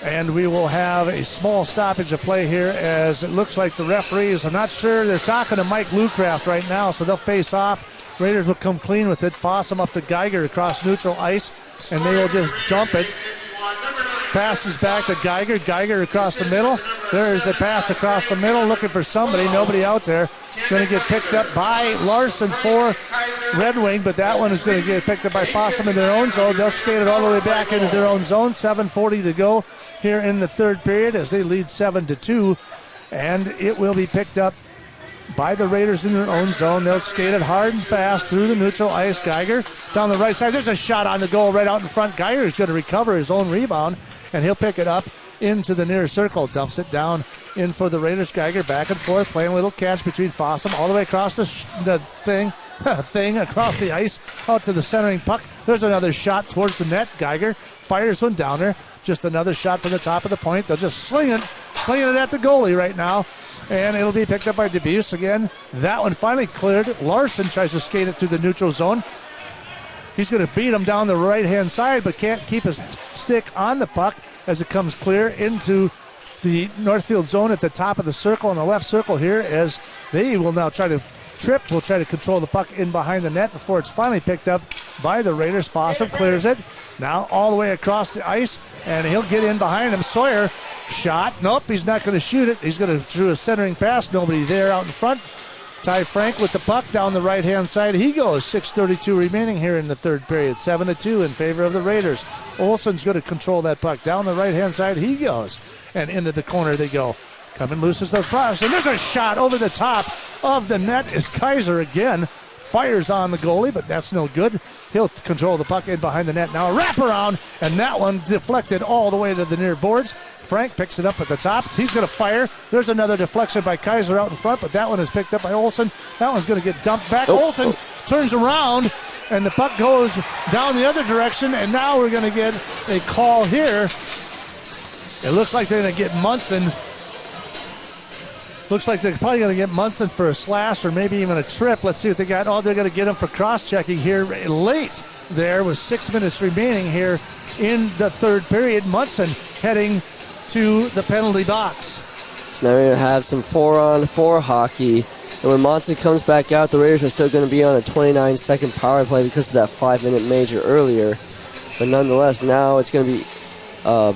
And we will have a small stoppage of play here as it looks like the referees, I'm not sure, they're talking to Mike Lucraft right now, so they'll face off. Raiders will come clean with it. Fossum up to Geiger across neutral ice, and they will just dump it. Passes back to Geiger. Geiger across the middle. There's a pass across the middle, looking for somebody. Nobody out there. It's going to get picked up by Larson for Red Wing, but that one is going to get picked up by Fossum in their own zone. They'll skate it all the way back into their own zone. 7:40 to go here in the third period as they lead 7-2, and it will be picked up by the Raiders in their own zone. They'll skate it hard and fast through the neutral ice. Geiger down the right side. There's a shot on the goal right out in front. Geiger is going to recover his own rebound, and he'll pick it up into the near circle. Dumps it down in for the Raiders. Geiger back and forth, playing a little catch between Fossum all the way across the thing across the ice out to the centering puck. There's another shot towards the net. Geiger fires one down there. Just another shot from the top of the point. They'll just slinging it at the goalie right now. And it'll be picked up by DeBuse again. That one finally cleared. Larson tries to skate it through the neutral zone. He's going to beat him down the right-hand side, but can't keep his stick on the puck as it comes clear into the Northfield zone at the top of the circle and the left circle here, as they will now try to trip, will try to control the puck in behind the net before it's finally picked up by the Raiders. Fossum clears it. Now all the way across the ice, and he'll get in behind him. Sawyer, shot. Nope, he's not going to shoot it. He's going to do a centering pass. Nobody there out in front. Ty Frank with the puck down the right-hand side. He goes. 6:32 remaining here in the third period. 7-2 in favor of the Raiders. Olsen's going to control that puck. Down the right-hand side he goes. And into the corner they go. Coming loose as the cross. And there's a shot over the top of the net as Kaiser again fires on the goalie, but that's no good. He'll control the puck in behind the net. Now a wraparound, and that one deflected all the way to the near boards. Frank picks it up at the top. He's going to fire. There's another deflection by Kaiser out in front, but that one is picked up by Olsen. That one's going to get dumped back. Olsen turns around, and the puck goes down the other direction, and now we're going to get a call here. It looks like they're going to get Munson. Looks like they're probably going to get Munson for a slash or maybe even a trip. Let's see what they got. Oh, they're going to get him for cross-checking here late there with 6 minutes remaining here in the third period. Munson heading to the penalty box. So now we're going to have some 4-on-4 hockey. And when Munson comes back out, the Raiders are still going to be on a 29-second power play because of that 5-minute major earlier. But nonetheless, now it's going to be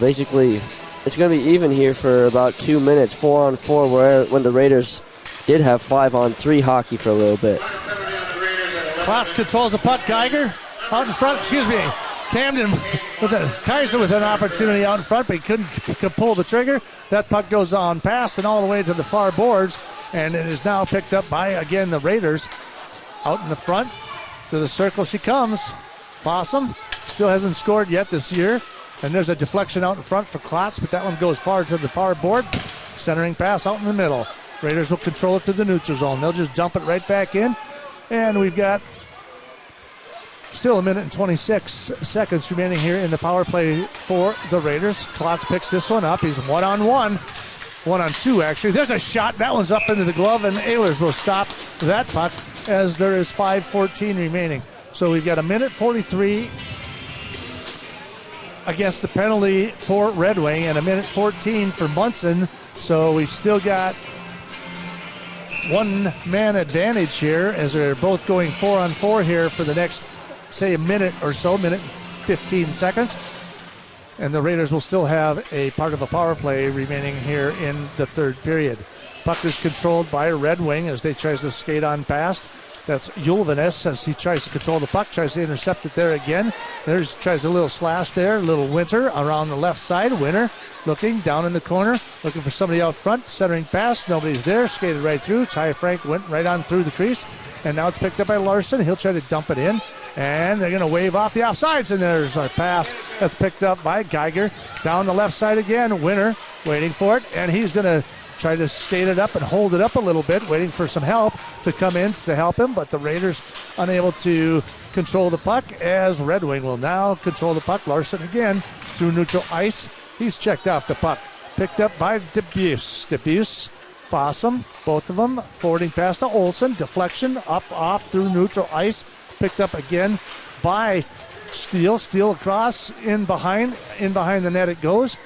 basically... It's going to be even here for about 2 minutes, 4-on-4, when the Raiders did have 5-on-3 hockey for a little bit. Klotz controls the puck. Geiger out in front. Camden with Kaiser with an opportunity out in front, but he couldn't pull the trigger. That puck goes on past and all the way to the far boards, and it is now picked up by, again, the Raiders out in the front. To the circle she comes. Fossum still hasn't scored yet this year. And there's a deflection out in front for Klotz, but that one goes far to the far board. Centering pass out in the middle. Raiders will control it to the neutral zone. They'll just dump it right back in. And we've got still a minute and 26 seconds remaining here in the power play for the Raiders. Klotz picks this one up. He's 1-on-1. 1-on-2, actually. There's a shot. That one's up into the glove, and Ehlers will stop that puck as there is 5:14 remaining. So we've got a minute 43 against the penalty for Red Wing and a minute 14 for Munson. So we've still got one-man advantage here as they're both going 4-on-4 here for the next, say, a minute or so, minute 15 seconds. And the Raiders will still have a part of a power play remaining here in the third period. Puck is controlled by Red Wing as they tries to skate on past. That's Julvanes as he tries to control the puck, tries to intercept it there again. Tries a little slash there, a little Winter around the left side. Winter looking down in the corner, looking for somebody out front, centering pass. Nobody's there, skated right through. Ty Frank went right on through the crease, and now it's picked up by Larson. He'll try to dump it in, and they're going to wave off the offsides, and there's a pass that's picked up by Geiger. Down the left side again, Winter waiting for it, and he's going to try to skate it up and hold it up a little bit, waiting for some help to come in to help him, but the Raiders unable to control the puck as Red Wing will now control the puck. Larson again through neutral ice. He's checked off the puck. Picked up by DeBuse. DeBuse, Fossum, both of them forwarding past to Olsen. Deflection up off through neutral ice. Picked up again by Steele. Steele across in behind the net it goes.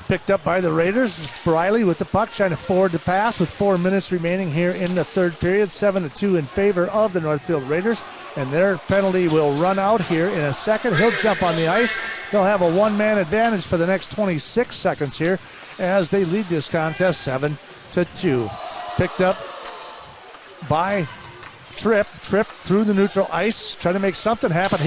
Picked up by the Raiders. Briley with the puck trying to forward the pass with 4 minutes remaining here in the third period. 7-2 in favor of the Northfield Raiders. And their penalty will run out here in a second. He'll jump on the ice. They'll have a one-man advantage for the next 26 seconds here as they lead this contest 7-2. Picked up by Tripp through the neutral ice, trying to make something happen.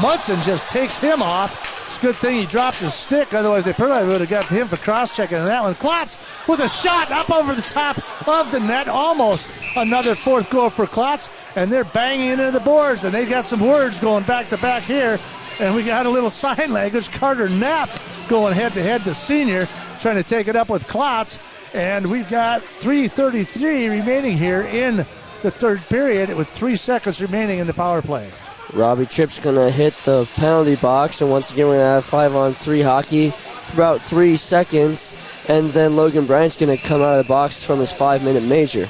Munson just takes him off. It's a good thing he dropped his stick, otherwise they probably would have got him for cross-checking on that one. Klotz with a shot up over the top of the net, almost another fourth goal for Klotz, and they're banging into the boards, and they've got some words going back-to-back here, and we got a little sign language. Carter Knapp going head-to-head, the senior, trying to take it up with Klotz, and we've got 3:33 remaining here in the third period with 3 seconds remaining in the power play. Robbie Tripp's going to hit the penalty box, and once again we're going to have 5-on-3 hockey for about 3 seconds, and then Logan Bryant's going to come out of the box from his 5-minute major.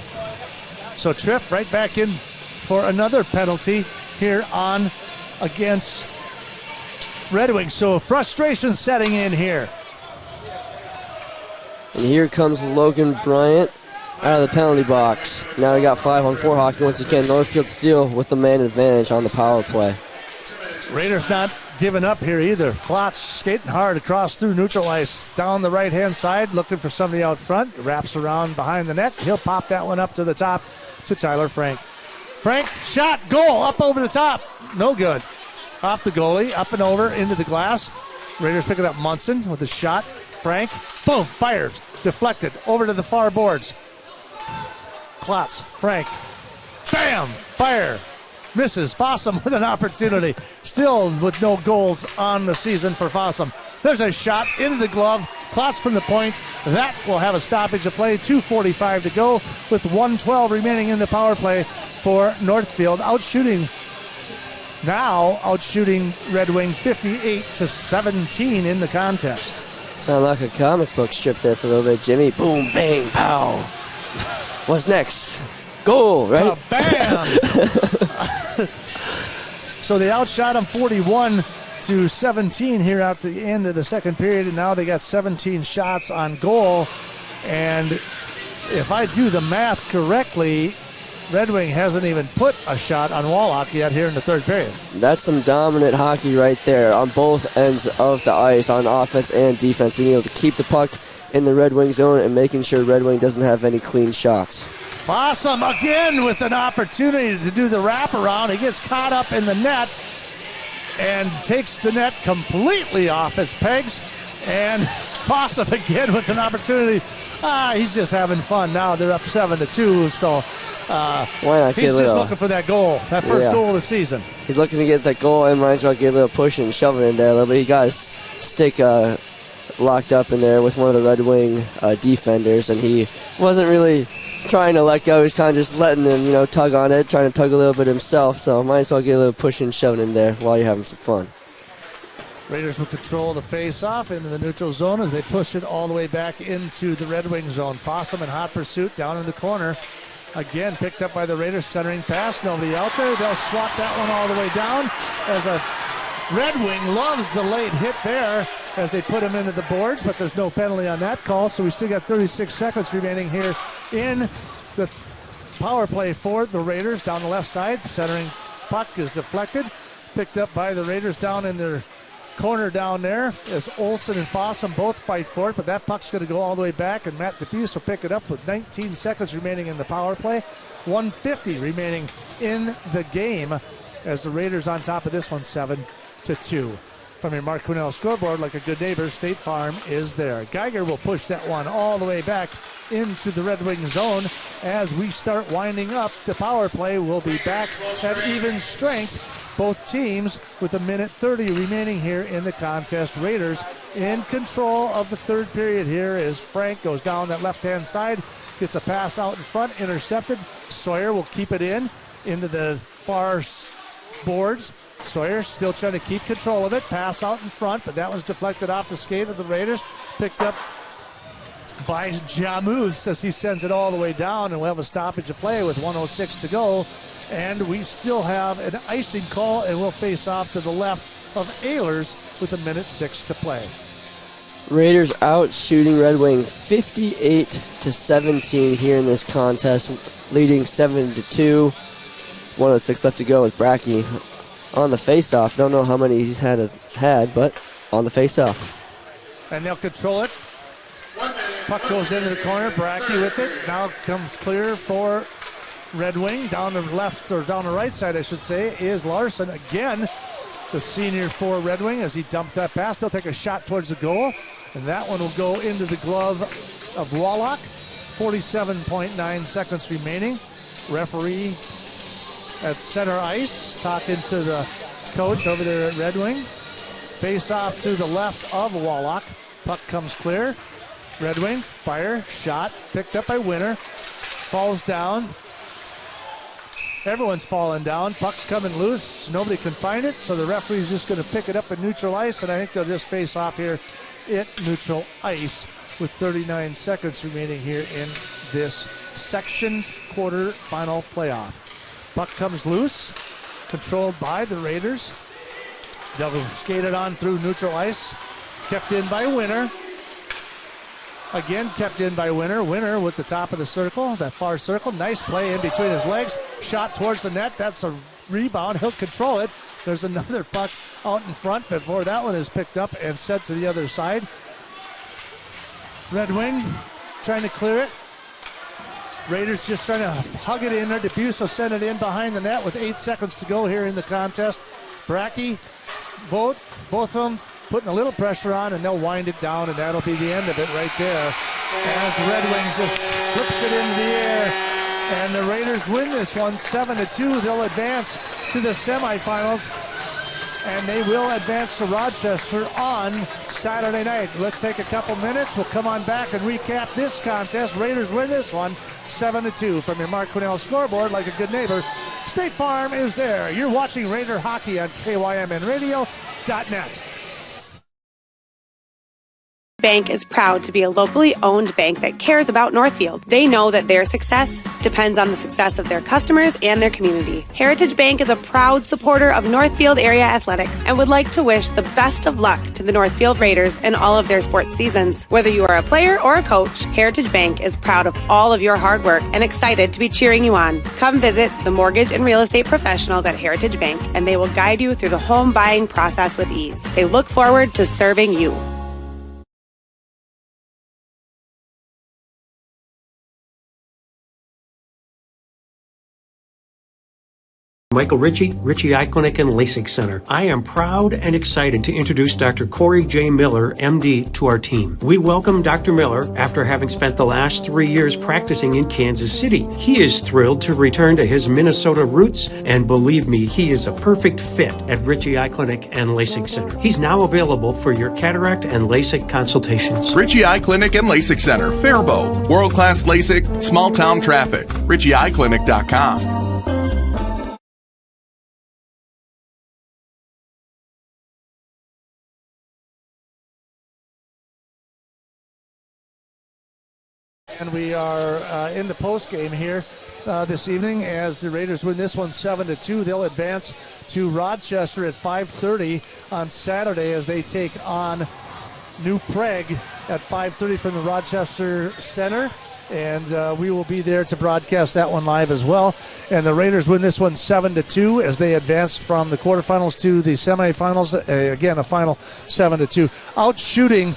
So Tripp right back in for another penalty here on against Red Wing. So frustration setting in here. And here comes Logan Bryant out of the penalty box. Now we got 5-on-4 hockey. Once again, Northfield Steel with the man advantage on the power play. Raiders not giving up here either. Klotz skating hard across through neutral ice down the right-hand side, looking for somebody out front. Wraps around behind the net. He'll pop that one up to the top to Tyler Frank. Frank, shot, goal, up over the top. No good. Off the goalie, up and over into the glass. Raiders picking up Munson with a shot. Frank, boom, fires. Deflected over to the far boards. Klotz, Frank, bam, fire. Misses. Fossum with an opportunity. Still with no goals on the season for Fossum. There's a shot into the glove. Klotz from the point. That will have a stoppage of play. 2:45 to go with 1:12 remaining in the power play for Northfield. Outshooting Red Wing 58-17 in the contest. Sound like a comic book strip there for a little bit, Jimmy. Boom, bang, pow. What's next? Goal, right? Bam! So they outshot them 41-17 here at the end of the second period, and now they got 17 shots on goal. And if I do the math correctly, Red Wing hasn't even put a shot on Wallach yet here in the third period. That's some dominant hockey right there on both ends of the ice, on offense and defense, being able to keep the puck in the Red Wing zone and making sure Red Wing doesn't have any clean shots. Fossum again with an opportunity to do the wraparound. He gets caught up in the net and takes the net completely off its pegs. And Fossum again with an opportunity. He's just having fun now. They're up 7-2, so why not he's just looking for that goal, that first goal of the season. He's looking to get that goal, and might as well get a little push and shove it in there a little bit. He got his stick locked up in there with one of the Red Wing defenders, and he wasn't really trying to let go. He's kind of just letting him, tug on it, trying to tug a little bit himself. So might as well get a little push and shove in there while you're having some fun. Raiders will control the face-off into the neutral zone as they push it all the way back into the Red Wing zone. Fossum in hot pursuit down in the corner. Again, picked up by the Raiders, centering pass. Nobody out there. They'll swap that one all the way down as a Red Wing loves the late hit there as they put him into the boards, but there's no penalty on that call, so we still got 36 seconds remaining here in the power play for the Raiders. Down the left side, centering puck is deflected, picked up by the Raiders down in their corner down there as Olsen and Fossum both fight for it, but that puck's going to go all the way back, and Matt DePuse will pick it up with 19 seconds remaining in the power play. 1:50 remaining in the game as the Raiders on top of this one 7-2. From your Mark Quinnell scoreboard, like a good neighbor, State Farm is there. Geiger will push that one all the way back into the Red Wing zone as we start winding up. The power play will be back at even strength. Both teams with 1:30 remaining here in the contest. Raiders in control of the third period here as Frank goes down that left-hand side, gets a pass out in front, intercepted. Sawyer will keep it into the far boards. Sawyer still trying to keep control of it. Pass out in front, but that was deflected off the skate of the Raiders. Picked up by Jamuz as he sends it all the way down, and we'll have a stoppage of play with 1:06 to go. And we still have an icing call, and we'll face off to the left of Ehlers with 1:06 to play. Raiders out shooting Red Wing 58-17 here in this contest, leading 7-2. 1:06 left to go with Brackey on the face-off. Don't know how many he's had, but on the face-off. And they'll control it. Puck goes into the corner. Brackey with it. Now comes clear for Red Wing. Down the left, or down the right side, I should say, is Larson again. The senior for Red Wing as he dumps that pass. They'll take a shot towards the goal, and that one will go into the glove of Wallach. 47.9 seconds remaining. Referee at center ice talking to the coach over there at Red Wing. Face off to the left of Wallach. Puck comes clear. Red Wing, fire, shot, picked up by Winter. Falls down. Everyone's falling down. Puck's coming loose. Nobody can find it, so the referee's just going to pick it up at neutral ice, and I think they'll just face off here at neutral ice with 39 seconds remaining here in this section's quarterfinal playoff. Puck comes loose, controlled by the Raiders. They'll skate it on through neutral ice. Kept in by Winter. Again, kept in by Winner. Winner with the top of the circle, that far circle. Nice play in between his legs. Shot towards the net. That's a rebound. He'll control it. There's another puck out in front before that one is picked up and sent to the other side. Red Wing trying to clear it. Raiders just trying to hug it in there. DeBuso sent it in behind the net with 8 seconds to go here in the contest. Brackey, Vogt, both of them putting a little pressure on, and they'll wind it down, and that'll be the end of it right there. As Red Wings just flips it into the air, and the Raiders win this one 7-2. They'll advance to the semifinals, and they will advance to Rochester on Saturday night. Let's take a couple minutes. We'll come on back and recap this contest. Raiders win this one 7-2. From your Mark Quinnell scoreboard, like a good neighbor, State Farm is there. You're watching Raider hockey on KYMNradio.net. Bank is proud to be a locally owned bank that cares about Northfield. They know that their success depends on the success of their customers and their community. Heritage Bank is a proud supporter of Northfield area athletics and would like to wish the best of luck to the Northfield Raiders in all of their sports seasons. Whether you are a player or a coach, Heritage Bank is proud of all of your hard work and excited to be cheering you on. Come visit the mortgage and real estate professionals at Heritage Bank, and they will guide you through the home buying process with ease. They look forward to serving you. Michael Ritchie, Ritchie Eye Clinic and LASIK Center. I am proud and excited to introduce Dr. Corey J. Miller, MD, to our team. We welcome Dr. Miller after having spent the last 3 years practicing in Kansas City. He is thrilled to return to his Minnesota roots, and believe me, he is a perfect fit at Ritchie Eye Clinic and LASIK Center. He's now available for your cataract and LASIK consultations. Ritchie Eye Clinic and LASIK Center, Faribault. World-class LASIK, small-town traffic. RitchieEyeClinic.com. And we are in the post game here this evening as the Raiders win this one 7-2. They'll advance to Rochester at 5:30 on Saturday as they take on New Prague at 5:30 from the Rochester Center. And we will be there to broadcast that one live as well. And the Raiders win this one 7-2 as they advance from the quarterfinals to the semifinals. Again, a final 7-2. Out shooting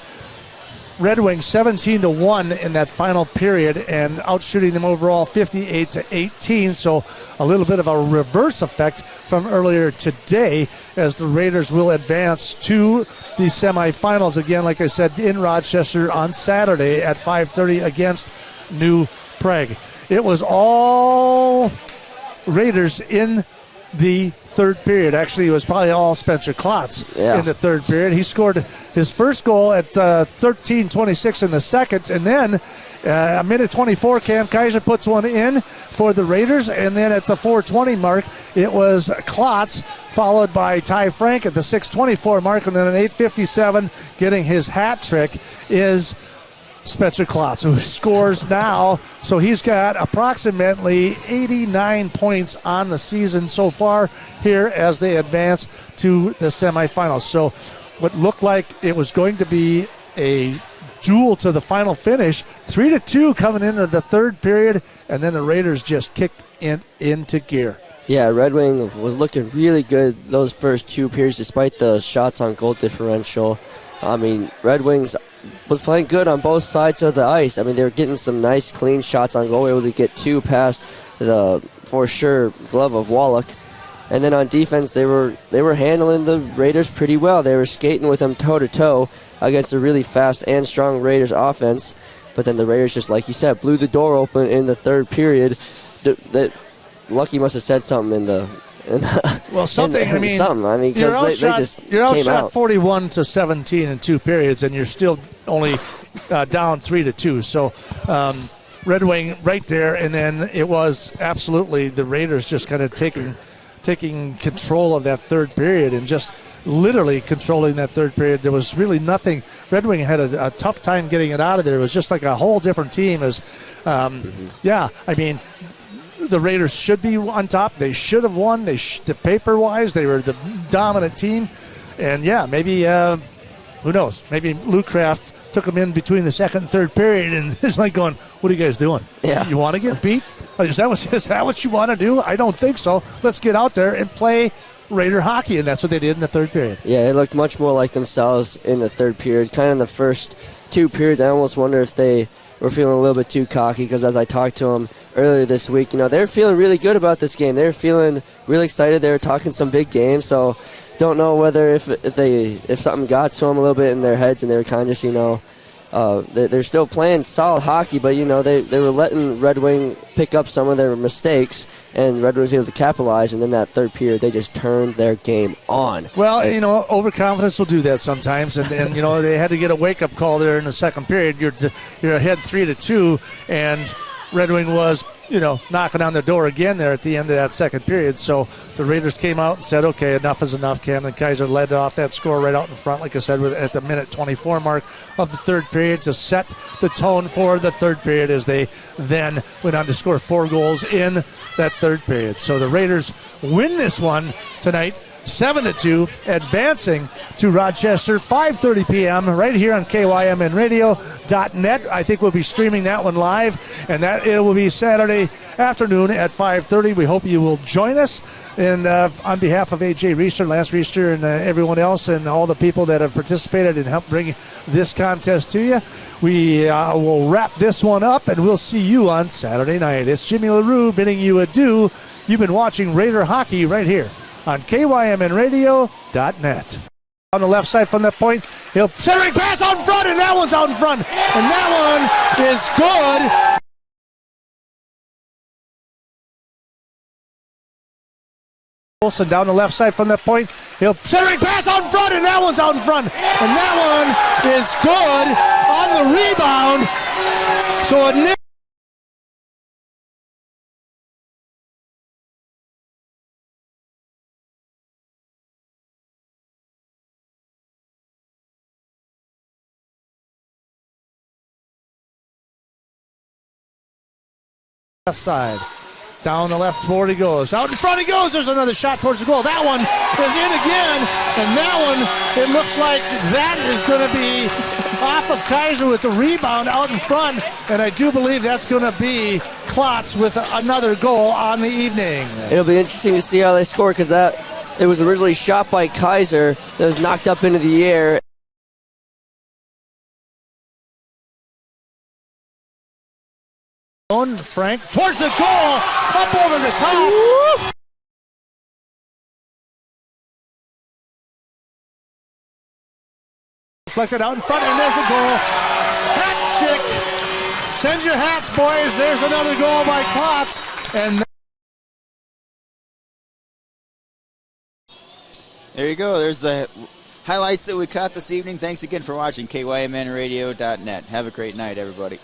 Red Wings 17-1 in that final period, and outshooting them overall 58-18. So a little bit of a reverse effect from earlier today as the Raiders will advance to the semifinals again, like I said, in Rochester on Saturday at 5:30 against New Prague. It was all Raiders in the third period. Actually, it was probably all Spencer Klotz in the third period. He scored his first goal at 13:26 in the second, and then a minute 24, Cam Kaiser puts one in for the Raiders, and then at the 4:20 mark, it was Klotz, followed by Ty Frank at the 6:24 mark, and then at 8:57, getting his hat trick, is Spencer Klotz, who scores now. So he's got approximately 89 points on the season so far here as they advance to the semifinals. So what looked like it was going to be a duel to the final finish, 3-2 coming into the third period, and then the Raiders just kicked into gear. Yeah, Red Wing was looking really good those first two periods despite the shots on goal differential. I mean, Red Wings was playing good on both sides of the ice. I mean, they were getting some nice, clean shots on goal, able to get two past the, for sure, glove of Wallach. And then on defense, they were handling the Raiders pretty well. They were skating with them toe-to-toe against a really fast and strong Raiders offense. But then the Raiders, just like you said, blew the door open in the third period. Lucky must have said something in the... Well, something. I mean, because they just you're came outshot out 41-17 in two periods, and you're still only down 3-2. So, Red Wing right there, and then it was absolutely the Raiders just kind of taking control of that third period and just literally controlling that third period. There was really nothing. Red Wing had a tough time getting it out of there. It was just like a whole different team. I mean, the Raiders should be on top. They should have won. The paper-wise, they were the dominant team. And, yeah, maybe who knows? Maybe Luke Kraft took them in between the second and third period, and it's like going, what are you guys doing? Yeah. You want to get beat? Is that what you want to do? I don't think so. Let's get out there and play Raider hockey, and that's what they did in the third period. Yeah, they looked much more like themselves in the third period. Kind of in the first 2 periods, I almost wonder if they were feeling a little bit too cocky, because as I talked to them earlier this week, they're feeling really good about this game. They're feeling really excited. They were talking some big games, so don't know whether if something got to them a little bit in their heads, and they were kind of just, they're still playing solid hockey, but, they were letting Red Wing pick up some of their mistakes, and Red Wing was able to capitalize, and then that third period, they just turned their game on. Well, overconfidence will do that sometimes, and they had to get a wake-up call there in the second period. You're ahead 3-2, and Red Wing was, knocking on their door again there at the end of that second period. So the Raiders came out and said, okay, enough is enough. Camden Kaiser led off that score right out in front, like I said, at the minute 24 mark of the third period to set the tone for the third period, as they then went on to score 4 goals in that third period. So the Raiders win this one tonight, 7-2, advancing to Rochester, 5:30 p.m. right here on KYMNradio.net. I think we'll be streaming that one live, and that it will be Saturday afternoon at 5:30. We hope you will join us. And on behalf of AJ Reister, Lance Reister, and everyone else, and all the people that have participated and helped bring this contest to you, we will wrap this one up, and we'll see you on Saturday night. It's Jimmy LaRue bidding you adieu. You've been watching Raider hockey right here on KYMNradio.net. On the left side from that point, he'll centering pass out in front, and that one's out in front, and that one is good. Wilson down the left side from that point, he'll centering pass out in front, and that one's out in front, and that one is good on the rebound. So a left side. Down the left board he goes. Out in front he goes. There's another shot towards the goal. That one is in again. And that one, it looks like that is going to be off of Kaiser with the rebound out in front. And I do believe that's going to be Klotz with another goal on the evening. It'll be interesting to see how they score, because it was originally shot by Kaiser that was knocked up into the air. Frank towards the goal, up over the top. Deflected out in front, and there's a goal. Hat trick. Send your hats, boys. There's another goal by Klotz. And there you go. There's the highlights that we caught this evening. Thanks again for watching KYMNradio.net. Have a great night, everybody.